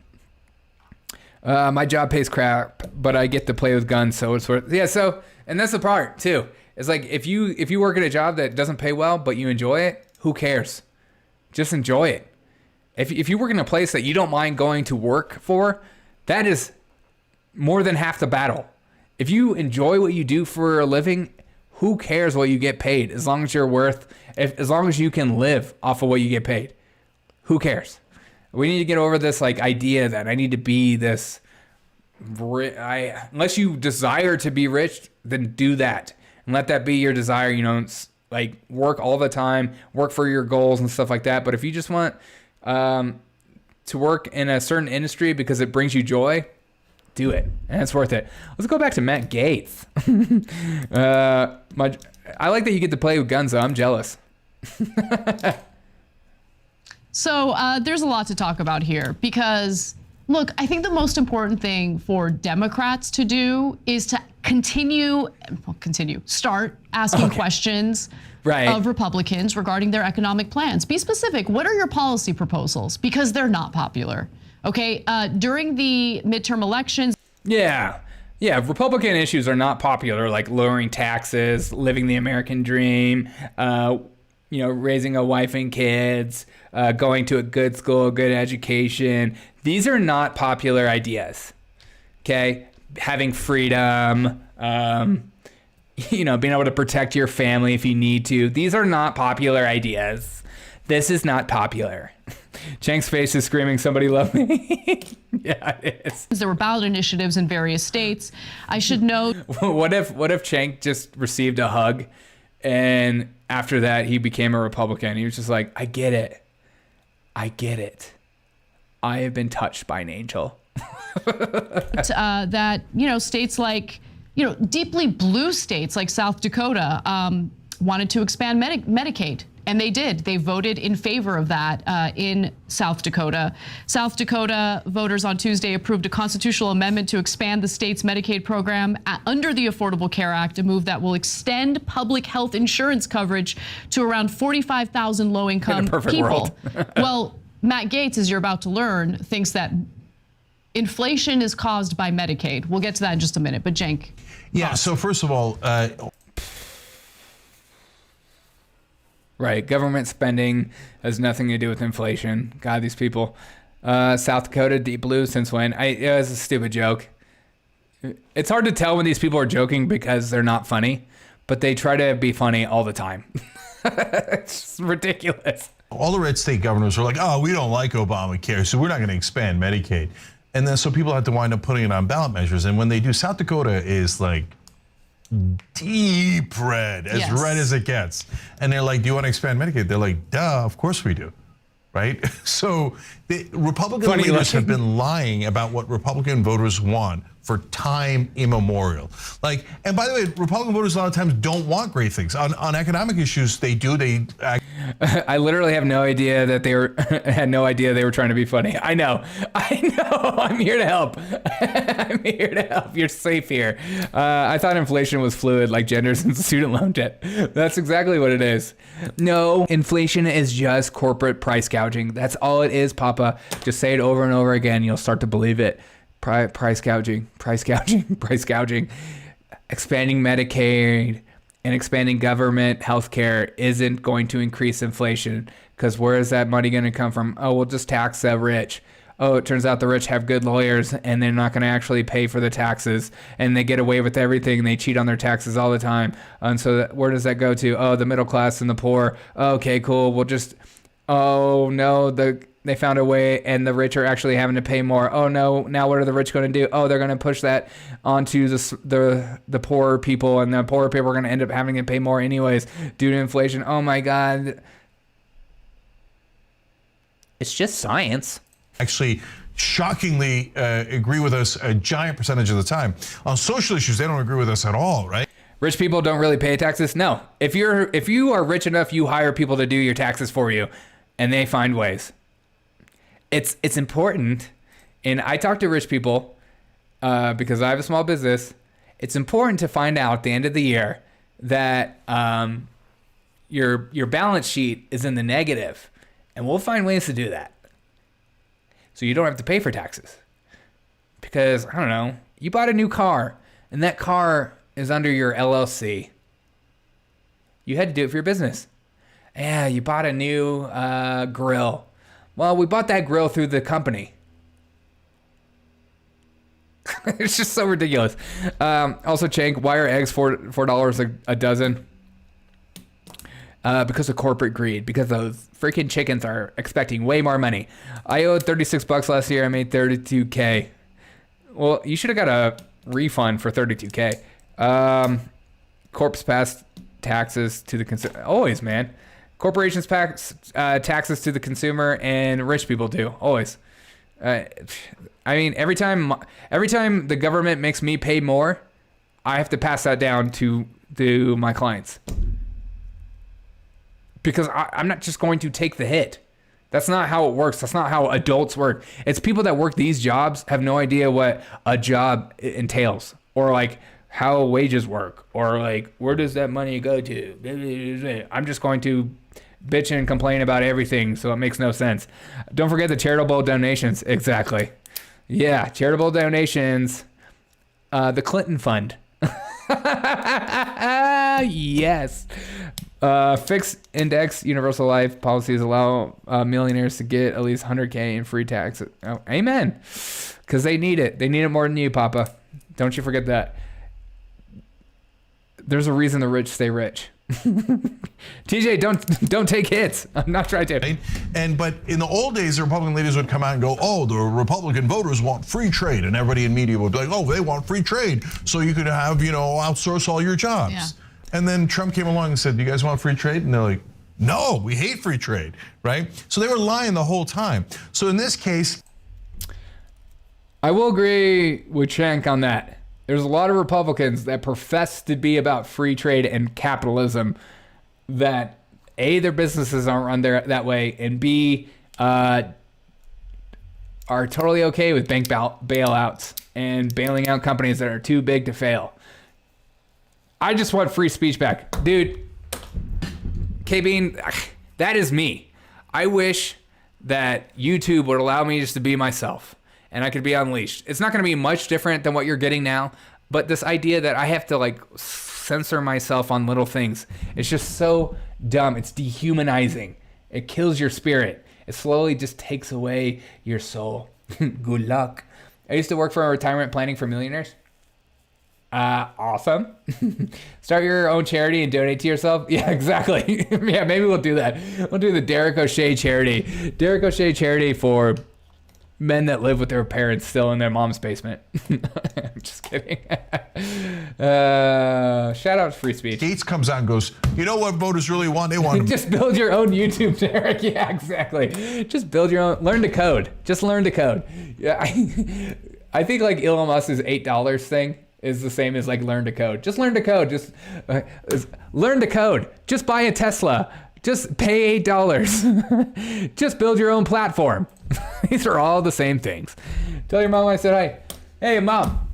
My job pays crap, but I get to play with guns, so it's worth. Yeah. So, and that's the part too. It's like if you work at a job that doesn't pay well, but you enjoy it, who cares? Just enjoy it. If you work in a place that you don't mind going to work for, that is more than half the battle. If you enjoy what you do for a living, who cares what you get paid? As long as as long as you can live off of what you get paid, who cares? We need to get over this like idea that I need to be this. Unless you desire to be rich, then do that and let that be your desire. You know, like work all the time, work for your goals and stuff like that. But if you just want to work in a certain industry because it brings you joy, do it, and it's worth it. Let's go back to Matt Gaetz. I like that you get to play with guns, though. I'm jealous. So there's a lot to talk about here because, look, I think the most important thing for Democrats to do is to start asking questions of Republicans regarding their economic plans. Be specific. What are your policy proposals? Because they're not popular. Okay, during the midterm elections. Yeah, Republican issues are not popular, like lowering taxes, living the American dream, raising a wife and kids, going to a good school, good education. These are not popular ideas. Okay, having freedom, being able to protect your family if you need to. These are not popular ideas. This is not popular. Chank's face is screaming, somebody love me. Yeah, it is. There were ballot initiatives in various states. I should note. What if Chank just received a hug and after that he became a Republican? He was just like, I get it. I have been touched by an angel. That, states like, deeply blue states like South Dakota wanted to expand Medicaid. And they did. They voted in favor of that in South Dakota. South Dakota voters on Tuesday approved a constitutional amendment to expand the state's Medicaid program under the Affordable Care Act, a move that will extend public health insurance coverage to around 45,000 low-income people. Well, Matt Gaetz, as you're about to learn, thinks that inflation is caused by Medicaid. We'll get to that in just a minute. But Cenk. Yeah. So first of all, right, government spending has nothing to do with inflation. God, these people. South Dakota, deep blue since when? It was a stupid joke. It's hard to tell when these people are joking because they're not funny, but they try to be funny all the time. It's just ridiculous. All the red state governors are like, oh, we don't like Obamacare, so we're not going to expand Medicaid. And then so people have to wind up putting it on ballot measures. And when they do, South Dakota is like deep red, as red as it gets. And they're like, do you want to expand Medicaid? They're like, duh, of course we do. Right? So the Republican leaders have been lying about what Republican voters want for time immemorial. Like, and by the way, Republican voters a lot of times don't want great things. On economic issues, they do. I literally have no idea that they were had no idea they were trying to be funny. I know. I'm here to help. I'm here to help. You're safe here. I thought inflation was fluid, like genders and student loan debt. That's exactly what it is. No, inflation is just corporate price gouging. That's all it is, Papa. Just say it over and over again. You'll start to believe it. Price gouging. Expanding Medicaid and expanding government healthcare isn't going to increase inflation, because where is that money going to come from? Oh, we'll just tax the rich. Oh, it turns out the rich have good lawyers and they're not going to actually pay for the taxes, and they get away with everything. They cheat on their taxes all the time. And so where does that go to? Oh, the middle class and the poor. Okay, cool. We'll just, oh no, they found a way and the rich are actually having to pay more. Oh no, now what are the rich going to do? Oh, they're going to push that onto the poorer people, and the poorer people are going to end up having to pay more anyways due to inflation. Oh my God. It's just science. Actually, shockingly agree with us a giant percentage of the time. On social issues, they don't agree with us at all, right? Rich people don't really pay taxes? No. If you are rich enough, you hire people to do your taxes for you, and they find ways. It's important, and I talk to rich people because I have a small business. It's important to find out at the end of the year that your balance sheet is in the negative, and we'll find ways to do that. So you don't have to pay for taxes. Because, I don't know, you bought a new car, and that car is under your LLC. You had to do it for your business. Yeah, you bought a new grill. Well, we bought that grill through the company. It's just so ridiculous. Also, Cenk, why are eggs $4 a dozen? Because of corporate greed. Because those freaking chickens are expecting way more money. I owed $36 last year. I made $32K. Well, you should have got a refund for $32K. Corpse pass taxes to the consumer. Always, man. Corporations pass taxes to the consumer, and rich people do. Always. I mean, every time the government makes me pay more, I have to pass that down to my clients. Because I'm not just going to take the hit. That's not how it works. That's not how adults work. It's people that work these jobs have no idea what a job entails, or like how wages work, or like where does that money go to. I'm just going to bitch and complain about everything, so it makes no sense. Don't forget the charitable donations. Exactly. Yeah, charitable donations. The Clinton Fund. Yes. Fixed index universal life policies allow millionaires to get at least $100K in free tax. Oh, amen. Because they need it. They need it more than you, Papa. Don't you forget that. There's a reason the rich stay rich. TJ, don't take hits. I'm not trying to. But in the old days, the Republican leaders would come out and go, oh, the Republican voters want free trade. And everybody in media would be like, oh, they want free trade. So you could have, outsource all your jobs. Yeah. And then Trump came along and said, do you guys want free trade? And they're like, no, we hate free trade, right? So they were lying the whole time. So in this case, I will agree with Cenk on that. There's a lot of Republicans that profess to be about free trade and capitalism that, A, their businesses aren't run that way, and B, are totally okay with bank bailouts and bailing out companies that are too big to fail. I just want free speech back. Dude, K-Bean, that is me. I wish that YouTube would allow me just to be myself. and I could be unleashed. It's not going to be much different than what you're getting now, but this idea that I have to like censor myself on little things, it's just so dumb. It's dehumanizing. It kills your spirit. It slowly just takes away your soul. Good luck. I used to work for retirement planning for millionaires. Awesome. Start your own charity and donate to yourself. Yeah, exactly. Yeah, maybe we'll do that. We'll do the Derek O'Shea charity. Derek O'Shea charity for men that live with their parents still in their mom's basement. I'm just kidding. Shout out to free speech. Gates comes out and goes, you know what voters really want? They want just build your own YouTube, Derek. Yeah, exactly. Just build your own. Learn to code. Just learn to code. Yeah, I think like Elon Musk's $8 thing is the same as like learn to code. Just learn to code. Just learn to code. Just buy a Tesla. Just pay $8. Just build your own platform. These are all the same things. Tell your mom I said hi. Hey, Mom.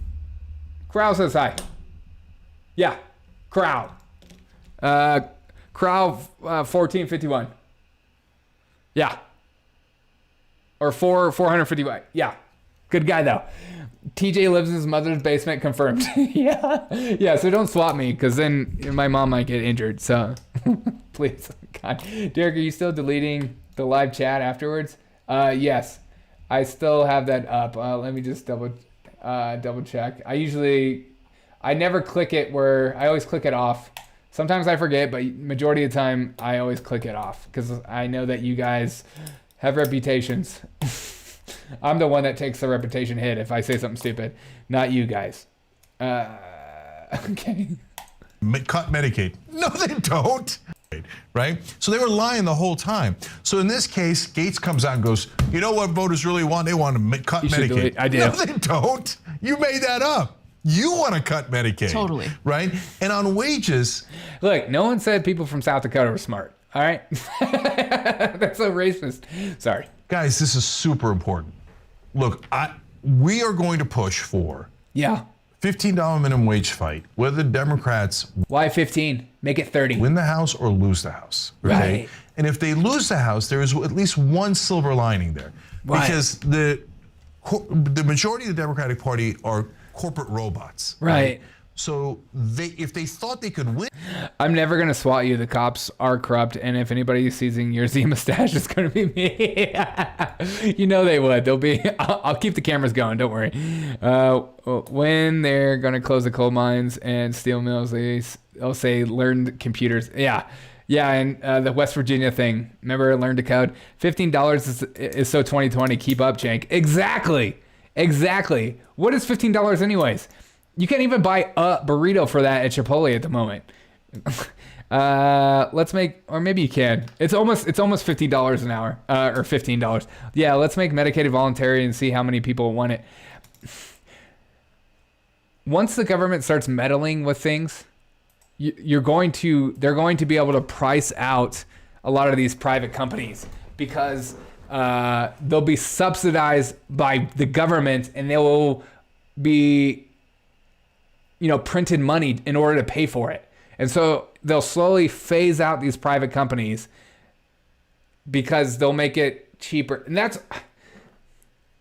Crow says hi. Yeah, Crow. Crow 1451. Yeah. Or 451. Yeah. Good guy, though. TJ lives in his mother's basement, confirmed. Yeah, so don't swap me, because then my mom might get injured, so please. God. Derek, are you still deleting the live chat afterwards? Yes, I still have that up. Let me just double check. I never click it I always click it off. Sometimes I forget, but majority of the time, I always click it off, because I know that you guys have reputations. I'm the one that takes the reputation hit if I say something stupid, not you guys. Okay. Cut Medicaid. No, they don't. Right? So they were lying the whole time. So in this case, Gates comes out and goes, you know what voters really want? They want to cut Medicaid. I do. No, they don't. You made that up. You want to cut Medicaid. Totally. Right? And on wages. Look, no one said people from South Dakota were smart. All right? That's so racist. Sorry. Guys, this is super important. Look, we are going to push for $15 minimum wage fight, whether the Democrats... Why 15? Make it 30. Win the House or lose the House. Okay? Right. And if they lose the House, there is at least one silver lining there. Right. Because the majority of the Democratic Party are corporate robots. Right. So if they thought they could win... I'm never going to swat you. The cops are corrupt. And if anybody sees your Z mustache, it's going to be me. You know they would. I'll keep the cameras going. Don't worry. When they're going to close the coal mines and steel mills, they'll say learn computers. Yeah. Yeah, and the West Virginia thing. Remember, learn to code? $15 is so 2020. Keep up, Jank. Exactly. What is $15 anyways? You can't even buy a burrito for that at Chipotle at the moment. Let's make, or maybe you can. It's almost $50 an hour, or $15. Yeah, let's make Medicaid voluntary and see how many people want it. Once the government starts meddling with things, they're going to be able to price out a lot of these private companies because they'll be subsidized by the government and they will be printed money in order to pay for it. And so they'll slowly phase out these private companies because they'll make it cheaper. And that's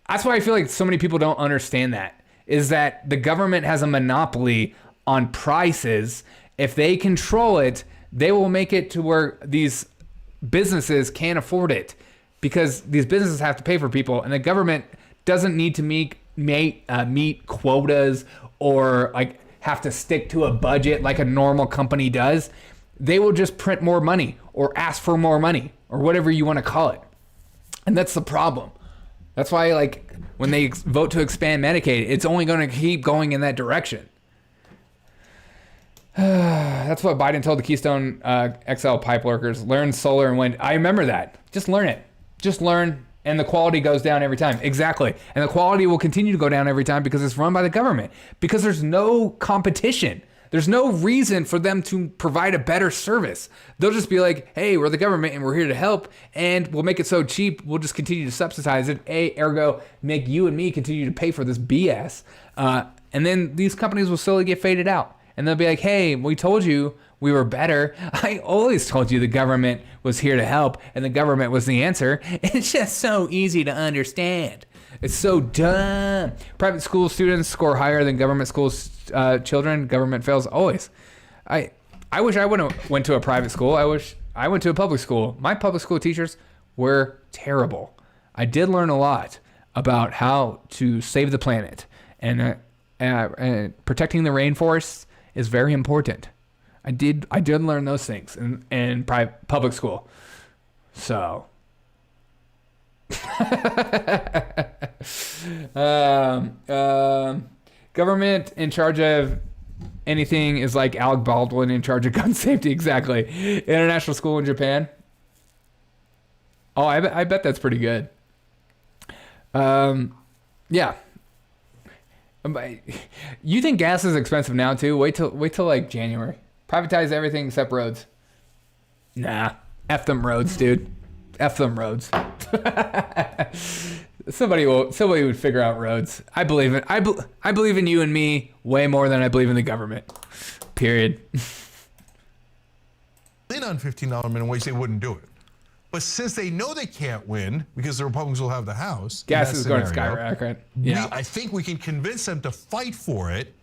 why I feel like so many people don't understand that, is that the government has a monopoly on prices. If they control it, they will make it to where these businesses can't afford it because these businesses have to pay for people, and the government doesn't need to meet quotas or like have to stick to a budget like a normal company does. They will just print more money or ask for more money or whatever you want to call it. And that's the problem. That's why, like, when they vote to expand Medicaid, it's only going to keep going in that direction. That's what Biden told the Keystone XL pipe workers. Learn solar and wind. I remember that. Just learn it. Just learn. And the quality goes down every time. Exactly. And the quality will continue to go down every time because it's run by the government. Because there's no competition. There's no reason for them to provide a better service. They'll just be like, hey, we're the government and we're here to help. And we'll make it so cheap, we'll just continue to subsidize it. Ergo, make you and me continue to pay for this BS. And then these companies will slowly get faded out. And they'll be like, hey, we told you we were better. I always told you the government was here to help and the government was the answer. It's just so easy to understand. It's so dumb. Private school students score higher than government school children. Government fails always. I wish I went to a private school. I wish I went to a public school. My public school teachers were terrible. I did learn a lot about how to save the planet, and protecting the rainforests is very important. I did learn those things in public school. So, government in charge of anything is like Alec Baldwin in charge of gun safety. Exactly. International school in Japan. Oh, I bet that's pretty good. Yeah. You think gas is expensive now too? Wait till like January. Privatize everything except roads. Nah. F them roads, dude. F them roads. Somebody would figure out roads. I believe it. I believe in you and me way more than I believe in the government. Period. In on $15 minimum wage, they wouldn't do it. But since they know they can't win because the Republicans will have the House, gas is going to skyrocket. Yeah, I think we can convince them to fight for it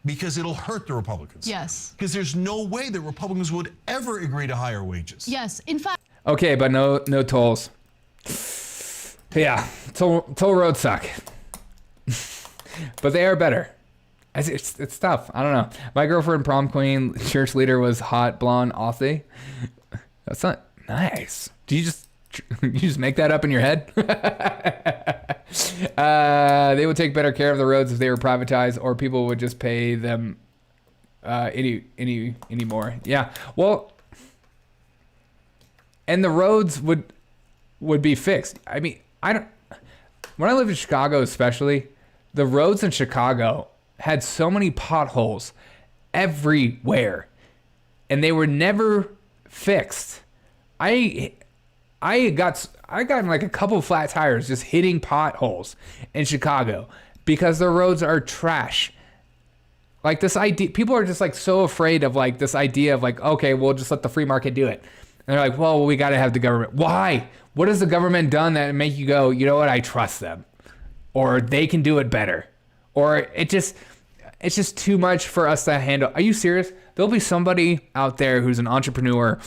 because it'll hurt the Republicans. Yes. Because there's no way that Republicans would ever agree to higher wages. Yes. In fact. Okay, but no tolls. Yeah, toll roads suck. But they are better. It's tough. I don't know. My girlfriend, prom queen, church leader was hot blonde Aussie. That's not nice. Do you just make that up in your head? They would take better care of the roads if they were privatized, or people would just pay them any more. Yeah. Well, and the roads would be fixed. I mean, when I lived in Chicago especially, the roads in Chicago had so many potholes everywhere, and they were never fixed. I got in like a couple of flat tires just hitting potholes in Chicago because the roads are trash. Like this idea, people are just like so afraid of like this idea of like, okay, we'll just let the free market do it. And they're like, well, we got to have the government. Why? What has the government done that make you go, you know what, I trust them? Or they can do it better. Or it's just too much for us to handle. Are you serious? There'll be somebody out there who's an entrepreneur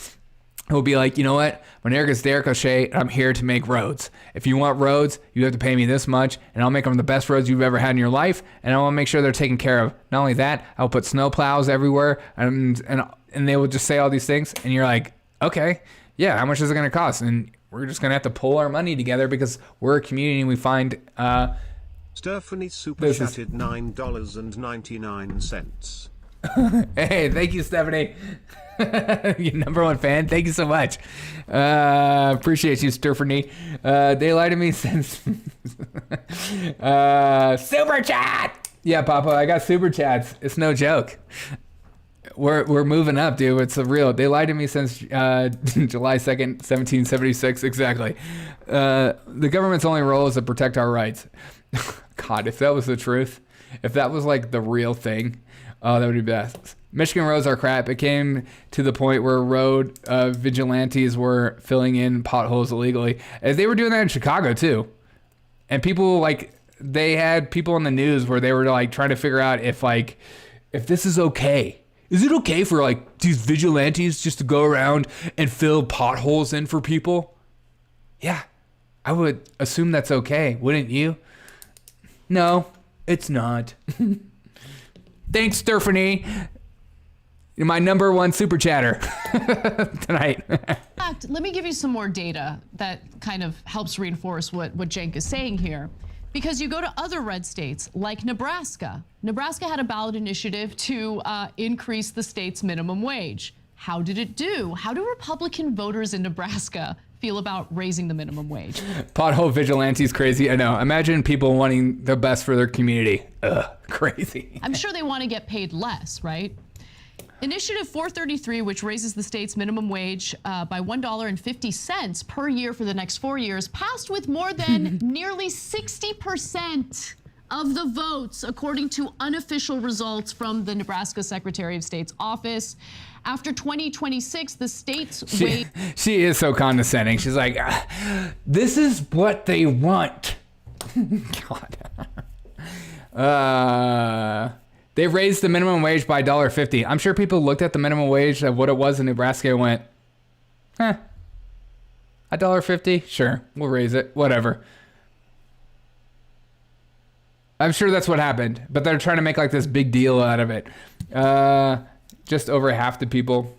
who will be like, you know what? My name is Derek O'Shea, and I'm here to make roads. If you want roads, you have to pay me this much, and I'll make them the best roads you've ever had in your life, and I want to make sure they're taken care of. Not only that, I'll put snow plows everywhere, and they will just say all these things, and you're like, okay, yeah, how much is it going to cost? And we're just going to have to pull our money together because we're a community and we find... Stephanie super chatted $9.99. Hey, thank you, Stephanie. Your number one fan. Thank you so much. Appreciate you, Stephanie. They lied to me since... Super chat! Yeah, Papa, I got super chats. It's no joke. We're moving up, dude. It's a real. They lied to me since July 2nd, 1776. Exactly. The government's only role is to protect our rights. God, if that was the truth, if that was like the real thing, that would be best. Michigan roads are crap. It came to the point where road vigilantes were filling in potholes illegally. And they were doing that in Chicago too. And people they had people on the news where they were like trying to figure out if this is okay. Is it okay for like these vigilantes just to go around and fill potholes in for people? Yeah, I would assume that's okay, wouldn't you? No, it's not. Thanks, Stephanie. You're my number one super chatter tonight. In fact, let me give you some more data that kind of helps reinforce what Cenk is saying here. Because you go to other red states like Nebraska. Nebraska had a ballot initiative to increase the state's minimum wage. How did it do? How do Republican voters in Nebraska feel about raising the minimum wage? Pothole vigilantes crazy. I know. Imagine people wanting the best for their community. Ugh, crazy. I'm sure they want to get paid less, right? Initiative 433, which raises the state's minimum wage by $1.50 per year for the next 4 years, passed with more than nearly 60% of the votes, according to unofficial results from the Nebraska Secretary of State's office. After 2026, the state's She is so condescending. She's like, this is what they want. God. They raised the minimum wage by $1.50. I'm sure people looked at the minimum wage of what it was in Nebraska and went, $1.50? Sure, we'll raise it. Whatever. I'm sure that's what happened, but they're trying to make like this big deal out of it. Just over half the people.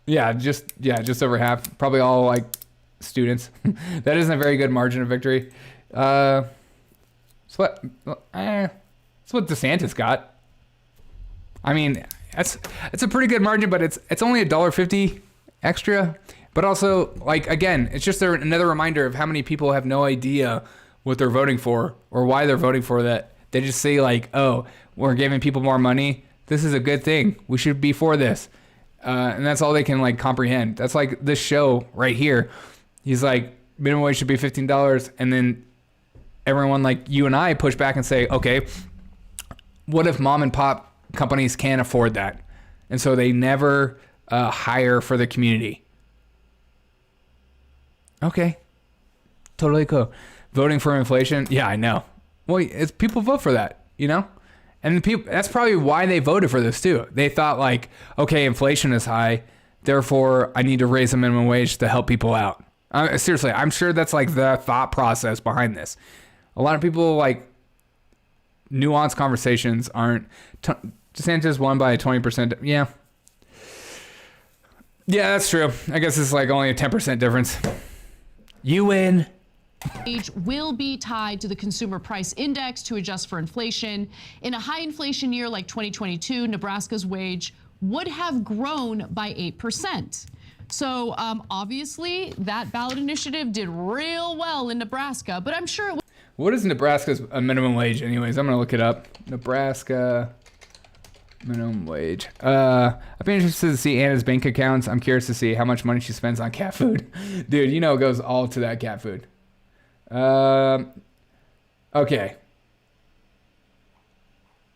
Just over half. Probably all like students. That isn't a very good margin of victory. It's what DeSantis got. I mean, it's a pretty good margin, but it's only $1.50 extra. But also, like, again, it's just another reminder of how many people have no idea what they're voting for or why they're voting for that. They just say like, oh, we're giving people more money. This is a good thing. We should be for this. And that's all they can like comprehend. That's like this show right here. He's like, minimum wage should be $15. And then everyone like you and I push back and say, okay, what if mom and pop companies can't afford that? And so they never hire for the community. Okay. Totally cool. Voting for inflation? Yeah, I know. Well, it's people vote for that, you know? And that's probably why they voted for this too. They thought like, okay, inflation is high, therefore I need to raise the minimum wage to help people out. Seriously, I'm sure that's like the thought process behind this. A lot of people like nuanced conversations aren't. DeSantis won by 20%. Yeah, that's true. I guess it's like only a 10% difference. You win. Wage will be tied to the consumer price index to adjust for inflation. In a high inflation year like 2022, Nebraska's wage would have grown by 8%. So obviously that ballot initiative did real well in Nebraska, but I'm sure it What is Nebraska's minimum wage anyways? I'm going to look it up. Nebraska minimum wage. I'd be interested to see Anna's bank accounts. I'm curious to see how much money she spends on cat food. Dude, you know it goes all to that cat food. Okay.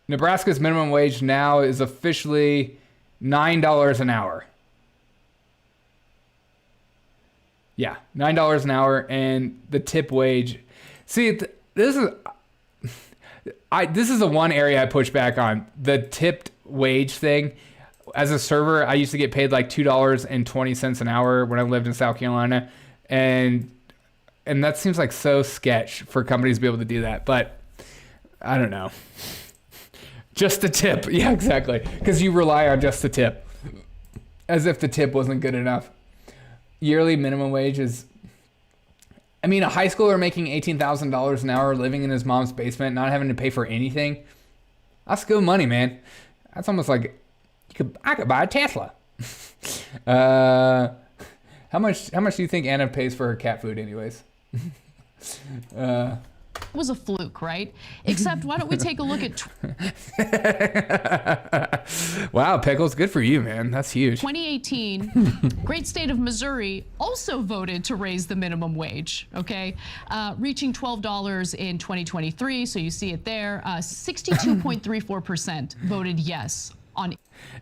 Nebraska's minimum wage now is officially $9 an hour. Yeah, $9 an hour, and the tip wage. See, this is the one area I push back on, the tipped wage thing. As a server, I used to get paid like $2.20 an hour when I lived in South Carolina, and that seems like so sketch for companies to be able to do that. But I don't know. Just the tip. Yeah, exactly. Because you rely on just the tip. As if the tip wasn't good enough. Yearly minimum wage is... I mean, a high schooler making $18,000 an hour living in his mom's basement, not having to pay for anything. That's good money, man. That's almost like... I could buy a Tesla. How much do you think Anna pays for her cat food anyways? It was a fluke, right? Except why don't we take a look at Wow, Pickles, good for you, man. That's huge. 2018, great state of Missouri also voted to raise the minimum wage, okay? Reaching $12 in 2023, so you see it there. 62.34% voted yes on.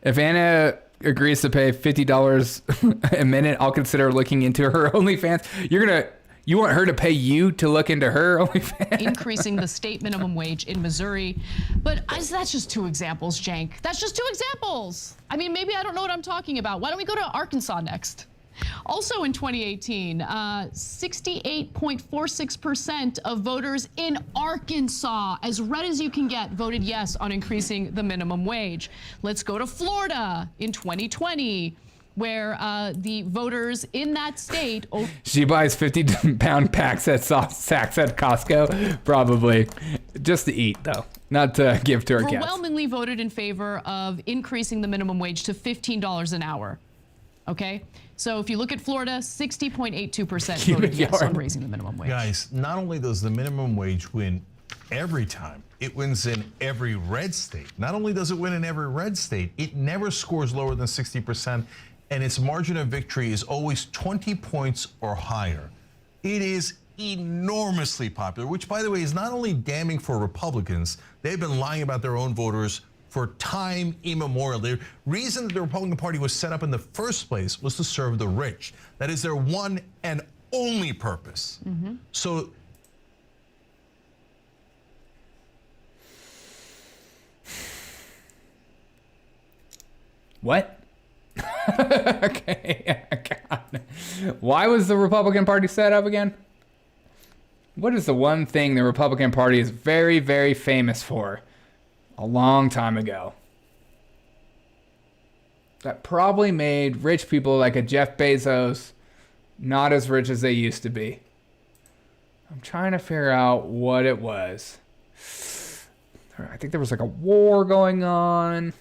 If Anna agrees to pay $50 a minute, I'll consider looking into her OnlyFans. You want her to pay you to look into her OnlyFans? Increasing the state minimum wage in Missouri. But that's just two examples, Jank. That's just two examples. I mean, maybe I don't know what I'm talking about. Why don't we go to Arkansas next? Also in 2018, 68.46% of voters in Arkansas, as red as you can get, voted yes on increasing the minimum wage. Let's go to Florida in 2020. Where the voters in that state... She buys 50-pound sacks at Costco, probably. Just to eat, though. Not to give to her cats. Overwhelmingly voted in favor of increasing the minimum wage to $15 an hour. Okay? So if you look at Florida, 60.82% voted yes on raising the minimum wage. Guys, not only does the minimum wage win every time, it wins in every red state. Not only does it win in every red state, it never scores lower than 60%. And its margin of victory is always 20 points or higher. It is enormously popular, which, by the way, is not only damning for Republicans. They've been lying about their own voters for time immemorial. The reason that the Republican Party was set up in the first place was to serve the rich. That is their one and only purpose. So What? Okay. God. Why was the Republican Party set up again? What is the one thing the Republican Party is very, very famous for a long time ago? That probably made rich people like a Jeff Bezos not as rich as they used to be. I'm trying to figure out what it was. I think there was like a war going on.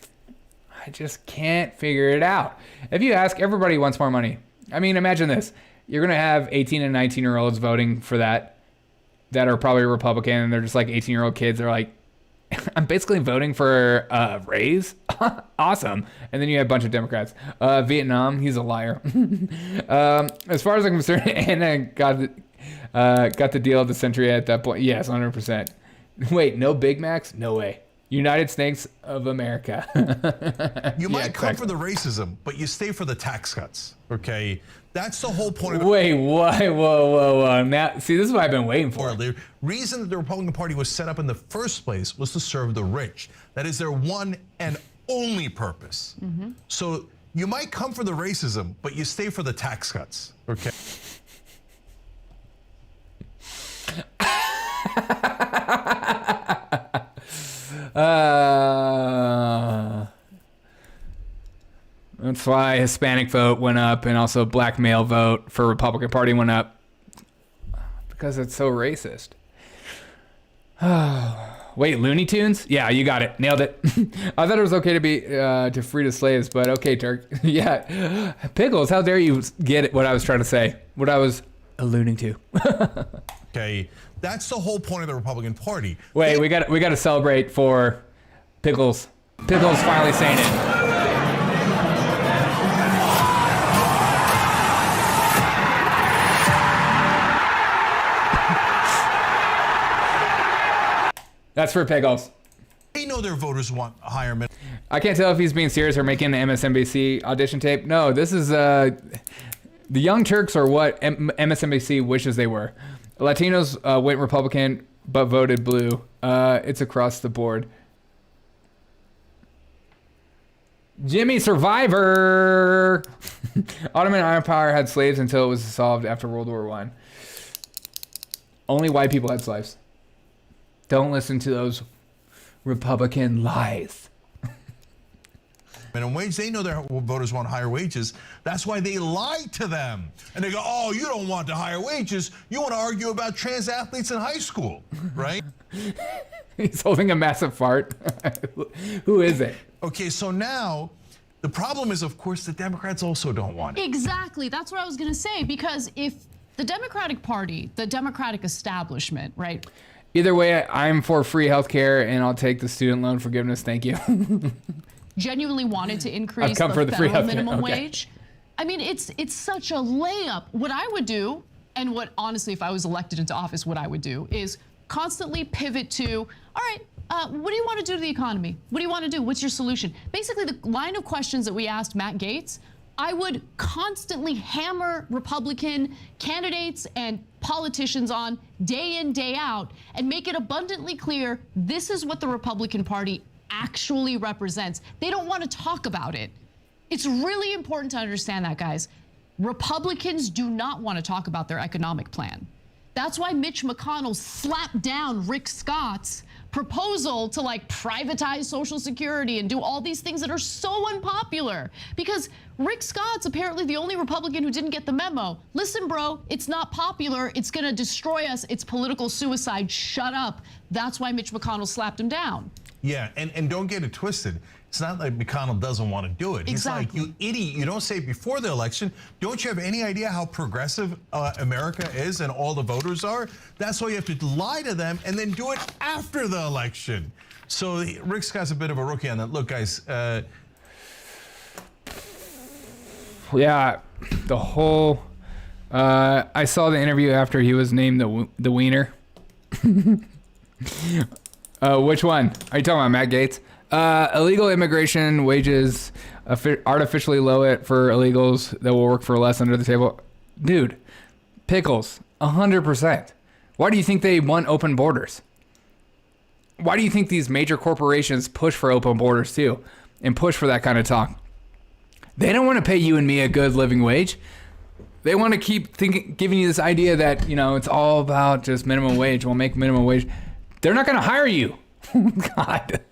I just can't figure it out. If you ask, everybody wants more money. I mean, imagine this. You're going to have 18 and 19-year-olds voting for that are probably Republican, and they're just like 18-year-old kids. They're like, I'm basically voting for a raise. Awesome. And then you have a bunch of Democrats. Vietnam, he's a liar. As far as I'm concerned, Anna got the deal of the century at that point. Yes, 100%. Wait, no Big Macs? No way. United States of America. You might come for the racism, but you stay for the tax cuts, okay? That's the whole point of Wait, what? Whoa. Now, see, this is what I've been waiting for. The reason that the Republican Party was set up in the first place was to serve the rich. That is their one and only purpose. Mm-hmm. So you might come for the racism, but you stay for the tax cuts, okay? That's why Hispanic vote went up, and also black male vote for Republican Party went up, because it's so racist. Wait, Looney Tunes? Yeah, you got it. Nailed it. I thought it was okay to be to free the slaves, but okay, Turk. Yeah, Pickles. How dare you get what I was trying to say? What I was alluding to. Okay, that's the whole point of the Republican Party. Wait, we got to celebrate for Pickles. Pickles finally saying it. That's for Pickles. They know their voters want higher minimum. I can't tell if he's being serious or making the MSNBC audition tape. No, this is the Young Turks are what MSNBC wishes they were. Latinos went Republican but voted blue. It's across the board. Jimmy Survivor. Ottoman Empire had slaves until it was dissolved after World War I. Only white people had slaves. Don't listen to those Republican lies. Minimum wage, they know their voters want higher wages. That's why they lie to them. And they go, oh, you don't want the higher wages. You want to argue about trans athletes in high school, right? He's holding a massive fart. Who is it? Okay, so now the problem is, of course, the Democrats also don't want it. Exactly. That's what I was going to say, because if the Democratic Party, the Democratic establishment, right? Either way, I'm for free healthcare, and I'll take the student loan forgiveness. Thank you. Genuinely wanted to increase the federal minimum wage. I mean, it's such a layup. What I would do, and what honestly, if I was elected into office, what I would do is constantly pivot to, all right, what do you want to do to the economy? What do you want to do? What's your solution? Basically, the line of questions that we asked Matt Gaetz, I would constantly hammer Republican candidates and politicians on day in, day out, and make it abundantly clear this is what the Republican Party actually represents. They don't want to talk about it. It's really important to understand that, guys. Republicans do not want to talk about their economic plan. That's why Mitch McConnell slapped down Rick Scott's proposal to like privatize Social Security and do all these things that are so unpopular, because Rick Scott's apparently the only Republican who didn't get the memo. Listen, bro, it's not popular. It's going to destroy us. It's political suicide. Shut up. That's why Mitch McConnell slapped him down. Yeah, and don't get it twisted. It's not like McConnell doesn't want to do it. Exactly. He's like, you idiot, you don't say it before the election. Don't you have any idea how progressive America is and all the voters are? That's why you have to lie to them and then do it after the election. So Rick Scott's a bit of a rookie on that. Look, guys. Yeah, the whole... I saw the interview after he was named the wiener. Which one? Are you talking about Matt Gaetz? Illegal immigration wages artificially low it for illegals that will work for less under the table. Dude, Pickles, 100%. Why do you think they want open borders? Why do you think these major corporations push for open borders too and push for that kind of talk? They don't want to pay you and me a good living wage. They want to keep giving you this idea that, it's all about just minimum wage. We'll make minimum wage. They're not going to hire you. God.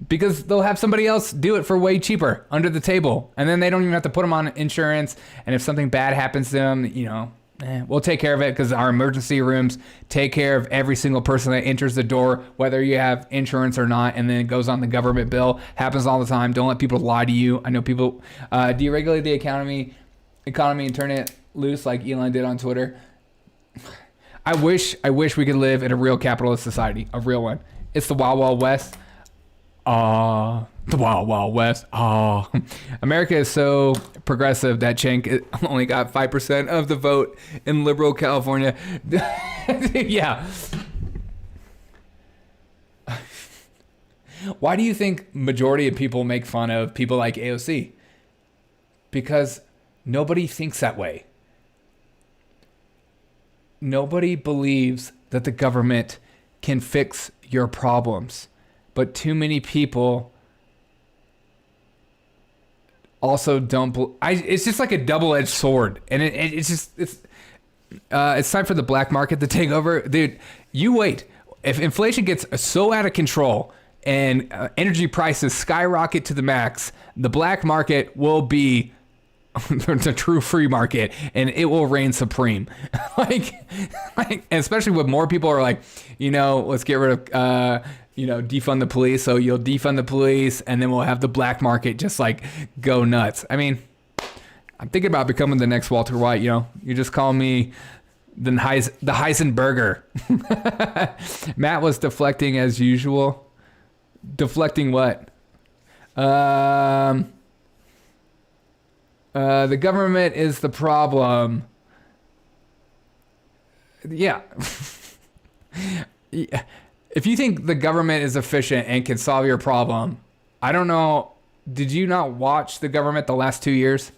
Because they'll have somebody else do it for way cheaper under the table. And then they don't even have to put them on insurance. And if something bad happens to them, we'll take care of it because our emergency rooms take care of every single person that enters the door, whether you have insurance or not. And then it goes on the government bill. Happens all the time. Don't let people lie to you. I know people deregulate the economy and turn it loose like Elon did on Twitter. I wish we could live in a real capitalist society, a real one. It's the Wild Wild West. The Wild Wild West. America is so progressive that Cenk only got 5% of the vote in liberal California. Yeah. Why do you think majority of people make fun of people like AOC? Because nobody thinks that way. Nobody believes that the government can fix your problems. But too many people also don't. It's just like a double-edged sword, and it's time for the black market to take over, dude. You wait. If inflation gets so out of control and energy prices skyrocket to the max, the black market will be the true free market, and it will reign supreme. like, especially with more people are like, let's get rid of. Defund the police. So you'll defund the police and then we'll have the black market just like go nuts. I mean, I'm thinking about becoming the next Walter White. You just call me the Heisenberger. Matt was deflecting as usual. Deflecting what? The government is the problem. Yeah. Yeah. If you think the government is efficient and can solve your problem, I don't know. Did you not watch the government the last 2 years?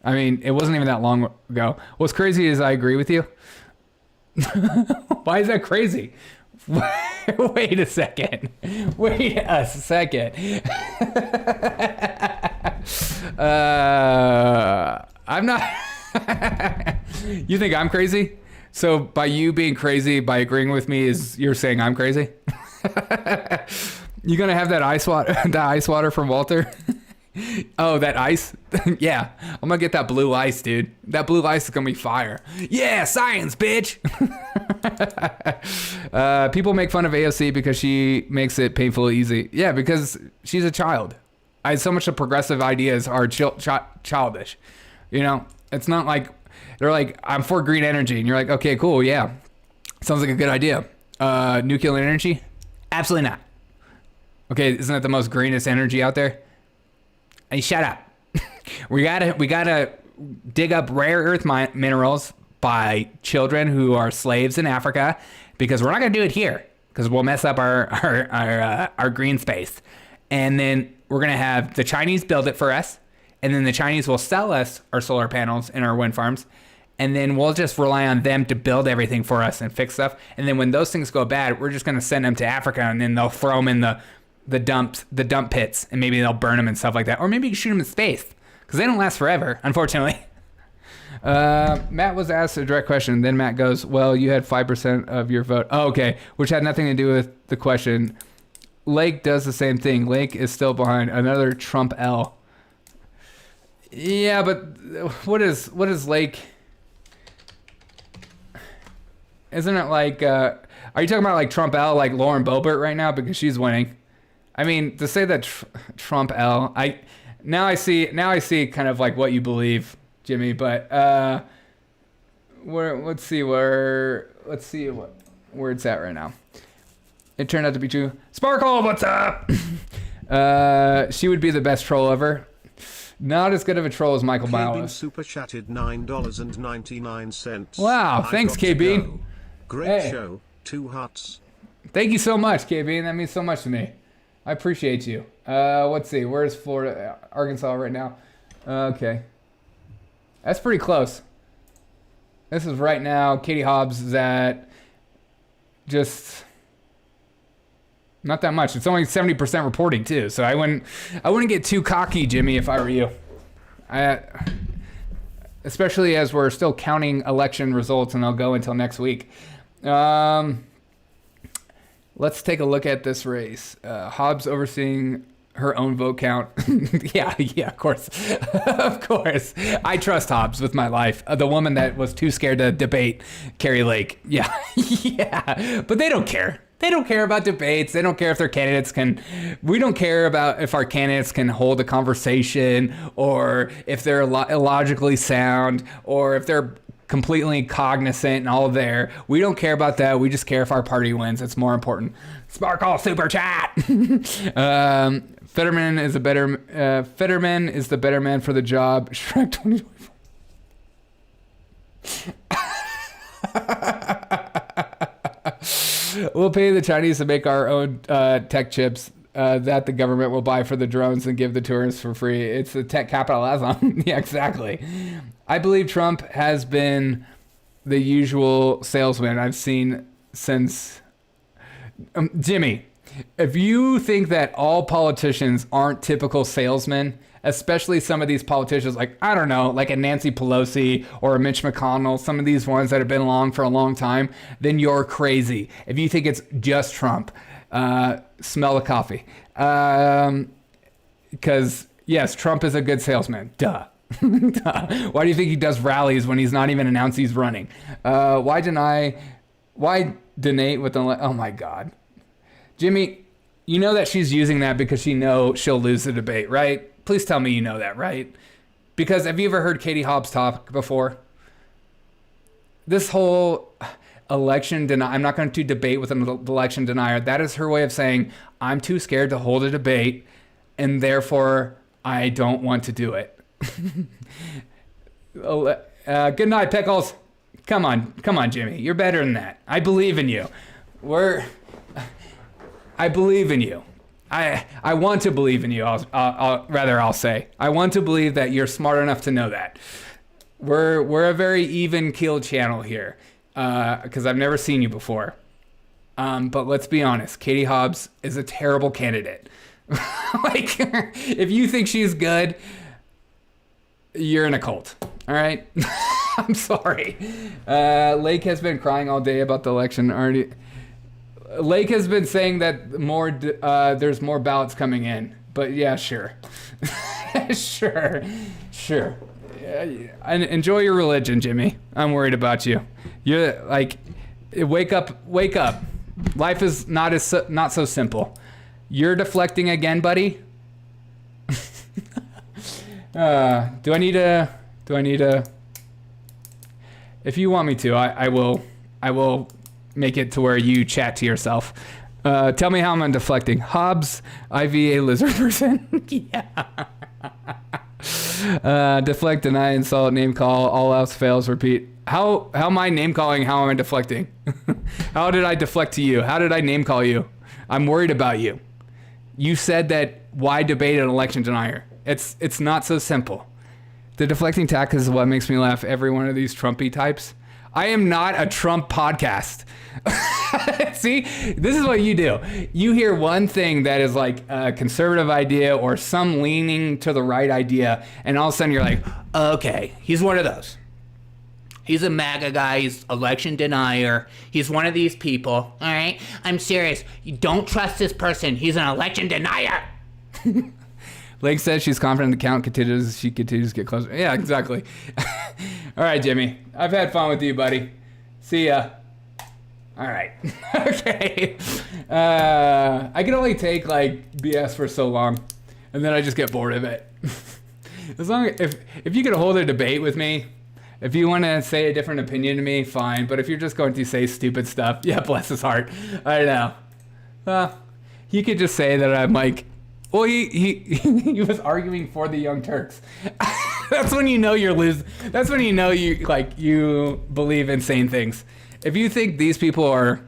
I mean, it wasn't even that long ago. What's crazy is I agree with you. Why is that crazy? Wait a second. I'm not. You think I'm crazy? So by you being crazy, by agreeing with me, you're saying I'm crazy? You gonna have that ice water from Walter? Oh, that ice? Yeah, I'm gonna get that blue ice, dude. That blue ice is gonna be fire. Yeah, science, bitch. People make fun of AOC because she makes it painfully easy. Yeah, because she's a child. So much of progressive ideas are childish. It's not like they're like, I'm for green energy, and you're like, okay, cool, yeah, sounds like a good idea. Nuclear energy? Absolutely not. Okay, isn't that the most greenest energy out there? Hey, shut up. we gotta dig up rare earth minerals by children who are slaves in Africa, because we're not gonna do it here because we'll mess up our green space. And then we're gonna have the Chinese build it for us, and then the Chinese will sell us our solar panels and our wind farms, and then we'll just rely on them to build everything for us and fix stuff. And then when those things go bad, we're just gonna send them to Africa, and then they'll throw them in the dump pits, and maybe they'll burn them and stuff like that, or maybe you can shoot them in space because they don't last forever, unfortunately. Matt was asked a direct question. Then Matt goes, well, you had 5% of your vote. Oh, okay, which had nothing to do with the question. Lake does the same thing. Lake is still behind. Another Trump L. Yeah, but what is Lake? Isn't it like, are you talking about like Trump L, like Lauren Boebert right now, because she's winning? I mean, to say that Trump L, now I see kind of like what you believe, Jimmy. But let's see where it's at right now. It turned out to be true. Sparkle, what's up? She would be the best troll ever. Not as good of a troll as Michael Bauer. Super chatted $9.99. Wow, thanks, KB. Great show. 2 hearts. Thank you so much, KB. That means so much to me. I appreciate you. Let's see. Where's Florida? Arkansas right now. Okay. That's pretty close. This is right now. Katie Hobbs is at just not that much. It's only 70% reporting too. So I wouldn't get too cocky, Jimmy, if I were you. Especially as we're still counting election results, and they'll go until next week. Let's take a look at this race. Hobbs overseeing her own vote count. yeah, of course. Of course. I trust Hobbs with my life. The woman that was too scared to debate Kari Lake. Yeah. Yeah. But they don't care. They don't care about debates. They don't care if their candidates we don't care about if our candidates can hold a conversation, or if they're illogically sound, or if they're completely cognizant and all there. We don't care about that. We just care if our party wins. It's more important. Sparkle super chat. Fetterman is the better man for the job. Shrek 2024. We'll pay the Chinese to make our own tech chips that the government will buy for the drones and give the tourists for free. It's the tech capitalism. Yeah, exactly. I believe Trump has been the usual salesman I've seen since... Jimmy, if you think that all politicians aren't typical salesmen, especially some of these politicians, like, I don't know, like a Nancy Pelosi or a Mitch McConnell, some of these ones that have been along for a long time, then you're crazy. If you think it's just Trump, smell the coffee. Because, yes, Trump is a good salesman. Duh. Why do you think he does rallies when he's not even announced he's running? Why donate with the... Oh, my God. Jimmy, you know that she's using that because she knows she'll lose the debate, right? Please tell me you know that, right? Because have you ever heard Katie Hobbs talk before? This whole election denial, I'm not going to debate with an election denier. That is her way of saying, I'm too scared to hold a debate, and therefore I don't want to do it. Good night, Pickles. Come on, Jimmy. You're better than that. I believe in you. I believe in you. I want to believe in you. I'll say. I want to believe that you're smart enough to know that. We're a very even keeled channel here, because I've never seen you before. But let's be honest. Katie Hobbs is a terrible candidate. Like, if you think she's good, you're in a cult. All right. I'm sorry. Lake has been crying all day about the election already. Lake has been saying that there's more ballots coming in. But yeah, sure. Sure. And enjoy your religion, Jimmy. I'm worried about you. You're like, wake up. Life is not so simple. You're deflecting again, buddy. Do I need a? If you want me to, I will make it to where you chat to yourself. Tell me how I'm deflecting. Hobbs, IVA lizard person. Yeah. Deflect, deny, insult, name call. All else fails. Repeat. How am I name calling? How am I deflecting? How did I deflect to you? How did I name call you? I'm worried about you. You said that why debate an election denier? It's not so simple. The deflecting tack is what makes me laugh. Every one of these Trumpy types. I am not a Trump podcast. See, this is what you do. You hear one thing that is like a conservative idea or some leaning to the right idea, and all of a sudden you're like, okay, he's one of those. He's a MAGA guy. He's election denier. He's one of these people. All right? I'm serious. You don't trust this person. He's an election denier. Lake says she's confident the count continues. She continues to get closer. Yeah, exactly. All right, Jimmy. I've had fun with you, buddy. See ya. All right. Okay. I can only take like BS for so long, and then I just get bored of it. As long as if you could hold a debate with me, if you want to say a different opinion to me, fine. But if you're just going to say stupid stuff, yeah, bless his heart. I know. He could just say that I'm like, well, he was arguing for the Young Turks. That's when you know you're losing. That's when you know you believe insane things. If you think these people are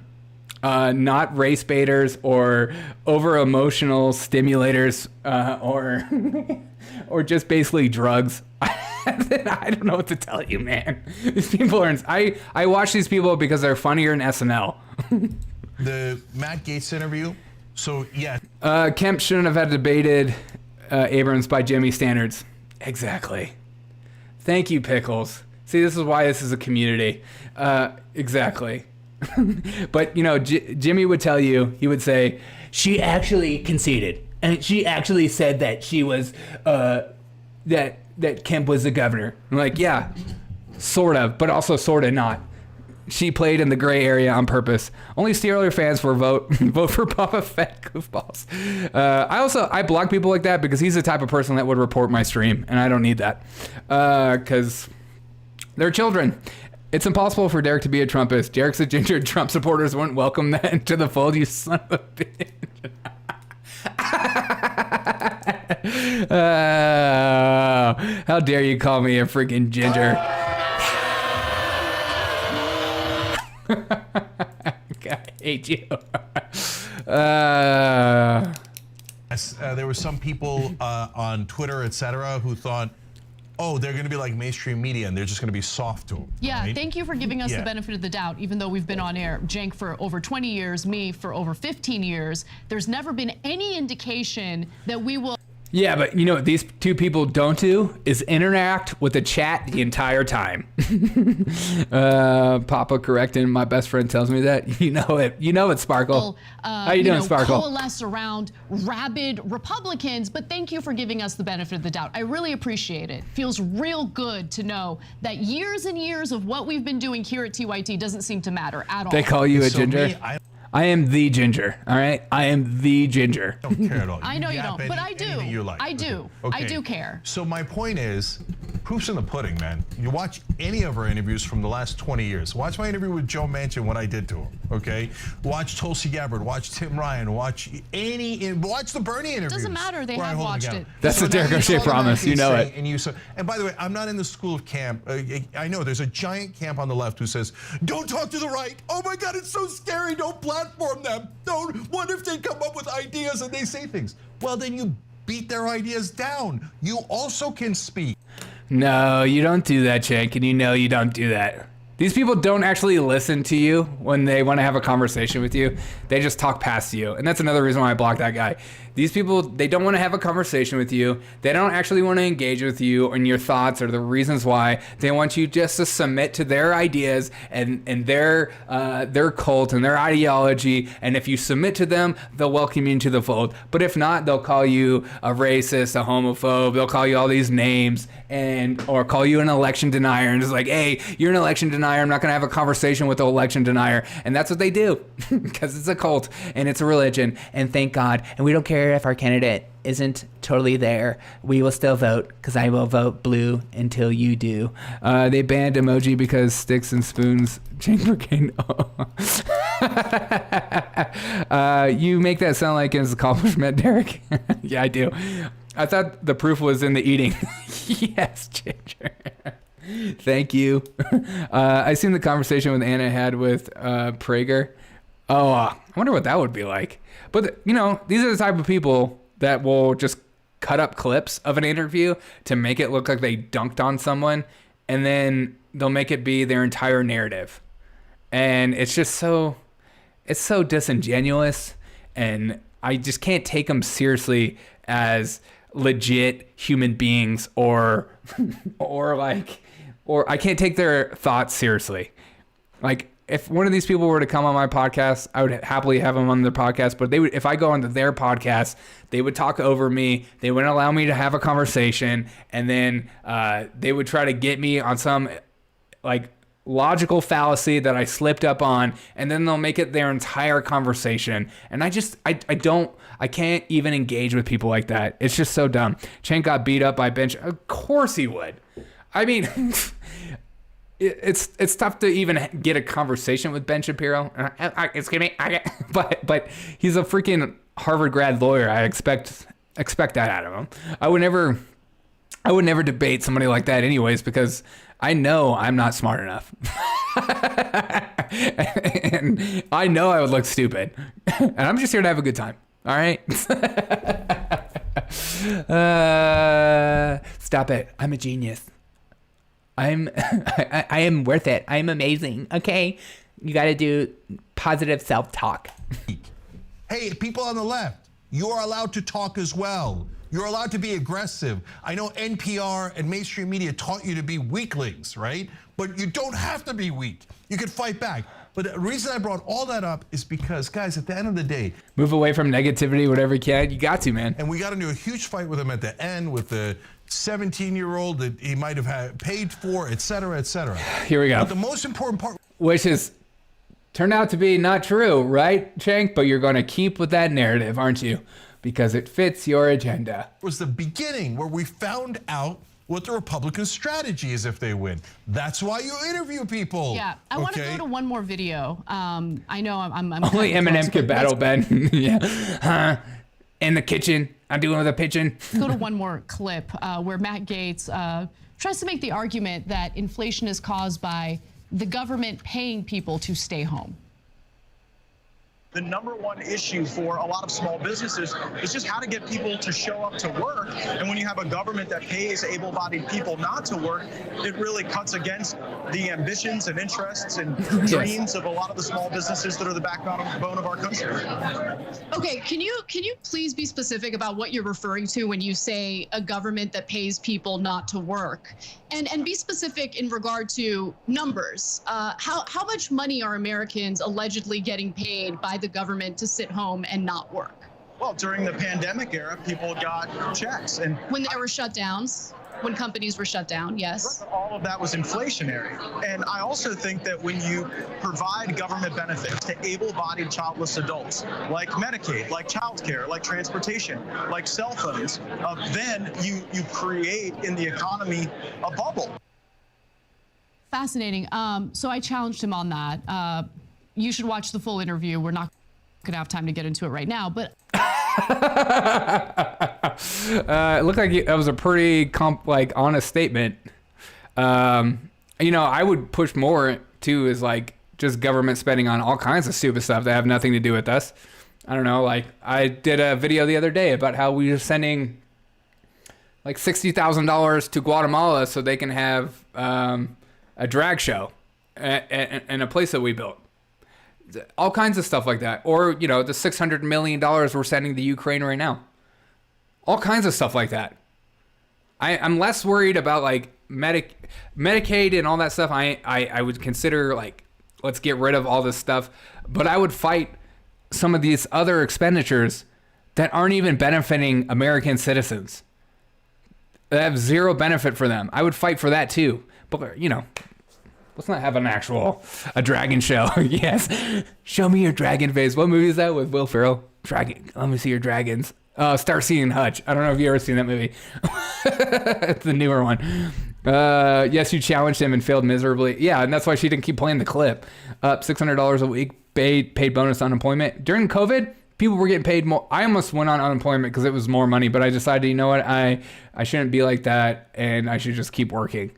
not race baiters or over emotional stimulators or just basically drugs, then I don't know what to tell you, man. These people are. I watch these people because they're funnier than SNL. The Matt Gaetz interview. So yeah. Kemp shouldn't have had debated Abrams by Jimmy standards. Exactly. Thank you, Pickles. See, this is why this is a community. Exactly. But, you know, Jimmy would tell you, he would say, she actually conceded. And she actually said that she was, that Kemp was the governor. I'm like, yeah, sort of, but also sort of not. She played in the gray area on purpose. Only Steelers fans for vote for Boba Fett goofballs. I block people like that because he's the type of person that would report my stream, and I don't need that because they're children. It's impossible for Derek to be a Trumpist. Derek's a ginger. Trump supporters wouldn't welcome that into the fold. You son of a bitch. How dare you call me a freaking ginger? I hate you. There were some people on Twitter, etc., who thought, oh, they're going to be like mainstream media and they're just going to be soft to them. Yeah, right? thank you for giving us the benefit of the doubt, even though we've been on air, Cenk, for over 20 years, me for over 15 years. There's never been any indication that we will... Yeah, but you know what these two people don't do is interact with the chat the entire time. Papa correcting, my best friend tells me that. You know it. You know it, Sparkle. How you doing, Sparkle? Coalesce around rabid Republicans, but thank you for giving us the benefit of the doubt. I really appreciate it. Feels real good to know that years and years of what we've been doing here at TYT doesn't seem to matter at all. They call you a ginger? I am the ginger, all right? I am the ginger. I don't care at all. I know you don't, but I do. You like. I do. Okay. I do care. So my point is, proof's in the pudding, man. You watch any of our interviews from the last 20 years. Watch my interview with Joe Manchin, what I did to him, okay? Watch Tulsi Gabbard, watch Tim Ryan, watch the Bernie interviews. It doesn't matter, they have watched it. That's the Derek O'Shea promise, you know it. And by the way, I'm not in the school of camp. I know there's a giant camp on the left who says, don't talk to the right. Oh my God, it's so scary, don't platform them. Don't. What if they come up with ideas and they say things? Well, then you beat their ideas down. You also can speak. No, you don't do that, Cenk, and you know you don't do that. These people don't actually listen to you when they want to have a conversation with you. They just talk past you. And that's another reason why I blocked that guy. These people, they don't want to have a conversation with you. They don't actually want to engage with you and your thoughts or the reasons why. They want you just to submit to their ideas and their cult and their ideology. And if you submit to them, they'll welcome you into the fold. But if not, they'll call you a racist, a homophobe. They'll call you all these names or call you an election denier and just like, hey, you're an election denier. I'm not going to have a conversation with the election denier. And that's what they do because it's a cult and it's a religion. And thank God. And we don't care if our candidate isn't totally there. We will still vote because I will vote blue until you do. They banned emoji because sticks and spoons change brigade. You make that sound like an accomplishment, Derek. Yeah, I do. I thought the proof was in the eating. Yes, Ginger. Thank you. I seen the conversation with Anna had with Prager. I wonder what that would be like. But, you know, these are the type of people that will just cut up clips of an interview to make it look like they dunked on someone, and then they'll make it be their entire narrative. And it's just so disingenuous, and I just can't take them seriously as legit human beings or I can't take their thoughts seriously. Like, if one of these people were to come on my podcast, I would happily have them on their podcast. But if I go onto their podcast, they would talk over me. They wouldn't allow me to have a conversation. And then they would try to get me on some like logical fallacy that I slipped up on. And then they'll make it their entire conversation. And I can't even engage with people like that. It's just so dumb. Cenk got beat up by bench. Of course he would. I mean... It's tough to even get a conversation with Ben Shapiro. Excuse me, but he's a freaking Harvard grad lawyer. I expect that out of him. I would never debate somebody like that, anyways, because I know I'm not smart enough, and I know I would look stupid, and I'm just here to have a good time. All right. Stop it. I'm a genius. I am worth it. I'm amazing. Okay. You got to do positive self-talk. Hey, people on the left, you are allowed to talk as well. You're allowed to be aggressive. I know NPR and mainstream media taught you to be weaklings, right? But you don't have to be weak. You can fight back. But the reason I brought all that up is because, guys, at the end of the day, move away from negativity, whatever you can. You got to, man. And we got into a huge fight with him at the end with the 17-year-old that he might have had paid for, et cetera, et cetera. Here we go. But the most important part, which is turned out to be not true, right, Cenk? But you're going to keep with that narrative, aren't you? Because it fits your agenda. Was the beginning where we found out what the Republican strategy is if they win. That's why you interview people. Yeah, I want to go to one more video. I know I'm only Eminem could battle Ben. Yeah, in the kitchen. I'm doing with a pigeon. Let's go to one more clip where Matt Gaetz tries to make the argument that inflation is caused by the government paying people to stay home. The number one issue for a lot of small businesses is just how to get people to show up to work. And when you have a government that pays able-bodied people not to work, it really cuts against the ambitions and interests and dreams of a lot of the small businesses that are the backbone of our country. Okay, can you please be specific about what you're referring to when you say a government that pays people not to work? And be specific in regard to numbers. How much money are Americans allegedly getting paid by the government to sit home and not work? Well, during the pandemic era, people got checks. And when there were shutdowns, when companies were shut down, yes. All of that was inflationary. And I also think that when you provide government benefits to able-bodied childless adults, like Medicaid, like childcare, like transportation, like cell phones, then you create in the economy a bubble. Fascinating. So I challenged him on that. You should watch the full interview. We're not going to have time to get into it right now, but it looked like that was a pretty honest statement. You know, I would push more too is like just government spending on all kinds of stupid stuff that have nothing to do with us. I don't know, like I did a video the other day about how we were sending like $60,000 to Guatemala so they can have a drag show and a place that we built. All kinds of stuff like that. Or, you know, the $600 million we're sending to Ukraine right now. All kinds of stuff like that. I'm less worried about like Medicaid and all that stuff. I would consider like, let's get rid of all this stuff. But I would fight some of these other expenditures that aren't even benefiting American citizens. That have zero benefit for them. I would fight for that too. But, you know, let's not have a dragon show. Yes. Show me your dragon face. What movie is that with Will Ferrell? Dragon. Let me see your dragons. Starsky and Hutch. I don't know if you ever seen that movie. It's the newer one. Yes, you challenged him and failed miserably. Yeah, and that's why she didn't keep playing the clip. $600 a week, paid bonus unemployment. During COVID, people were getting paid more. I almost went on unemployment because it was more money, but I decided, you know what? I shouldn't be like that, and I should just keep working.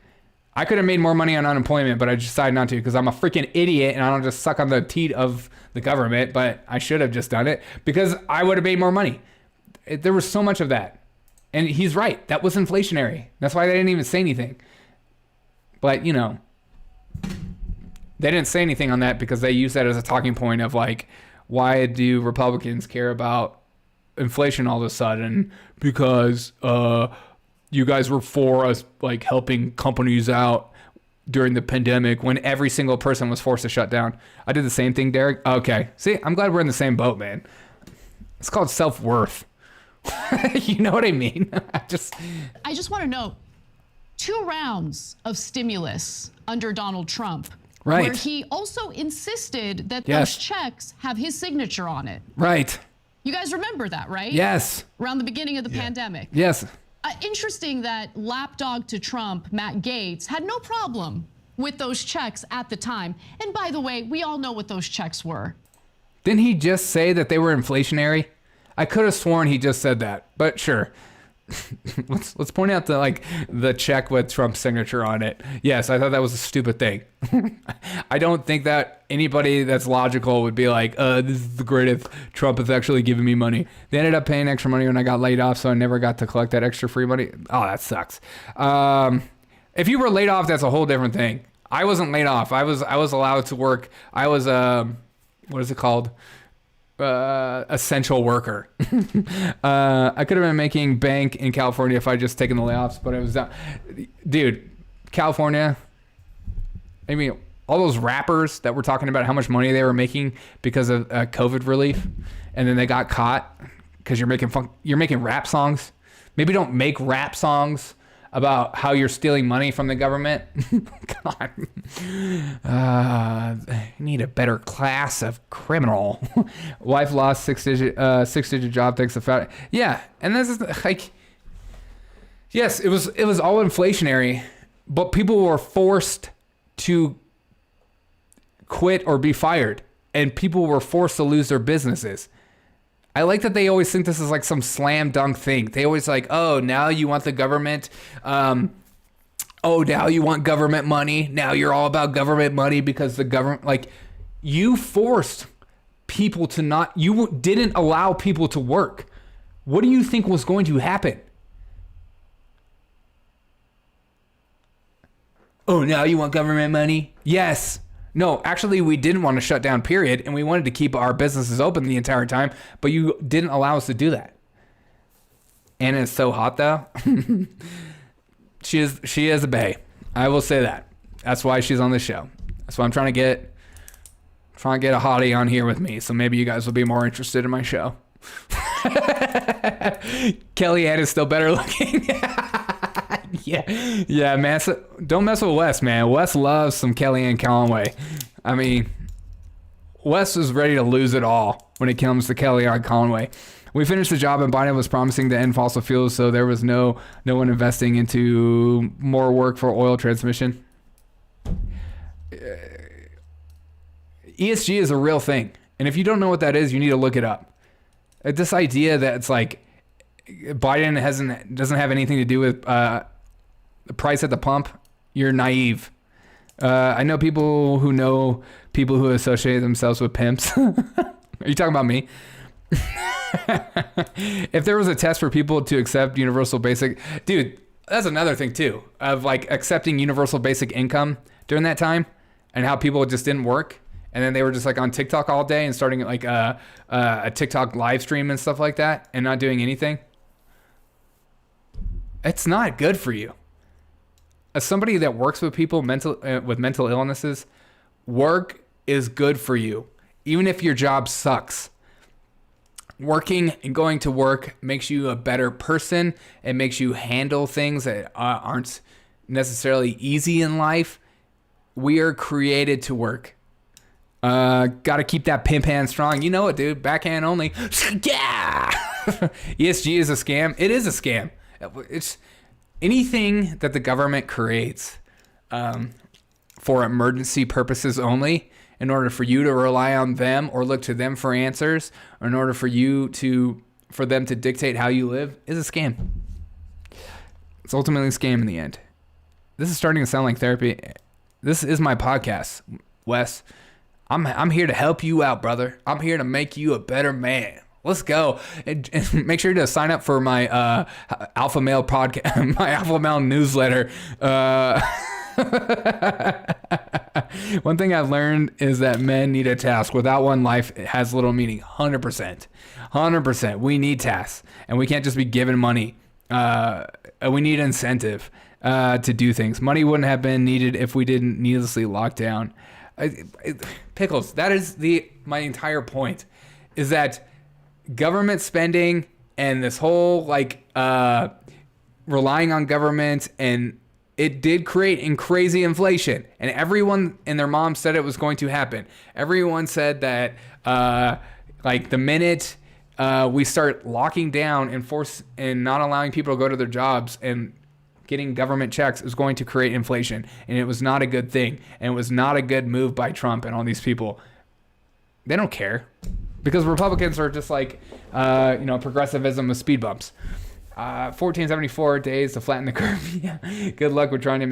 I could have made more money on unemployment, but I decided not to because I'm a freaking idiot and I don't just suck on the teat of the government, but I should have just done it because I would have made more money. There was so much of that. And he's right. That was inflationary. That's why they didn't even say anything. But, you know, they didn't say anything on that because they used that as a talking point of like, why do Republicans care about inflation all of a sudden? Because, you guys were for us like helping companies out during the pandemic when every single person was forced to shut down. I did the same thing, Derek. Okay. See, I'm glad we're in the same boat, man. It's called self-worth. You know what I mean? I just want to note 2 rounds of stimulus under Donald Trump. Right. Where he also insisted that those checks have his signature on it. Right. You guys remember that, right? Yes. Around the beginning of the pandemic. Yes. Interesting that lapdog to Trump, Matt Gaetz, had no problem with those checks at the time. And by the way, we all know what those checks were. Didn't he just say that they were inflationary? I could have sworn he just said that, but sure. let's point out the check with Trump's signature on it. Yes, I thought that was a stupid thing. I don't think that anybody that's logical would be like, this is the greatest. Trump is actually giving me money. They ended up paying extra money when I got laid off, so I never got to collect that extra free money. Oh, that sucks. If you were laid off, that's a whole different thing. I wasn't laid off. I was allowed to work. I was what is it called? essential worker. I could have been making bank in California if I just taken the layoffs, but it was not. Dude, California, I mean, all those rappers that were talking about how much money they were making because of COVID relief, and then they got caught because you're making rap songs. Maybe don't make rap songs about how you're stealing money from the government. God, I need a better class of criminal. Wife lost six-digit job thanks to fat. Yeah, and this is like, yes, it was all inflationary, but people were forced to quit or be fired, and people were forced to lose their businesses. I like that they always think this is like some slam dunk thing. They always like, oh, now you want the government. Oh, now you want government money. Now you're all about government money because the government, like, you forced people to not, you didn't allow people to work. What do you think was going to happen? Oh, now you want government money? Yes. No, actually, we didn't want to shut down, period, and we wanted to keep our businesses open the entire time, but you didn't allow us to do that. Anna is so hot, though. She is a bae. I will say that. That's why she's on the show. That's why I'm trying to get a hottie on here with me, so maybe you guys will be more interested in my show. Kellyanne is still better looking. Yeah, man. So don't mess with Wes, man. Wes loves some Kellyanne Conway. I mean, Wes is ready to lose it all when it comes to Kellyanne Conway. We finished the job, and Biden was promising to end fossil fuels, so there was no one investing into more work for oil transmission. ESG is a real thing, and if you don't know what that is, you need to look it up. This idea that it's like Biden doesn't have anything to do with the price at the pump, you're naive. I know people who associate themselves with pimps. Are you talking about me? If there was a test for people to accept universal basic, dude, that's another thing too, of like accepting universal basic income during that time, and how people just didn't work, and then they were just like on TikTok all day and starting like a TikTok live stream and stuff like that, and not doing anything. It's not good for you. As somebody that works with people with mental illnesses, work is good for you, even if your job sucks. Working and going to work makes you a better person. It makes you handle things that aren't necessarily easy in life. We are created to work. Got to keep that pimp hand strong. You know it, dude. Backhand only. Yeah. ESG is a scam. It is a scam. It's anything that the government creates for emergency purposes only, in order for you to rely on them or look to them for answers, or in order for them to dictate how you live, is a scam. It's ultimately a scam in the end. This is starting to sound like therapy. This is my podcast, Wes. I'm here to help you out, brother. I'm here to make you a better man. Let's go. And make sure to sign up for my Alpha Male podcast, my Alpha Male newsletter. One thing I've learned is that men need a task. Without one, life has little meaning. 100%. We need tasks, and we can't just be given money. We need incentive to do things. Money wouldn't have been needed if we didn't needlessly lock down. Pickles. That is my entire point. Is that government spending and this whole relying on government, and it did create crazy inflation, and everyone and their mom said it was going to happen. Everyone said that the minute we start locking down and not allowing people to go to their jobs and getting government checks is going to create inflation, and it was not a good thing, and it was not a good move by Trump and all these people. They don't care. Because Republicans are just like, progressivism with speed bumps. 1474 days to flatten the curve. Yeah. Good luck with trying to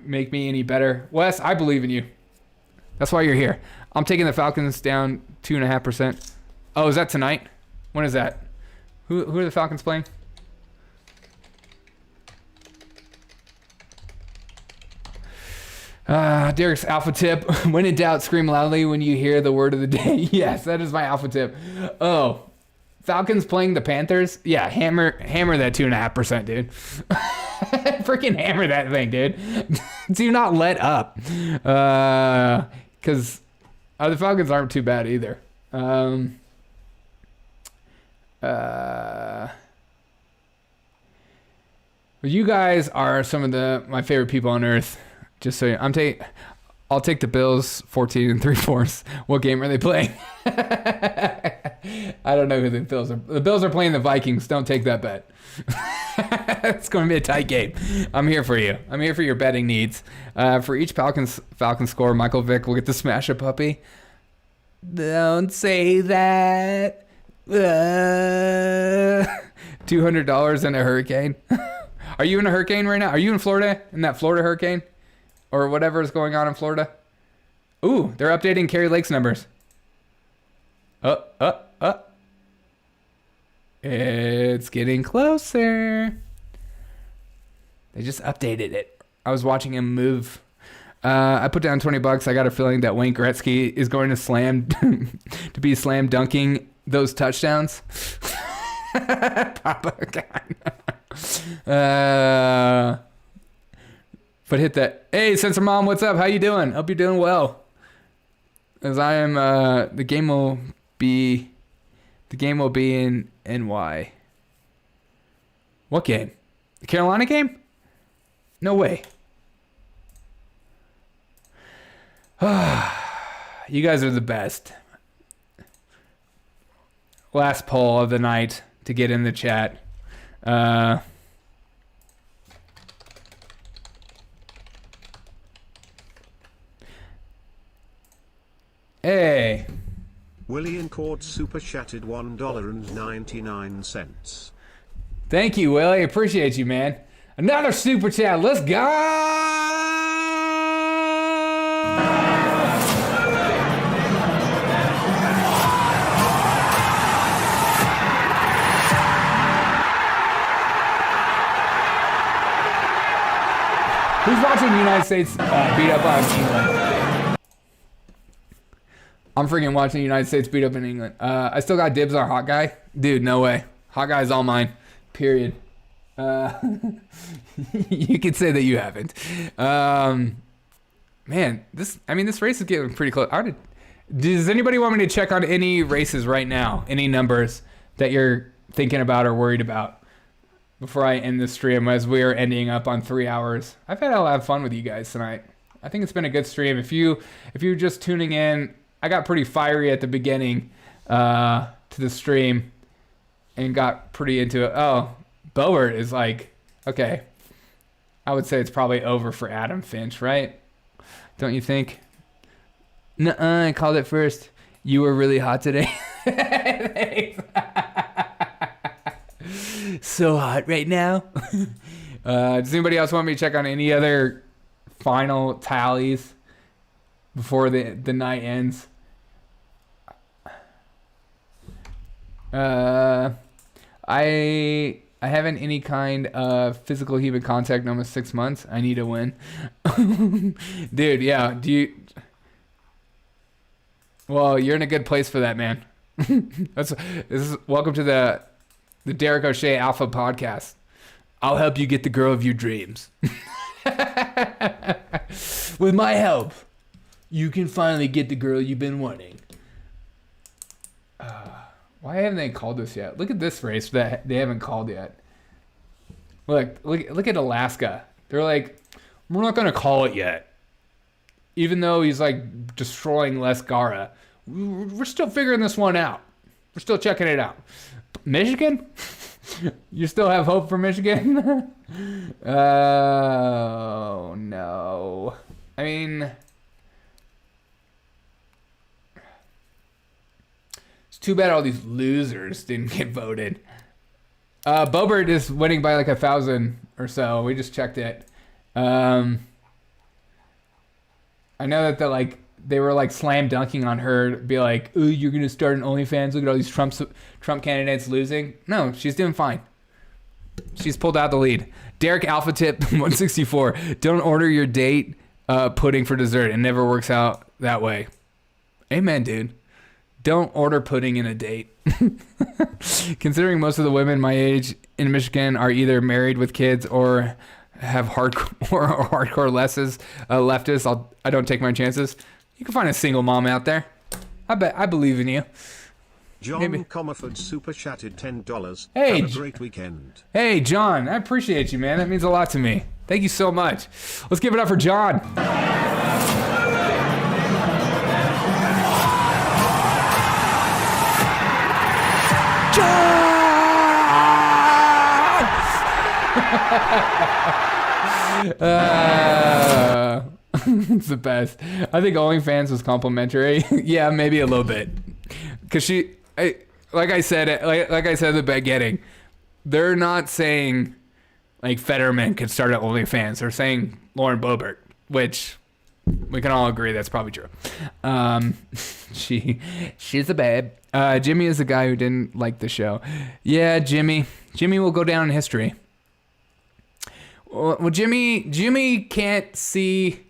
make me any better. Wes, I believe in you. That's why you're here. I'm taking the Falcons down 2.5%. Oh, is that tonight? When is that? Who are the Falcons playing? Derek's alpha tip: when in doubt, scream loudly when you hear the word of the day. Yes, that is my alpha tip. Oh, Falcons playing the Panthers? Yeah, hammer that 2.5%, dude. Freaking hammer that thing, dude. Do not let up. Because the Falcons aren't too bad either. You guys are some of my favorite people on earth. Just so I'll take the Bills 14 3/4. What game are they playing? I don't know who the Bills are. The Bills are playing the Vikings. Don't take that bet. It's going to be a tight game. I'm here for you. I'm here for your betting needs. For each Falcon score, Michael Vick will get to smash a puppy. Don't say that. $200 in a hurricane. Are you in a hurricane right now? Are you in Florida? In that Florida hurricane? Or whatever is going on in Florida? Ooh, they're updating Kari Lake's numbers. It's getting closer. They just updated it. I was watching him move. I put down $20. I got a feeling that Wayne Gretzky is going to to be slam dunking those touchdowns. Papa God. But hit that. Hey, Sensor Mom, what's up? How you doing? Hope you're doing well. As I am, the game will be in NY. What game? The Carolina game? No way. You guys are the best. Last poll of the night to get in the chat. Hey. William Cord super chatted $1.99. Thank you, Willie. Appreciate you, man. Another super chat. Let's go. Who's watching the United States beat up on England? I'm freaking watching the United States beat up in England. I still got dibs on Hot Guy. Dude, no way. Hot Guy's all mine. Period. You could say that you haven't. Man, this race is getting pretty close. Does anybody want me to check on any races right now? Any numbers that you're thinking about or worried about before I end this stream, as we are ending up on 3 hours? I've had a lot of fun with you guys tonight. I think it's been a good stream. If you're just tuning in, I got pretty fiery at the beginning to the stream and got pretty into it. Oh, Boert is like, okay. I would say it's probably over for Adam Finch, right? Don't you think? Nuh-uh, I called it first. You were really hot today. So hot right now. Does anybody else want me to check on any other final tallies before the night ends? I haven't any kind of physical human contact in almost 6 months. I need a win. Dude, yeah. Well, you're in a good place for that, man. Welcome to the Derek O'Shea Alpha Podcast. I'll help you get the girl of your dreams. With my help, you can finally get the girl you've been wanting. Why haven't they called this yet? Look at this race that they haven't called yet. Look at Alaska. They're like, we're not going to call it yet. Even though he's like destroying Les Gara. We're still figuring this one out. We're still checking it out. Michigan? You still have hope for Michigan? Oh, no. I mean, it's too bad all these losers didn't get voted. Boebert is winning by like 1,000 or so. We just checked it. I know that they were like slam dunking on her, be like, "Ooh, you're gonna start an OnlyFans? Look at all these Trump candidates losing." No, she's doing fine. She's pulled out the lead. Derek Alpha Tip 164. Don't order your date pudding for dessert. It never works out that way. Amen, dude. Don't order pudding in a date. Considering most of the women my age in Michigan are either married with kids or have hardcore leftists, I don't take my chances. You can find a single mom out there. I believe in you. John Comerford super chatted $10. Hey, have a great weekend. Hey, John, I appreciate you, man. That means a lot to me. Thank you so much. Let's give it up for John. It's the best. I think OnlyFans was complimentary. Yeah, maybe a little bit. Because like I said at the beginning, they're not saying like Fetterman could start at OnlyFans. They're saying Lauren Boebert, which we can all agree that's probably true. She's a babe. Jimmy is the guy who didn't like the show. Yeah, Jimmy will go down in history. Well, Jimmy can't see.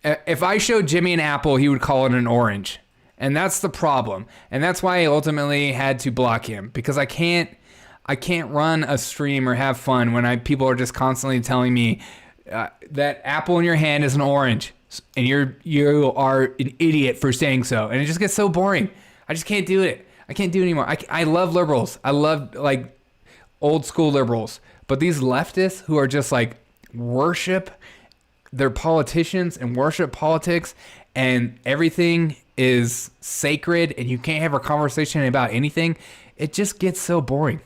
If I showed Jimmy an apple, he would call it an orange. And that's the problem. And that's why I ultimately had to block him, because I can't run a stream or have fun when people are just constantly telling me that apple in your hand is an orange and you are an idiot for saying so. And it just gets so boring. I just can't do it. I can't do it anymore. I love liberals. I love like old school liberals. But these leftists who are just like worship their politicians and worship politics and everything is sacred and you can't have a conversation about anything, it just gets so boring.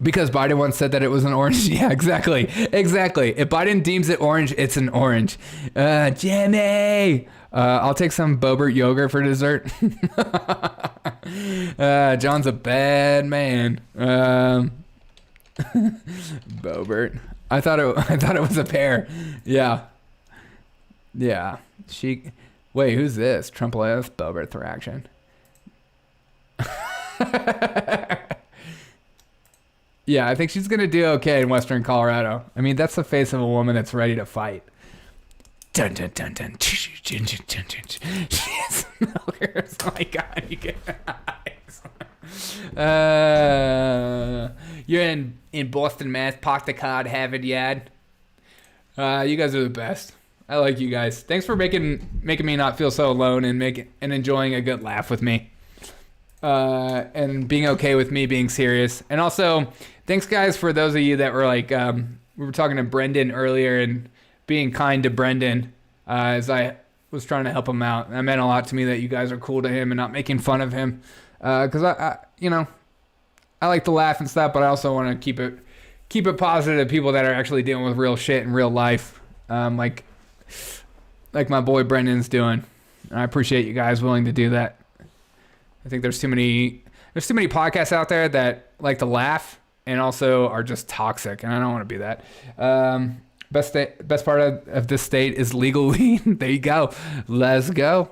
Because Biden once said that it was an orange. Yeah, exactly. If Biden deems it orange, it's an orange. Jimmy! I'll take some Boebert yogurt for dessert. John's a bad man. Boebert. I thought it was a pair. Yeah. Wait, who's this? Trump left, Boebert Thraction. Yeah, I think she's gonna do okay in Western Colorado. I mean, that's the face of a woman that's ready to fight. Dun dun dun dun. Milkers. Oh my God, you guys. You're in Boston, Mass. Park the card, Harvard Yard. You guys are the best. I like you guys. Thanks for making me not feel so alone and enjoying a good laugh with me. And being okay with me being serious. And also, thanks guys for those of you that were like, we were talking to Brendan earlier and being kind to Brendan as I was trying to help him out. That meant a lot to me that you guys are cool to him and not making fun of him. Because I like to laugh and stuff, but I also want to keep it positive to people that are actually dealing with real shit in real life. Like my boy Brendan's doing. And I appreciate you guys willing to do that. I think there's too many podcasts out there that like to laugh and also are just toxic, and I don't want to be that. Best part of this state is legal weed. There you go. Let's go.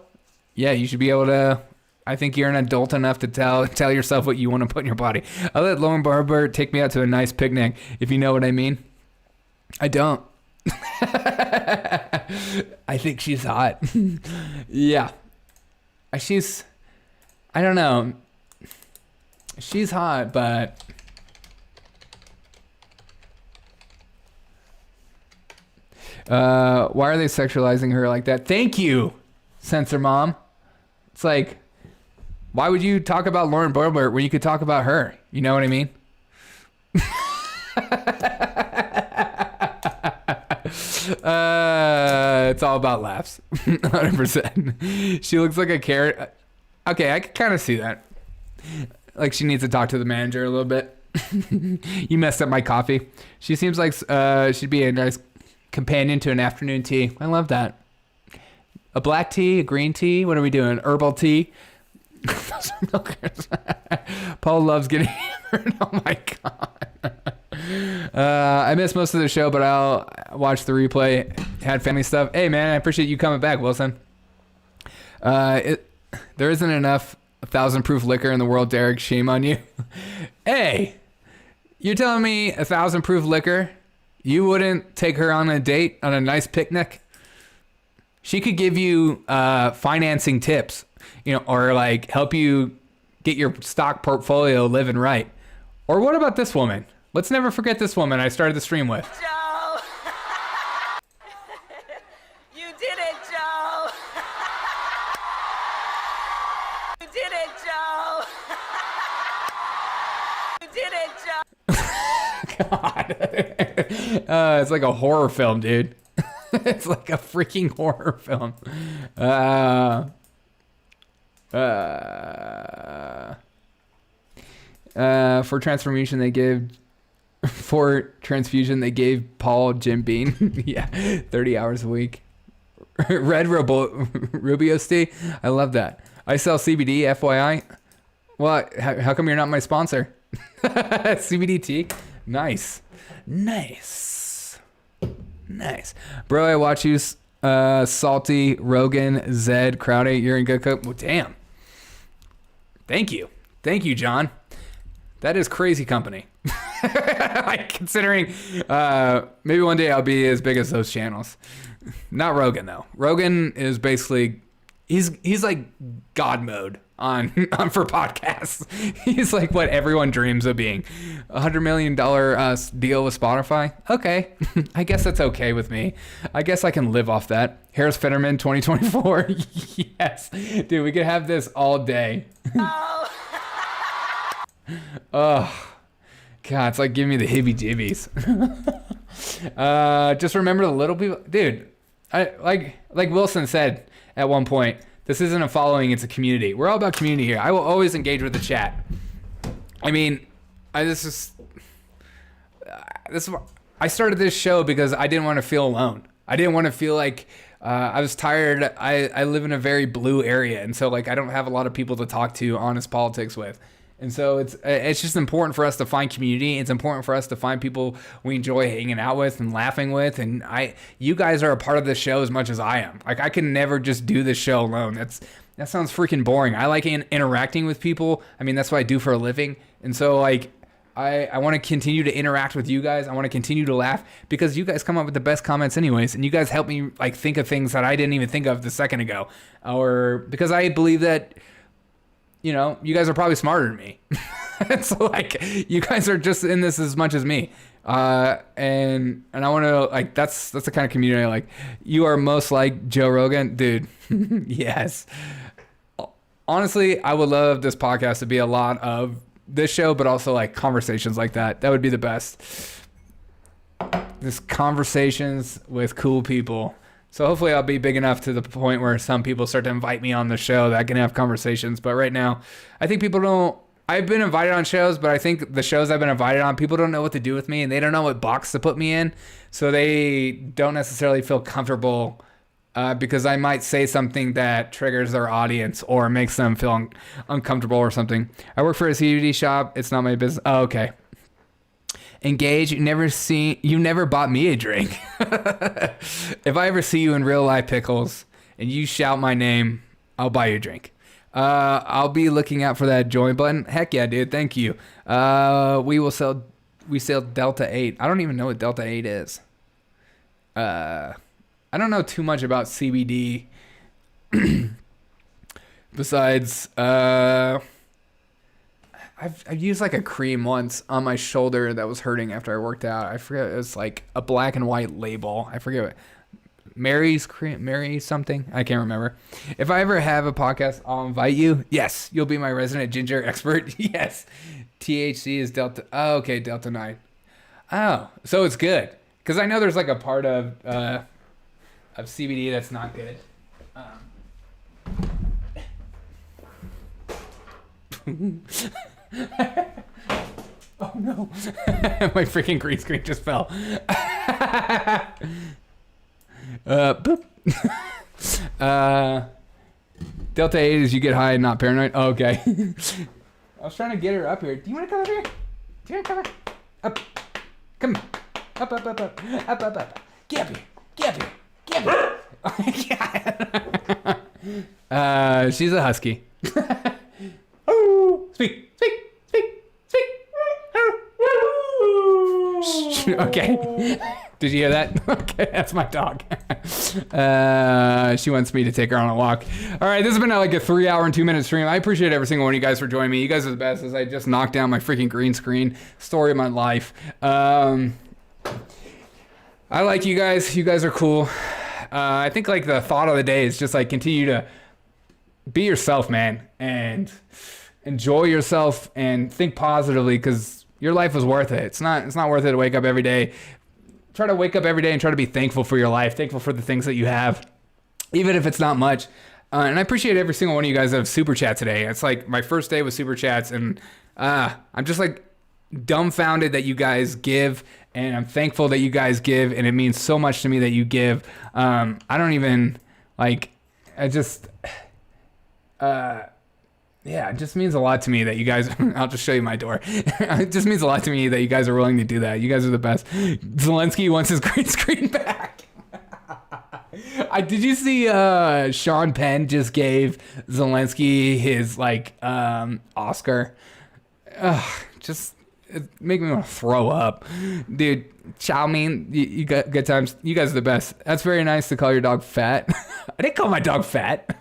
Yeah, you should be able to. I think you're an adult enough to tell yourself what you want to put in your body. I'll let Lauren Boebert take me out to a nice picnic, if you know what I mean. I don't. I think she's hot. Yeah. I don't know. She's hot, but why are they sexualizing her like that? Thank you, Censor Mom. It's like, why would you talk about Lauren Boebert when you could talk about her? You know what I mean? It's all about laughs. 100%. She looks like a carrot. Okay, I can kind of see that. Like she needs to talk to the manager a little bit. You messed up my coffee. She seems like she'd be a nice companion to an afternoon tea. I love that. A black tea, a green tea. What are we doing? Herbal tea. Those are milkers. Paul loves getting hammered. Oh my God. I missed most of the show, but I'll watch the replay. Had family stuff. Hey man, I appreciate you coming back, Wilson. There isn't enough 1,000 proof liquor in the world, Derek. Shame on you. Hey, you're telling me 1,000 proof liquor? You wouldn't take her on a date, on a nice picnic? She could give you financing tips, or like help you get your stock portfolio living right. Or what about this woman? Let's never forget this woman I started the stream with. Joe! You did it, Joe! You did it, Joe! You did it, Joe! God. It's like a horror film, dude. It's like a freaking horror film. For transfusion, they gave Paul Jim Beam. Yeah, 30 hours a week. Red Rubio Tea. I love that. I sell CBD, FYI. Well, how come you're not my sponsor? CBD tea. Nice. Bro, I watch you. Salty, Rogan, Zed, Crowdy. You're in good cook. Well, damn. Thank you, John. That is crazy company. Like, considering maybe one day I'll be as big as those channels. Not Rogan though. Rogan is basically he's like God mode on for podcasts. He's like what everyone dreams of being. $100 million deal with Spotify. Okay, I guess that's okay with me. I guess I can live off that. Harris Fetterman 2024. Yes, dude, we could have this all day. Oh, God, it's like giving me the hibby-jibbies. Just remember the little people. Dude, I like Wilson said at one point, this isn't a following, it's a community. We're all about community here. I will always engage with the chat. I mean, I started this show because I didn't want to feel alone. I didn't want to feel like I was tired. I live in a very blue area, and so like I don't have a lot of people to talk to honest politics with. And so it's just important for us to find community. It's important for us to find people we enjoy hanging out with and laughing with. And you guys are a part of this show as much as I am. Like, I can never just do this show alone. That sounds freaking boring. I like interacting with people. I mean, that's what I do for a living. And so like I want to continue to interact with you guys. I want to continue to laugh because you guys come up with the best comments anyways. And you guys help me like think of things that I didn't even think of the second ago. Or because I believe that, you guys are probably smarter than me. So like you guys are just in this as much as me. And I want to like, that's the kind of community I like. You are most like Joe Rogan, dude. Yes. Honestly, I would love this podcast to be a lot of this show, but also like conversations like that. That would be the best. Just conversations with cool people. So hopefully I'll be big enough to the point where some people start to invite me on the show that I can have conversations. But right now, I think people don't. I've been invited on shows, but I think the shows I've been invited on, people don't know what to do with me, and they don't know what box to put me in. So they don't necessarily feel comfortable because I might say something that triggers their audience or makes them feel uncomfortable or something. I work for a CBD shop. It's not my business. Oh, okay. Engage. You never bought me a drink. If I ever see you in real life, Pickles, and you shout my name, I'll buy you a drink. I'll be looking out for that join button. Heck yeah, dude. Thank you. We sell Delta 8. I don't even know what Delta 8 is. I don't know too much about CBD. Besides, I've used like a cream once on my shoulder that was hurting after I worked out. I forget, it was like a black and white label. I forget what. Mary's cream, Mary something. I can't remember. If I ever have a podcast, I'll invite you. Yes, you'll be my resident ginger expert. Yes. THC is Delta. Oh, okay, Delta 9. Oh, so it's good. Because I know there's like a part of CBD that's not good. Oh no. My freaking green screen just fell. Boop. Delta 8 is you get high and not paranoid. Oh, okay. I was trying to get her up here. Do you want to come up here? Do you want to come up? Come up, up, up, up, up, up, up. Get up here. Get up here. Get up here. She's a husky. Oh, speak. Okay. Did you hear that? Okay, that's my dog. She wants me to take her on a walk. All right, this has been like a 3-hour and 2-minute stream. I appreciate every single one of you guys for joining me. You guys are the best, as I just knocked down my freaking green screen. Story of my life. I like you guys. You guys are cool. I think like the thought of the day is just like continue to be yourself, man, and enjoy yourself and think positively, because your life is worth it. It's not worth it to wake up every day. Try to wake up every day and try to be thankful for your life, thankful for the things that you have, even if it's not much. And I appreciate every single one of you guys that have super chat today. It's like my first day with super chats, and I'm just like dumbfounded that you guys give, and I'm thankful that you guys give, and it means so much to me that you give. I don't even like, I just, yeah, it just means a lot to me that you guys, I'll just show you my door. It just means a lot to me that you guys are willing to do that. You guys are the best. Zelensky wants his green screen back. Did you see Sean Penn just gave Zelensky his like Oscar? Just make me want to throw up. Dude, Chow Mein, you got good times. You guys are the best. That's very nice to call your dog fat. I didn't call my dog fat.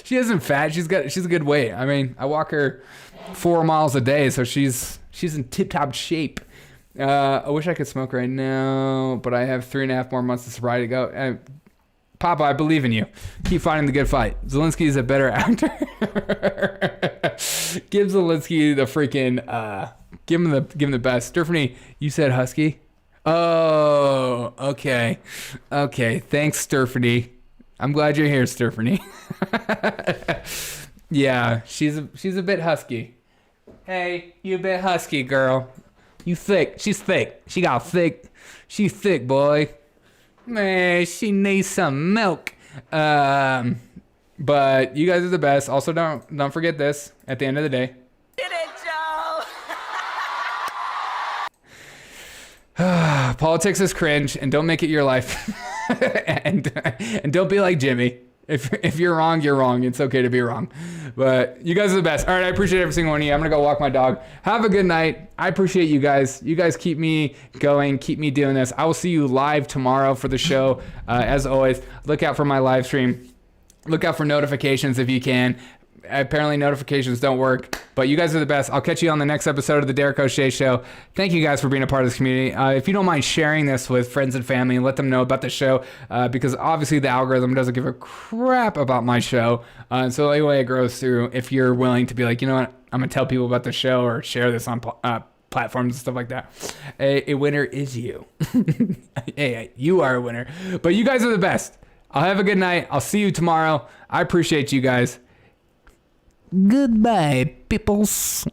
She isn't fat. She's a good weight. I mean, I walk her 4 miles a day, so she's in tip-top shape. I wish I could smoke right now, but I have 3.5 more months of sobriety to go. Papa, I believe in you. Keep fighting the good fight. Zelensky is a better actor. Give Zelensky the freaking give him the best. Stephanie, you said husky? Oh, okay. Okay, thanks, Stephanie. I'm glad you're here, Stephanie. Yeah, she's a bit husky. Hey, you a bit husky, girl. You thick. She's thick. She got thick. She's thick, boy. Man, she needs some milk. But you guys are the best. Also, don't forget this at the end of the day. Did it, Joe? Politics is cringe, and don't make it your life. and don't be like Jimmy. If you're wrong, you're wrong. It's okay to be wrong. But you guys are the best. All right, I appreciate every single one of you. I'm going to go walk my dog. Have a good night. I appreciate you guys. You guys keep me going. Keep me doing this. I will see you live tomorrow for the show. As always, look out for my live stream. Look out for notifications if you can. Apparently notifications don't work, but you guys are the best. I'll catch you on the next episode of the Derek O'Shea Show. Thank you guys for being a part of this community. If you don't mind sharing this with friends and family and let them know about the show, because obviously the algorithm doesn't give a crap about my show. So the only way it grows through, if you're willing to be like, you know what, I'm gonna tell people about the show or share this on platforms and stuff like that. A winner is you. Hey, you are a winner. But you guys are the best. I'll have a good night. I'll see you tomorrow. I appreciate you guys. Goodbye, peoples.